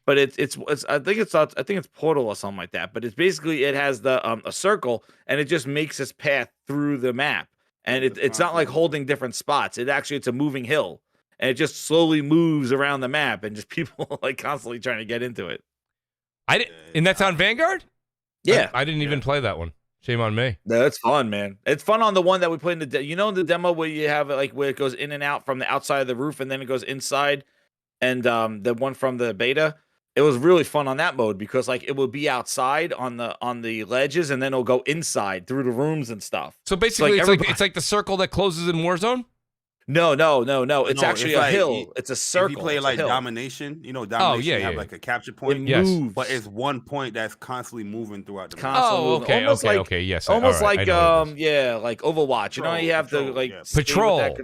But it's I think it's Portal or something like that. But it's basically, it has the a circle, and it just makes its path through the map. And it's not like holding different spots. It's a moving hill, and it just slowly moves around the map, and just people like constantly trying to get into it. And that's on Vanguard? Yeah, I didn't even play that one. Shame on me. That's fun, man. It's fun on the one that we played in the demo where you have it, like, where it goes in and out from the outside of the roof, and then it goes inside, and the one from the beta. It was really fun on that mode because like it would be outside on the ledges, and then it'll go inside through the rooms and stuff. So basically, it's like the circle that closes in Warzone. No. It's actually a hill. It's a circle. If you play like Domination, domination. Oh, yeah, have like a capture point. Yes. But it's one point that's constantly moving throughout the map. Oh, okay, yes. Almost right, like like Overwatch. You have to like patrol.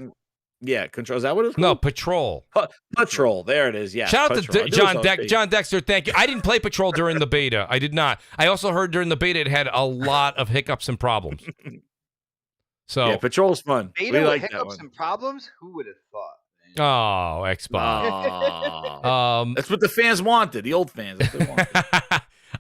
Control. Is that what it's called? No, patrol. Patrol. There it is. Yeah. Shout out to John Dexter. Thank you. I didn't play Patrol during the beta. I did not. I also heard during the beta it had a lot of hiccups and problems. So yeah, Patrol's fun. Beta we like hiccups and problems? Who would have thought? Oh, Xbox. That's what the fans wanted. The old fans. That's what they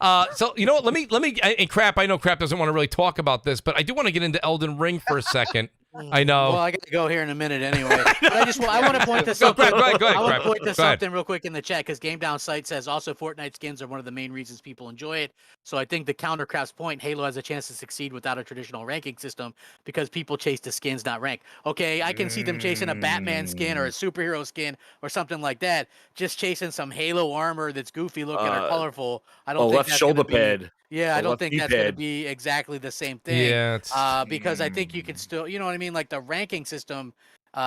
wanted. So you know what? Let me and Crap. I know Crap doesn't want to really talk about this, but I do want to get into Elden Ring for a second. I know. Well, I got to go here in a minute anyway. But I want to point to something. Go ahead, I want to point to something real quick in the chat because Game Down Site says also Fortnite skins are one of the main reasons people enjoy it. So I think the countercraft's point, Halo has a chance to succeed without a traditional ranking system because people chase the skins, not rank. Okay, I can see them chasing a Batman skin or a superhero skin or something like that. Just chasing some Halo armor that's goofy looking or colorful. I don't think left that's shoulder pad. pad. Yeah, I don't think that's going to be exactly the same thing. Yeah, because I think you can still, you know what I mean? Like the ranking system,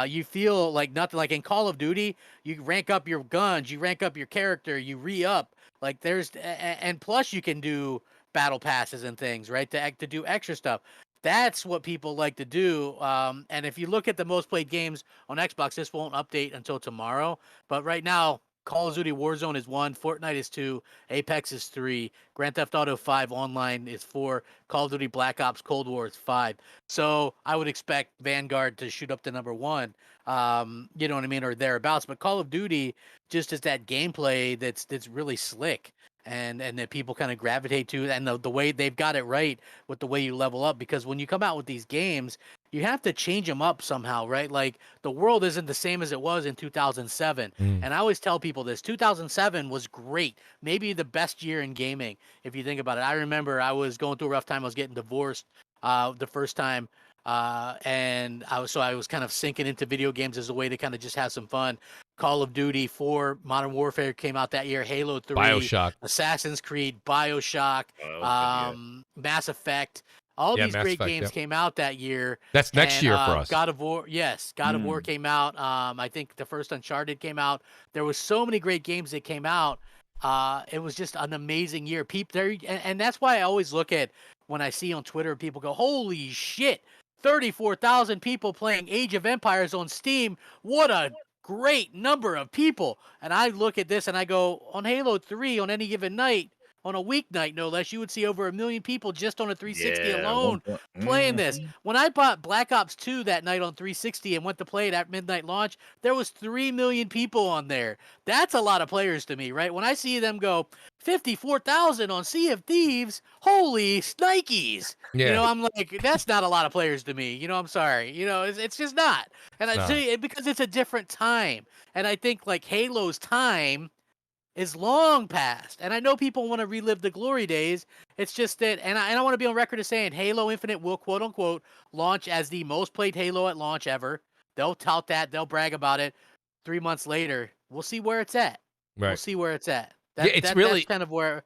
you feel like nothing. Like in Call of Duty, you rank up your guns, you rank up your character, you re-up. Like and plus you can do battle passes and things, right? To do extra stuff. That's what people like to do. And if you look at the most played games on Xbox, this won't update until tomorrow. But right now, Call of Duty Warzone is 1, Fortnite is 2, Apex is 3, Grand Theft Auto 5 Online is 4, Call of Duty Black Ops Cold War is 5. So I would expect Vanguard to shoot up to number 1, you know what I mean, or thereabouts. But Call of Duty just is that gameplay that's really slick. And that people kind of gravitate to, and the way they've got it right with the way you level up, because when you come out with these games, you have to change them up somehow, right? Like the world isn't the same as it was in 2007. And I always tell people this, 2007 was great. Maybe the best year in gaming, if you think about it. I remember I was going through a rough time. I was getting divorced. the first time. And I was kind of sinking into video games as a way to kind of just have some fun. Call of Duty 4, Modern Warfare came out that year. Halo 3, BioShock, Assassin's Creed, BioShock, Mass Effect. All these Mass great Effect, games yep. came out that year. That's next And, year for us. God of War, yes, God of War came out. I think the first Uncharted came out. There was so many great games that came out. It was just an amazing year. And that's why I always look at when I see on Twitter people go, "Holy shit, 34,000 people playing Age of Empires on Steam! What a great number of people!" And I look at this and I go, on Halo 3, on any given night, on a weeknight no less, you would see over 1 million people just on a 360 alone playing this. When I bought Black Ops 2 that night on 360 and went to play it at midnight launch, there was 3 million people on there. That's a lot of players to me, right? When I see them go 54,000 on Sea of Thieves, holy Nikes. Yeah. You know, I'm like, that's not a lot of players to me. You know, I'm sorry. You know, it's just not. And I tell you, because it's a different time. And I think like Halo's time is long past. And I know people want to relive the glory days. It's just that, and I want to be on record as saying Halo Infinite will, quote unquote, launch as the most played Halo at launch ever. They'll tout that. They'll brag about it. 3 months later, we'll see where it's at. Right. We'll see where it's at. That's kind of where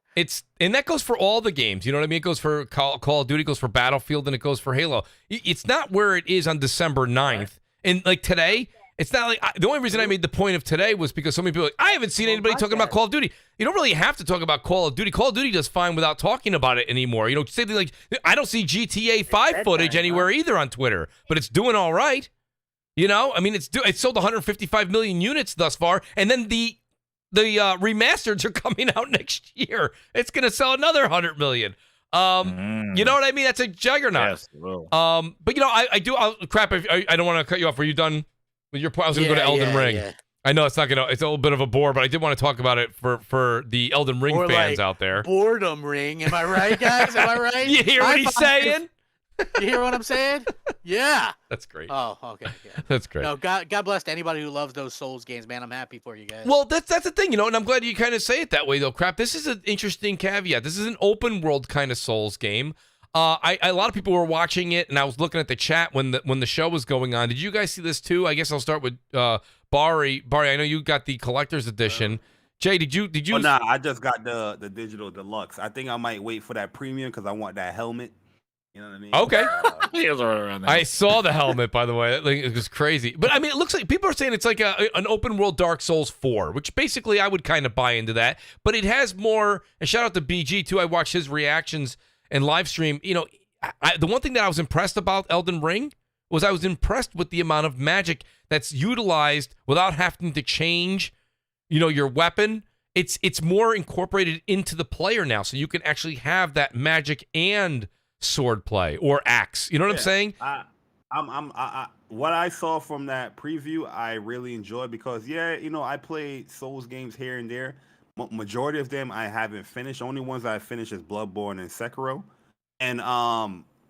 and that goes for all the games. You know what I mean? It goes for Call of Duty, goes for Battlefield, and it goes for Halo. It's not where it is on December 9th. And like today, it's not like the only reason I made the point of today was because so many people are like, I haven't seen anybody talking about Call of Duty. You don't really have to talk about Call of Duty. Call of Duty does fine without talking about it anymore. You know, same thing like I don't see GTA 5 footage anywhere either on Twitter, but it's doing all right. You know, I mean, it's sold 155 million units thus far, and then the remasters are coming out next year. It's going to sell another 100 million. You know what I mean? That's a juggernaut. Yes, it will. But you know, I don't want to cut you off. Were you done with your point? I was going to go to Elden Ring. Yeah. I know it's a little bit of a bore, but I did want to talk about it for the Elden Ring fans out there. Boredom ring. Am I right, guys? Am I right? You hear what he's saying? You hear what I'm saying? Yeah. That's great. Oh, okay. That's great. No, God bless to anybody who loves those Souls games, man. I'm happy for you guys. Well, that's the thing, you know, and I'm glad you kind of say it that way, though. Crap, this is an interesting caveat. This is an open world kind of Souls game. A lot of people were watching it, and I was looking at the chat when the show was going on. Did you guys see this too? I guess I'll start with Bari. Bari, I know you got the collector's edition. Jay, did you? Oh, nah, I just got the digital deluxe. I think I might wait for that premium because I want that helmet. You know what I mean? Okay. I saw the helmet, by the way. It was crazy. But, I mean, it looks like people are saying it's like an open world Dark Souls 4, which basically I would kind of buy into that. But it has more, and shout out to BG, too. I watched his reactions and live stream. You know, the one thing that I was impressed about Elden Ring was I was impressed with the amount of magic that's utilized without having to change, you know, your weapon. It's more incorporated into the player now, so you can actually have that magic and sword play or axe. You know what I'm saying? What I saw from that preview, I really enjoyed because you know, I played Souls games here and there. Majority of them I haven't finished. Only ones I finished is Bloodborne and Sekiro. And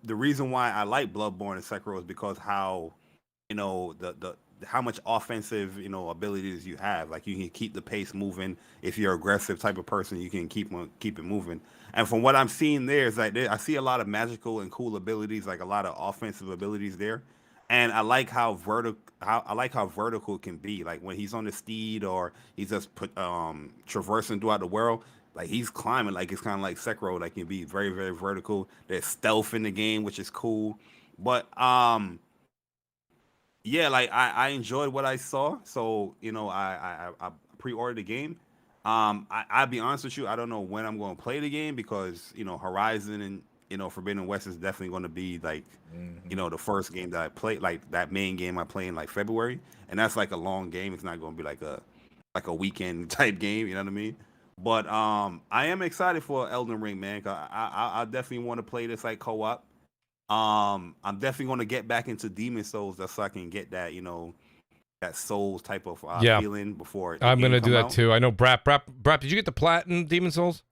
the reason why I like Bloodborne and Sekiro is because how, you know, how much offensive, you know, abilities you have. Like you can keep the pace moving. If you're aggressive type of person, you can keep it moving. And from what I'm seeing there is like I see a lot of magical and cool abilities, like a lot of offensive abilities there. And I like how vertical it can be. Like when he's on the steed or he's just traversing throughout the world, like he's climbing. Like it's kind of like Sekiro. Like can be very, very vertical. There's stealth in the game, which is cool. But yeah, like I enjoyed what I saw. So you know, I pre-ordered the game. I'll be honest with you, I don't know when I'm going to play the game because, you know, Horizon and, you know, Forbidden West is definitely going to be like, you know, the first game that I play, like that main game I play in like February. And that's like a long game. It's not going to be like a weekend type game. You know what I mean? But I am excited for Elden Ring, man. I definitely want to play this like co-op. I'm definitely going to get back into Demon Souls just so I can get that, you know, that Souls type of feeling before I'm gonna do that too. I know Brap, did you get the platinum Demon Souls?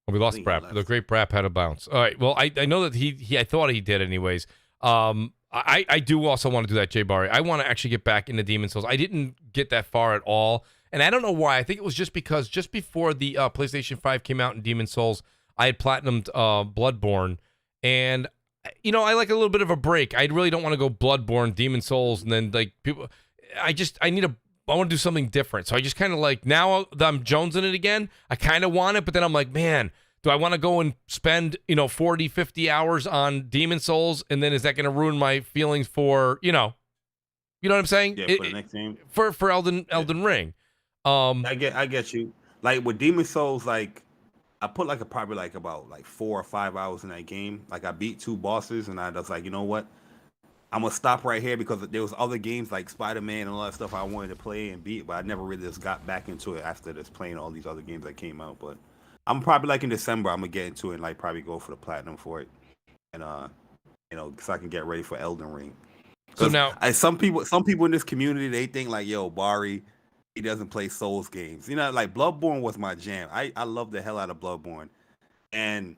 Oh, we lost Brap. The great Brap had a bounce. All right. Well, I know that he I thought he did anyways. I do also want to do that, Jay Barry. I want to actually get back into Demon Souls. I didn't get that far at all, and I don't know why. I think it was just because just before the PlayStation 5 came out in Demon Souls, I had platinumed Bloodborne. and I like a little bit of a break. I really don't want to go Bloodborne, Demon Souls, and then like people. I want to do something different. So I just kind of like, now that I'm jonesing it again, I kind of want it, but then I'm like, man, do I want to go and spend 40, 50 hours on Demon Souls, and then is that going to ruin my feelings for you know what I'm saying? Yeah, for the next game. For Elden Ring. I get you. Like with Demon Souls, like I put probably about 4 or 5 hours in that game. Like I beat 2 bosses, and I was like, you know what? I'm gonna stop right here because there was other games like Spider-Man and all that stuff I wanted to play and beat, but I never really just got back into it after just playing all these other games that came out. But I'm probably in December, I'm gonna get into it and probably go for the platinum for it, and so I can get ready for Elden Ring. So now, some people in this community, they think yo, Bari, he doesn't play Souls games. Bloodborne was my jam. I love the hell out of Bloodborne, and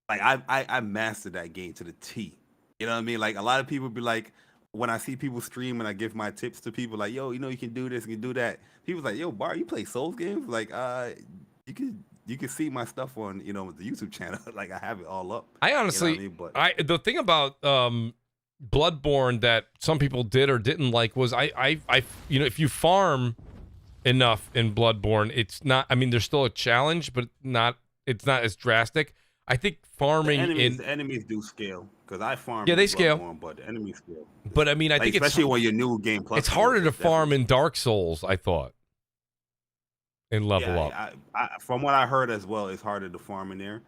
I mastered that game to the T. You know what I mean? A lot of people be like, when I see people stream and I give my tips to people, yo, you can do this, you can do that. People like, yo, Bar, you play Souls games? You can see my stuff on, the YouTube channel. I have it all up. I honestly, the thing about Bloodborne that some people did or didn't like was if you farm enough in Bloodborne, it's not. I mean, there's still a challenge, but it's not as drastic. I think farming the enemies do scale because I farm. Yeah, they scale, but the enemies scale. But I mean, I think especially when you're new game plus. It's harder to farm in Dark Souls, I thought. And level up. From what I heard as well, it's harder to farm in there.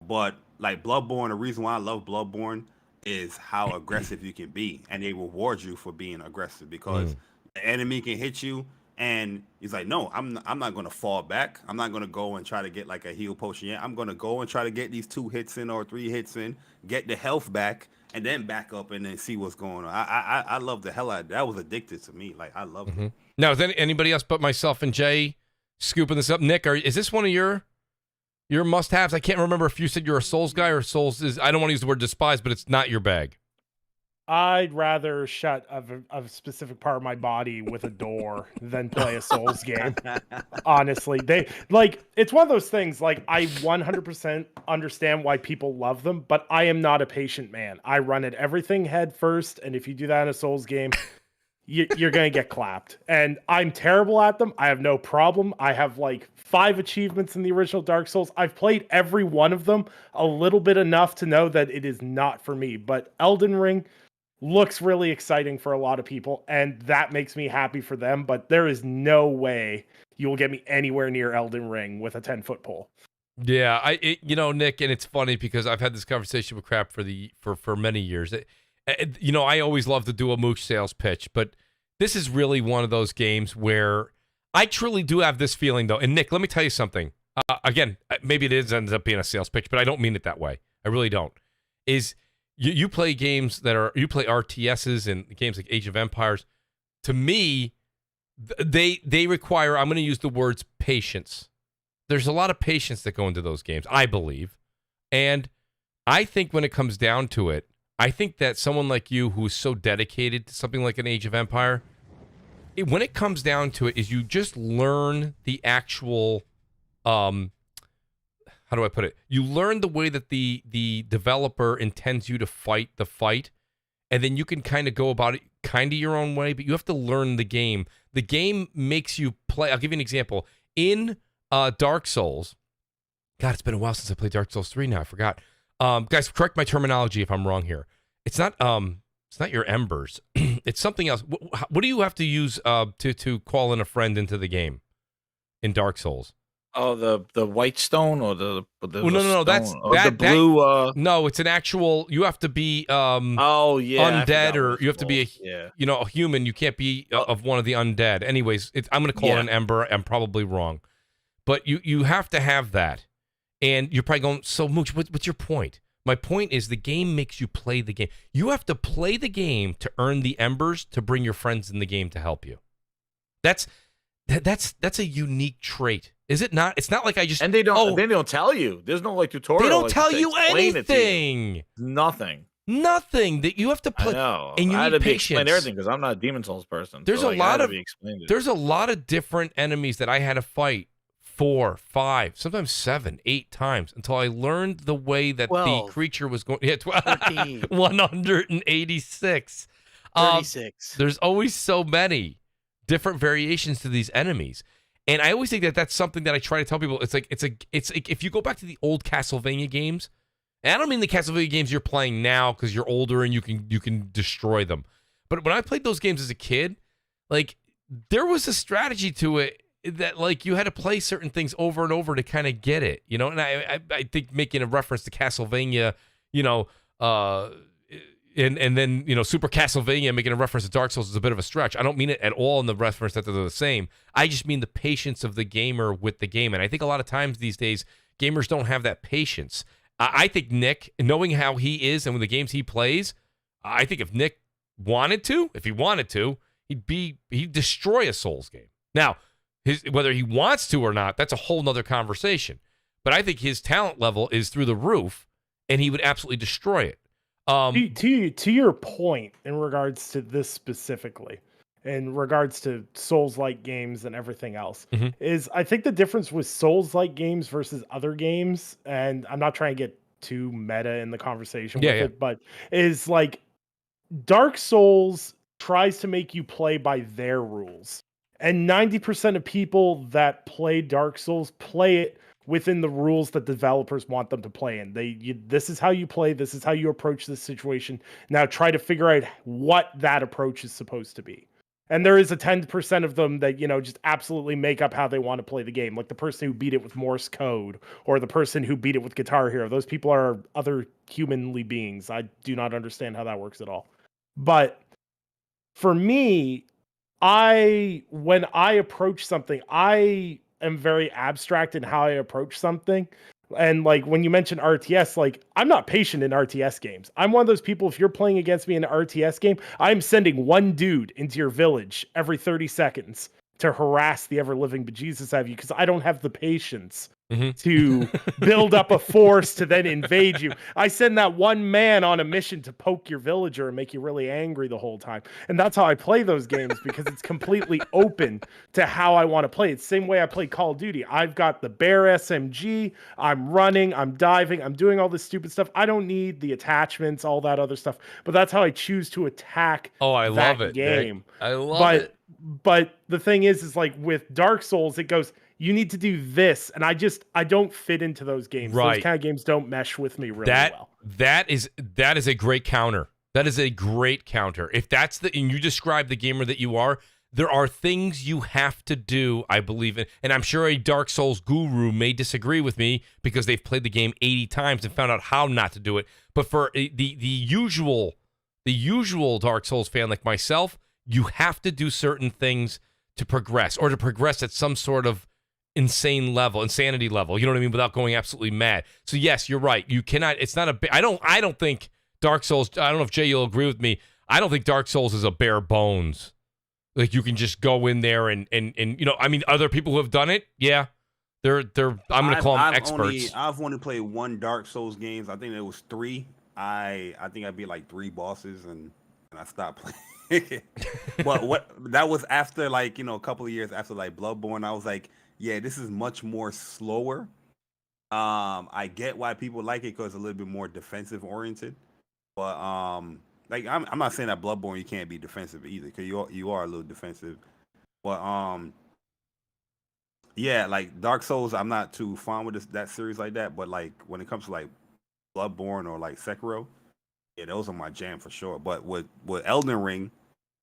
But Bloodborne, the reason why I love Bloodborne is how aggressive you can be, and they reward you for being aggressive because the enemy can hit you. And he's like, no, I'm not going to fall back. I'm not going to go and try to get a heal potion yet. I'm going to go and try to get these 2 hits in or 3 hits in, get the health back, and then back up and then see what's going on. I love the hell out of that. That was addicted to me. I love it. Now, is anybody else but myself and Jay scooping this up? Nick, is this one of your must-haves? I can't remember if you said you're a Souls guy or Souls is. I don't want to use the word despise, but it's not your bag. I'd rather shut a specific part of my body with a door than play a Souls game. Honestly, it's one of those things. I 100% understand why people love them, but I am not a patient man. I run at everything head first, and if you do that in a Souls game, you're gonna get clapped. And I'm terrible at them. I have no problem. I have 5 achievements in the original Dark Souls. I've played every one of them a little bit enough to know that it is not for me. But Elden Ring looks really exciting for a lot of people, and that makes me happy for them, but there is no way you will get me anywhere near Elden Ring with a 10-foot pole. Yeah, Nick, and it's funny because I've had this conversation with Crap for many years. I always love to do a Mooch sales pitch, but this is really one of those games where I truly do have this feeling, though. And Nick, let me tell you something. Again, maybe ends up being a sales pitch, but I don't mean it that way. I really don't. You play games you play RTSs and games like Age of Empires. To me, they require, I'm going to use the words patience. There's a lot of patience that go into those games, I believe. And I think when it comes down to it, I think that someone like you who is so dedicated to something like an Age of Empire, when it comes down to it, is you just learn the actual, how do I put it? You learn the way that the developer intends you to fight the fight, and then you can kind of go about it kind of your own way, but you have to learn the game. The game makes you play. I'll give you an example. In Dark Souls, God, it's been a while since I played Dark Souls 3 now. I forgot. Guys, correct my terminology if I'm wrong here. It's not your embers. It's something else. What do you have to use to call in a friend into the game in Dark Souls? Oh, the white stone or the no, that's the blue. No, it's an actual. You have to be undead, or you have to be a human. You can't be of one of the undead. Anyways, I'm going to call it an ember. I'm probably wrong, but you have to have that. And you're probably going, so Mooch, what's your point? My point is the game makes you play the game. You have to play the game to earn the embers to bring your friends in the game to help you. That's a unique trait. Is it not? It's not like I just... And they don't tell you. There's no tutorial. They don't tell you anything. Nothing. Nothing. That you have to play. I know. And you I had need to patience. explain everything because I'm not a Demon Souls person. There's a lot of different enemies that I had to fight 4, 5, sometimes 7, 8 times until I learned the way that 12, the creature was going. Yeah, 13, 186. 36. There's always so many different variations to these enemies. And I always think that that's something that I try to tell people. It's like if you go back to the old Castlevania games, and I don't mean the Castlevania games you're playing now because you're older and you can destroy them. But when I played those games as a kid, like there was a strategy to it that like you had to play certain things over and over to kind of get it, you know. And I think making a reference to Castlevania, you know, and then, you know, Super Castlevania making a reference to Dark Souls is a bit of a stretch. I don't mean it at all in the reference that they're the same. I just mean the patience of the gamer with the game. And I think a lot of times these days, gamers don't have that patience. I think Nick, knowing how he is and with the games he plays, I think if Nick wanted to, he'd destroy a Souls game. Now, whether he wants to or not, that's a whole nother conversation. But I think his talent level is through the roof, and he would absolutely destroy it. To your point in regards to this specifically, in regards to Souls-like games and everything else, is I think the difference with Souls-like games versus other games, and I'm not trying to get too meta in the conversation with it, but is like Dark Souls tries to make you play by their rules. And 90% of people that play Dark Souls play it within the rules that developers want them to play in. This is how you play, this is how you approach this situation. Now try to figure out what that approach is supposed to be. And there is a 10% of them that, you know, just absolutely make up how they want to play the game. Like the person who beat it with Morse code or the person who beat it with Guitar Hero. Those people are other humanly beings. I do not understand how that works at all. But for me, when I approach something, I am very abstract in how I approach something. And like when you mention RTS, like I'm not patient in RTS games. I'm one of those people, if you're playing against me in an RTS game, I'm sending one dude into your village every 30 seconds to harass the ever-living bejesus out of you because I don't have the patience to build up a force to then invade you. I send that one man on a mission to poke your villager and make you really angry the whole time. And that's how I play those games because it's completely open to how I want to play. It's the same way I play Call of Duty. I've got the bare SMG. I'm running. I'm diving. I'm doing all this stupid stuff. I don't need the attachments, all that other stuff. But that's how I choose to attack that game. Nick. I love it. But the thing is like with Dark Souls, it goes, you need to do this. And I don't fit into those games. Right. Those kind of games don't mesh with me really well. That is a great counter. That is a great counter. If that's and you describe the gamer that you are, there are things you have to do, I believe in. And I'm sure a Dark Souls guru may disagree with me because they've played the game 80 times and found out how not to do it. But for the usual Dark Souls fan like myself, you have to do certain things to progress at some sort of insanity level, you know what I mean, without going absolutely mad. So yes, you're right. You cannot, it's not I don't think Dark Souls, I don't know if Jay, you'll agree with me. I don't think Dark Souls is a bare bones. Like you can just go in there and you know, I mean, other people who have done it, yeah. I'm going to call them experts. I've only played one Dark Souls games. I think it was 3. I think I beat like 3 bosses and I stopped playing. But that was after like, you know, a couple of years after like Bloodborne. I was like, yeah, this is much more slower. I get why people like it because it's a little bit more defensive oriented. But like I'm not saying that Bloodborne you can't be defensive either because you are a little defensive. But yeah, like Dark Souls, I'm not too fond with that series like that. But like when it comes to like Bloodborne or like Sekiro, yeah, those are my jam for sure. But with Elden Ring,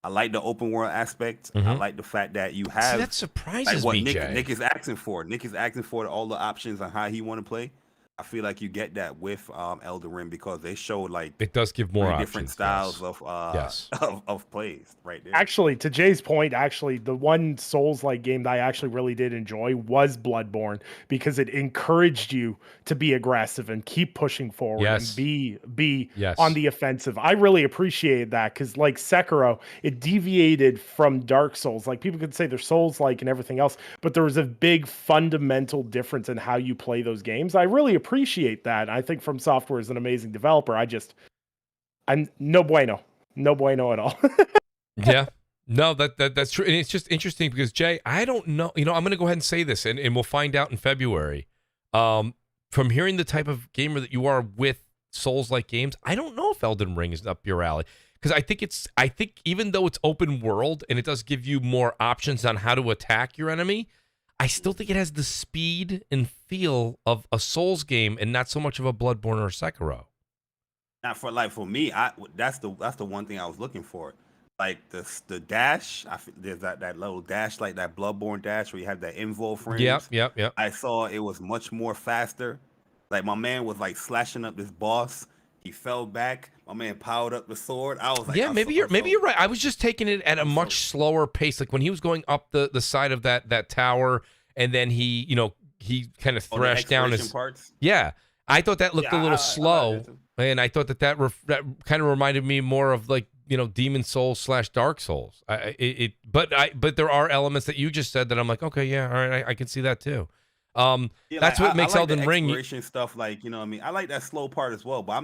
I like the open world aspect. I like the fact that you have. See, that surprises like, what me, Jay. Nick is asking for. Nick is asking for all the options on how he want to play. I feel like you get that with Elden Ring because they showed like it does give more different styles yes. of plays right there. Actually, to Jay's point, the one Souls-like game that I actually really did enjoy was Bloodborne because it encouraged you to be aggressive and keep pushing forward and be on the offensive. I really appreciated that because like Sekiro, it deviated from Dark Souls. Like people could say they're Souls-like and everything else, but there was a big fundamental difference in how you play those games. I really appreciate that. I think From Software is an amazing developer. I'm no bueno at all. Yeah, No, that's true. And it's just interesting because, Jay, I don't know. I'm going to go ahead and say this, and we'll find out in February. From hearing the type of gamer that you are with Souls-like games, I don't know if Elden Ring is up your alley. Because I think even though it's open world and it does give you more options on how to attack your enemy, I still think it has the speed and feel of a Souls game and not so much of a Bloodborne or a Sekiro. Not for me, that's the one thing I was looking for. Like the dash, there's that little dash, like that Bloodborne dash where you have that invo frames. Yep. I saw it was much more faster. Like my man was like slashing up this boss. He fell back. My man powered up the sword. I was like, yeah, maybe you're right. I was just taking it at a much slower pace. Like when he was going up the side of that tower, and then he kind of thrashed down his parts. Yeah, I thought that looked a little slow, and I thought that kind of reminded me more of like Demon Souls / Dark Souls. But there are elements that you just said that I'm like, okay, yeah, all right, I can see that too. That's what makes Elden Ring exploration stuff. Like what I mean, I like that slow part as well. But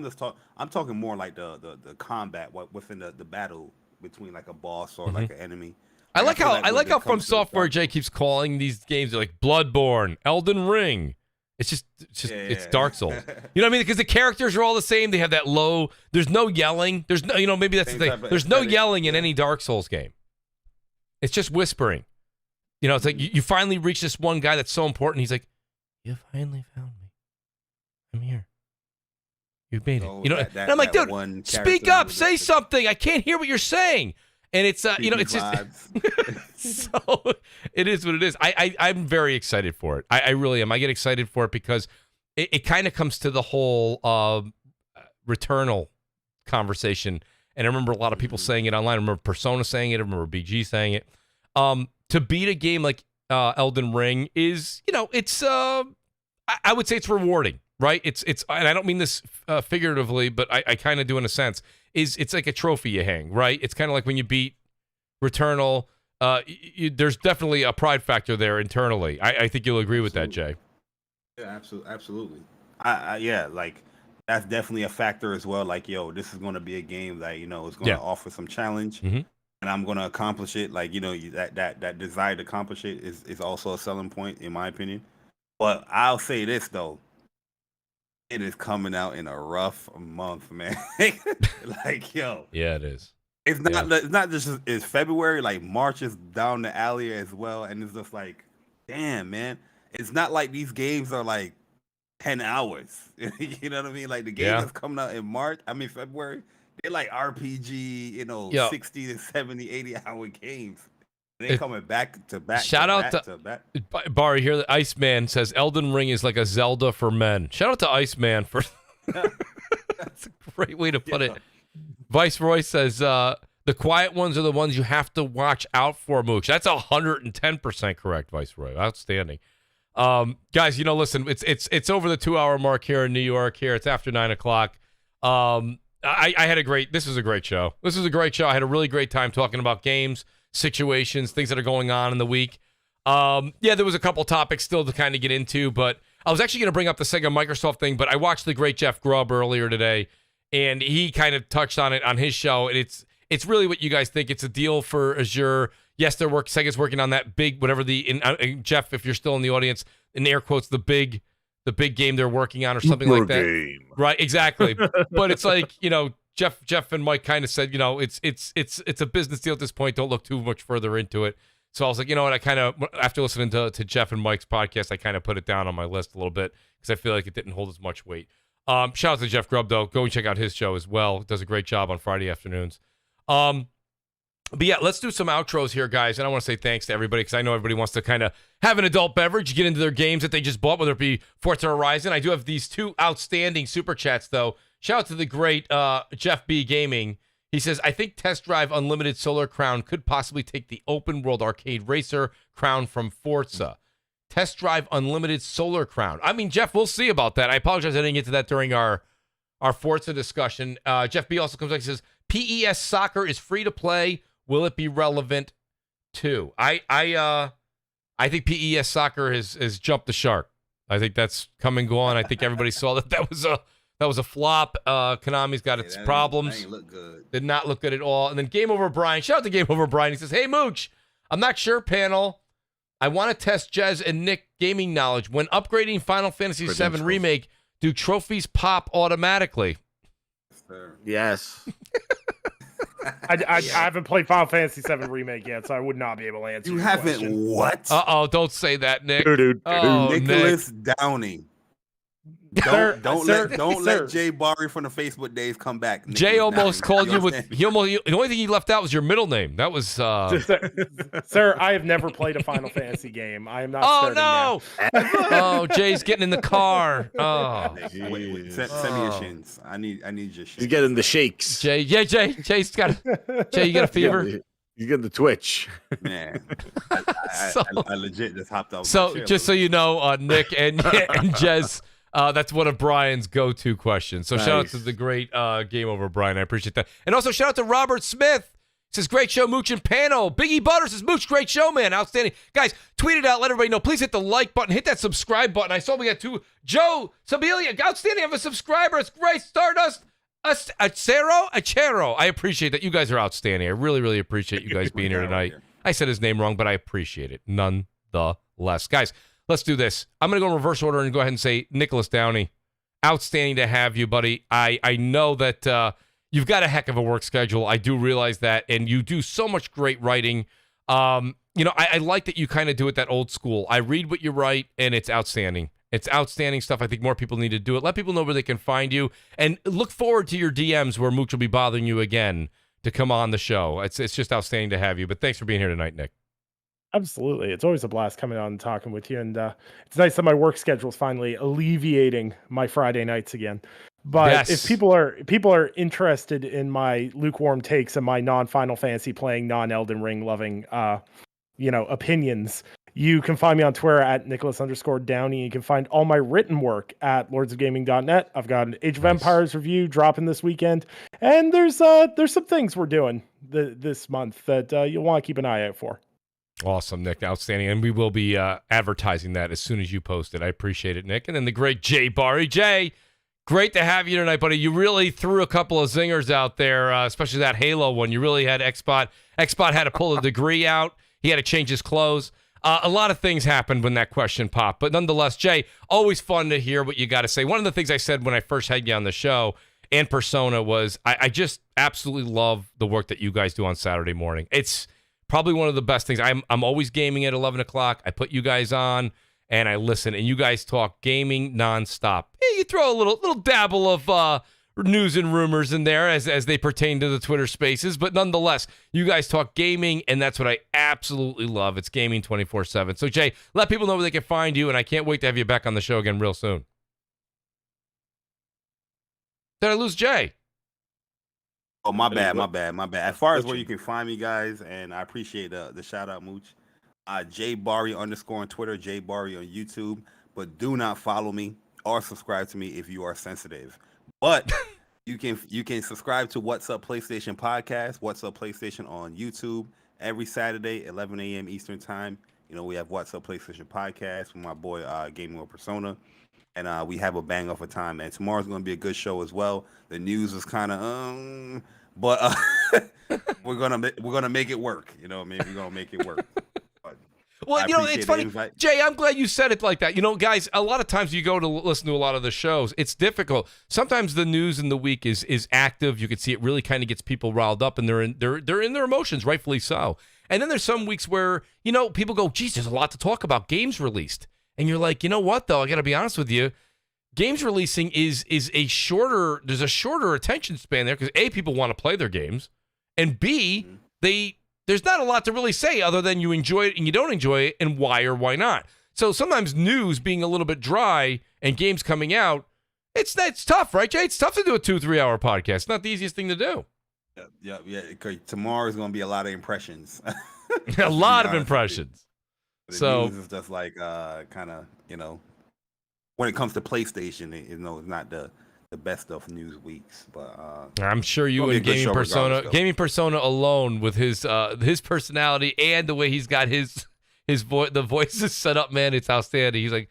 I'm talking more like the combat within the battle between like a boss or like an enemy. I like how From Software Jay keeps calling these games like Bloodborne, Elden Ring. It's Dark Souls. You know what I mean? Because the characters are all the same. They have that low. There's no yelling. There's no. Maybe that's the thing. There's no yelling in any Dark Souls game. It's just whispering. It's like you finally reach this one guy that's so important. He's like, "You finally found me. I'm here. You made it." And I'm like, "Dude, speak up. Say something. I can't hear what you're saying." And it's it's just so it is what it is. I'm very excited for it. I really am. I get excited for it because it kind of comes to the whole Returnal conversation. And I remember a lot of people saying it online. I remember Persona saying it. I remember BG saying it. To beat a game like Elden Ring is, it's I would say it's rewarding, right? It's and I don't mean this figuratively, but I kind of do in a sense. It's like a trophy you hang, right? It's kind of like when you beat Returnal. There's definitely a pride factor there internally. I think you'll agree with that, Jay. Yeah, absolutely. Like that's definitely a factor as well. Like, this is going to be a game that is going to offer some challenge, and I'm going to accomplish it. Like, that desire to accomplish it is also a selling point in my opinion. But I'll say this though. It is coming out in a rough month, man. Like, Yeah, it is. It's not. It's not just. It's February. Like March is down the alley as well, and it's just like, damn, man. It's not like these games are like 10 hours. You know what I mean? Like the game that's coming out in February. They're like RPG. 60 to 70, 80-hour games. They're coming back to back. Shout out to Barry here. The Iceman says Elden Ring is like a Zelda for men. Shout out to Iceman for that's a great way to put it. Viceroy says the quiet ones are the ones you have to watch out for, Mooch. That's 110% correct, Viceroy. Outstanding. Guys, listen, it's over the 2-hour mark here in New York. Here it's after 9:00. I had this was a great show. I had a really great time talking about games, situations, things that are going on in the week. There was a couple topics still to kind of get into, but I was actually going to bring up the Sega Microsoft thing, but I watched the great Jeff Grubb earlier today, and he kind of touched on it on his show, and it's really what you guys think. It's a deal for Azure. Yes, Sega's working on that big, whatever Jeff, if you're still in the audience, in air quotes, the big game they're working on or something like that. Game. Right, exactly. But it's like, Jeff and Mike kind of said, it's a business deal at this point. Don't look too much further into it. So I was like, what? I kind of, after listening to Jeff and Mike's podcast, I kind of put it down on my list a little bit because I feel like it didn't hold as much weight. Shout out to Jeff Grubb, though. Go and check out his show as well. Does a great job on Friday afternoons. But yeah, let's do some outros here, guys. And I want to say thanks to everybody because I know everybody wants to kind of have an adult beverage, get into their games that they just bought, whether it be Forza Horizon. I do have these 2 outstanding super chats, though. Shout out to the great Jeff B. Gaming. He says, I think Test Drive Unlimited Solar Crown could possibly take the open world arcade racer crown from Forza. Test Drive Unlimited Solar Crown. I mean, Jeff, we'll see about that. I apologize I didn't get to that during our Forza discussion. Jeff B. also comes back and says, PES Soccer is free to play. Will it be relevant too? I think PES Soccer has jumped the shark. I think that's come and gone. I think everybody saw that was That was a flop. Konami's got its problems. That ain't look good. Did not look good at all. And then Game Over Brian. Shout out to Game Over Brian. He says, "Hey Mooch, I'm not sure, panel. I want to test Jez and Nick gaming knowledge. When upgrading Final Fantasy VII Remake, do trophies pop automatically?" Yes. I haven't played Final Fantasy VII Remake yet, so I would not be able to answer. You your haven't question. what? Uh-oh, don't say that, Nick. Dude. Oh, Nicholas Nick. Downing. Sir, Don't sir, let Jay Barry from the Facebook days come back. Jay Nicholas almost Downing. called you with the only thing he left out was your middle name. That was Sir, I have never played a Final Fantasy game. I am not Oh starting no! Oh, Jay's getting in the car. Oh, Send me your shins. I need your shins. He's getting the shakes. Jay's got Jay. You got a fever? He's getting the twitch. Man, So- I legit just hopped out. So just so you know, Nick and Jez, that's one of Brian's go-to questions. So shout out Nice. to the great Game Over Brian. I appreciate that. And also shout out to Robert Smith. He says, "Great show, Mooch and panel." Biggie Butter says, "Mooch, great show, man. Outstanding." Guys, tweet it out. Let everybody know. Please hit the like button. Hit that subscribe button. I saw we got two. Joe Zombilla, outstanding. I have a subscriber. It's great. Stardust. Achero. I appreciate that. You guys are outstanding. I really, really appreciate you guys being here tonight. I said his name wrong, but I appreciate it nonetheless. Guys, let's do this. I'm going to go in reverse order and go ahead and say, Nicholas Downey, outstanding to have you, buddy. I know that you've got a heck of a work schedule. I do realize that, and you do so much great writing. I like that you kind of do it that old school. I read what you write, and it's outstanding. It's outstanding stuff. I think more people need to do it. Let people know where they can find you, and look forward to your DMs where Mooch will be bothering you again to come on the show. It's just outstanding to have you. But thanks for being here tonight, Nick. Absolutely. It's always a blast coming on and talking with you. And it's nice that my work schedule is finally alleviating my Friday nights again. But Yes. if people are interested in my lukewarm takes and my non-Final Fantasy playing, non-Elden Ring loving opinions, you can find me on Twitter at Nicholas_Downey. You can find all my written work at lordsofgaming.net. I've got an Age of Empires review dropping this weekend. And there's some things we're doing this month that you'll want to keep an eye out for. Awesome, Nick. Outstanding. And we will be advertising that as soon as you post it. I appreciate it, Nick. And then the great Jay Barry. Jay, great to have you tonight, buddy. You really threw a couple of zingers out there, especially that Halo one. You really had X-Bot. X-Bot had to pull a degree out. He had to change his clothes. A lot of things happened when that question popped. But nonetheless, Jay, always fun to hear what you got to say. One of the things I said when I first had you on the show and Persona was I just absolutely love the work that you guys do on Saturday morning. It's probably one of the best things. I'm always gaming at 11 o'clock. I put you guys on, and I listen, and you guys talk gaming nonstop. You throw a little dabble of news and rumors in there as they pertain to the Twitter spaces, but nonetheless, you guys talk gaming, and that's what I absolutely love. It's gaming 24/7. So, Jay, let people know where they can find you, and I can't wait to have you back on the show again real soon. Did I lose Jay? Oh, my bad. As far as where you can find me, guys, and I appreciate the shout out, Mooch. JBarry _ on Twitter, JBarry on YouTube, but do not follow me or subscribe to me if you are sensitive. But you can subscribe to What's Up PlayStation podcast, What's Up PlayStation on YouTube every Saturday, 11 a.m. Eastern time. We have What's Up PlayStation podcast with my boy Gaming with Persona, and we have a bang of a time. And tomorrow's going to be a good show as well. The news is kind of but we're gonna make it work. We're gonna make it work. Well, it's funny, Jay, I'm glad you said it like that. Guys, a lot of times you go to listen to a lot of the shows, it's difficult. Sometimes the news in the week is active. You can see it really kind of gets people riled up, and they're in their emotions, rightfully so. And then there's some weeks where, people go, geez, there's a lot to talk about, games released. And you're like, you know what, though? I got to be honest with you. Games releasing there's a shorter attention span there because A, people want to play their games, and B, there's not a lot to really say other than you enjoy it and you don't enjoy it and why or why not. So sometimes news being a little bit dry and games coming out, it's tough, right, Jay? It's tough to do a 2-3 hour podcast. It's not the easiest thing to do. Yeah. Tomorrow is going to be a lot of impressions. A lot of impressions. The news is just like kind of, when it comes to PlayStation, it's not the best of news weeks, but I'm sure you and Gaming Persona alone with his personality and the way he's got the voices set up, man, it's outstanding. He's like,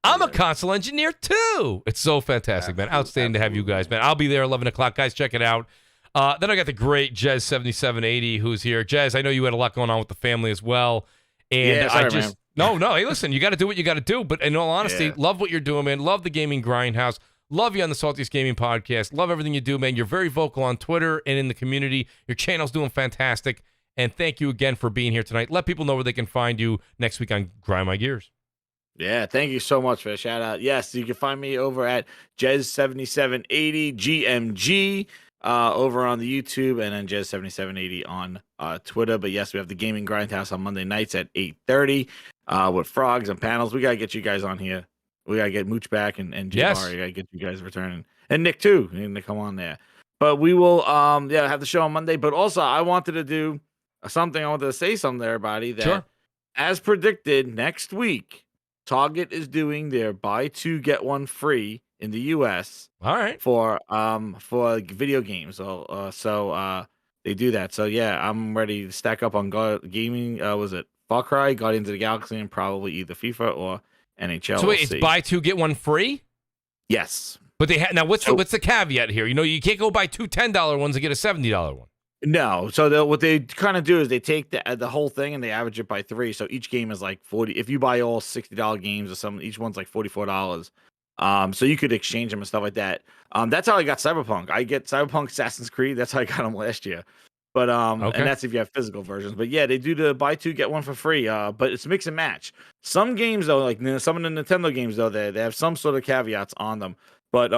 I'm a console engineer too. It's so fantastic, man. Outstanding to have you guys, man. I'll be there 11 o'clock. Guys, check it out. Then I got the great Jez7780 who's here. Jez, I know you had a lot going on with the family as well. And sorry, I just, man. no, hey, listen, you got to do what you got to do. But in all honesty, love what you're doing, man. Love the Gaming Grindhouse. Love you on the Saltiest Gaming Podcast. Love everything you do, man. You're very vocal on Twitter and in the community. Your channel's doing fantastic. And thank you again for being here tonight. Let people know where they can find you next week on Grind My Gears. Yeah, thank you so much for the shout out. Yes, you can find me over at Jez7780 GMG over on the YouTube, and then Jez7780 on Twitter. But yes, we have the Gaming Grindhouse on Monday nights at 8:30 with frogs and panels. We gotta get you guys on here. We gotta get Mooch back and Jabari. Yes. We gotta get you guys returning, and Nick too. You need to come on there. But we will have the show on Monday. But also, I wanted to do something. I wanted to say something to everybody that, as predicted, next week Target is doing their buy two get one free in the U.S. All right. For video games. So they do that. So yeah, I'm ready to stack up on gaming. Was it Far Cry, Guardians of the Galaxy, and probably either FIFA or NHL. So wait, it's buy two get one free? Yes. But they now what's the caveat here? You know, you can't go buy two $10 ones and get a $70 one. No. So what they kind of do is they take the whole thing and they average it by 3. So each game is like 40. If you buy all $60 games or something, each one's like $44. So you could exchange them and stuff like that. That's how I got Cyberpunk. I get Cyberpunk, Assassin's Creed. That's how I got them last year. But and that's if you have physical versions. But yeah, they do the buy two get one for free. But it's mix and match. Some games though, like some of the Nintendo games though, they have some sort of caveats on them. But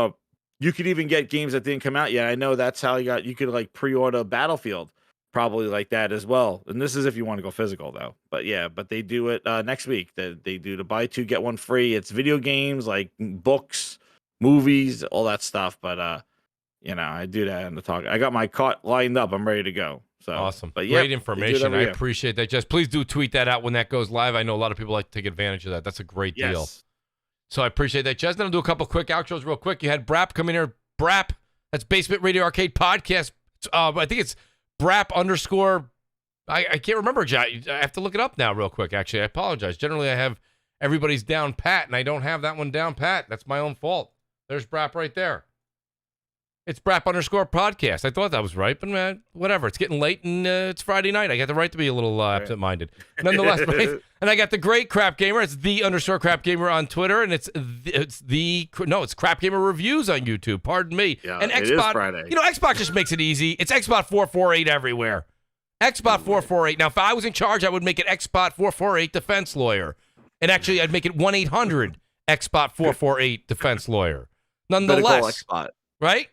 you could even get games that didn't come out yet. I know that's how you could like pre-order Battlefield, probably like that as well. And this is if you want to go physical though. But yeah, but they do it next week. They do the buy two get one free. It's video games like books, movies, all that stuff. But I do that in the talk. I got my cart lined up. I'm ready to go. So awesome. But yeah, great information. I appreciate that. Just please do tweet that out when that goes live. I know a lot of people like to take advantage of that. That's a great deal. So I appreciate that, Jez. Then I'll do a couple quick outros real quick. You had BRAP come in here. BRAP, that's Basement Radio Arcade Podcast. I think it's BRAP _ I can't remember, I have to look it up now real quick, actually. I apologize. Generally, I have everybody's down pat, and I don't have that one down pat. That's my own fault. There's BRAP right there. It's BRAP _ podcast. I thought that was right, but whatever. It's getting late, and it's Friday night. I got the right to be a little absent-minded. Nonetheless, right? And I got the great Crap Gamer. It's the _ Crap Gamer on Twitter, and it's Crap Gamer Reviews on YouTube. Pardon me. Yeah, and Xbox, it is Friday. Xbox just makes it easy. It's Xbot448 everywhere. Xbot448. Now, if I was in charge, I would make it Xbot448 Defense Lawyer. And actually, I'd make it 1-800-XBOT448 Defense Lawyer. Nonetheless, right?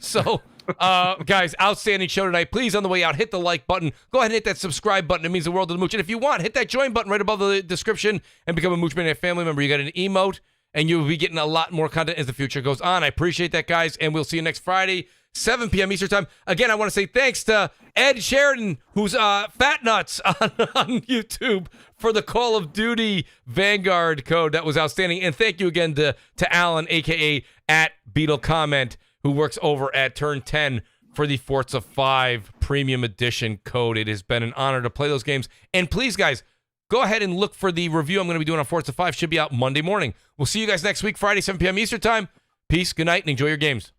So, guys, outstanding show tonight. Please, on the way out, hit the like button. Go ahead and hit that subscribe button. It means the world to the Mooch. And if you want, hit that join button right above the description and become a Mooch Maniac family member. You got an emote, and you'll be getting a lot more content as the future goes on. I appreciate that, guys, and we'll see you next Friday, 7 p.m. Eastern Time. Again, I want to say thanks to Ed Sheridan, who's Fat Nuts on YouTube, for the Call of Duty Vanguard code. That was outstanding. And thank you again to Alan, a.k.a. at Beetle Comment, who works over at Turn 10 for the Forza 5 Premium Edition code. It has been an honor to play those games. And please, guys, go ahead and look for the review I'm going to be doing on Forza 5. Should be out Monday morning. We'll see you guys next week, Friday, 7 p.m. Eastern Time. Peace, good night, and enjoy your games.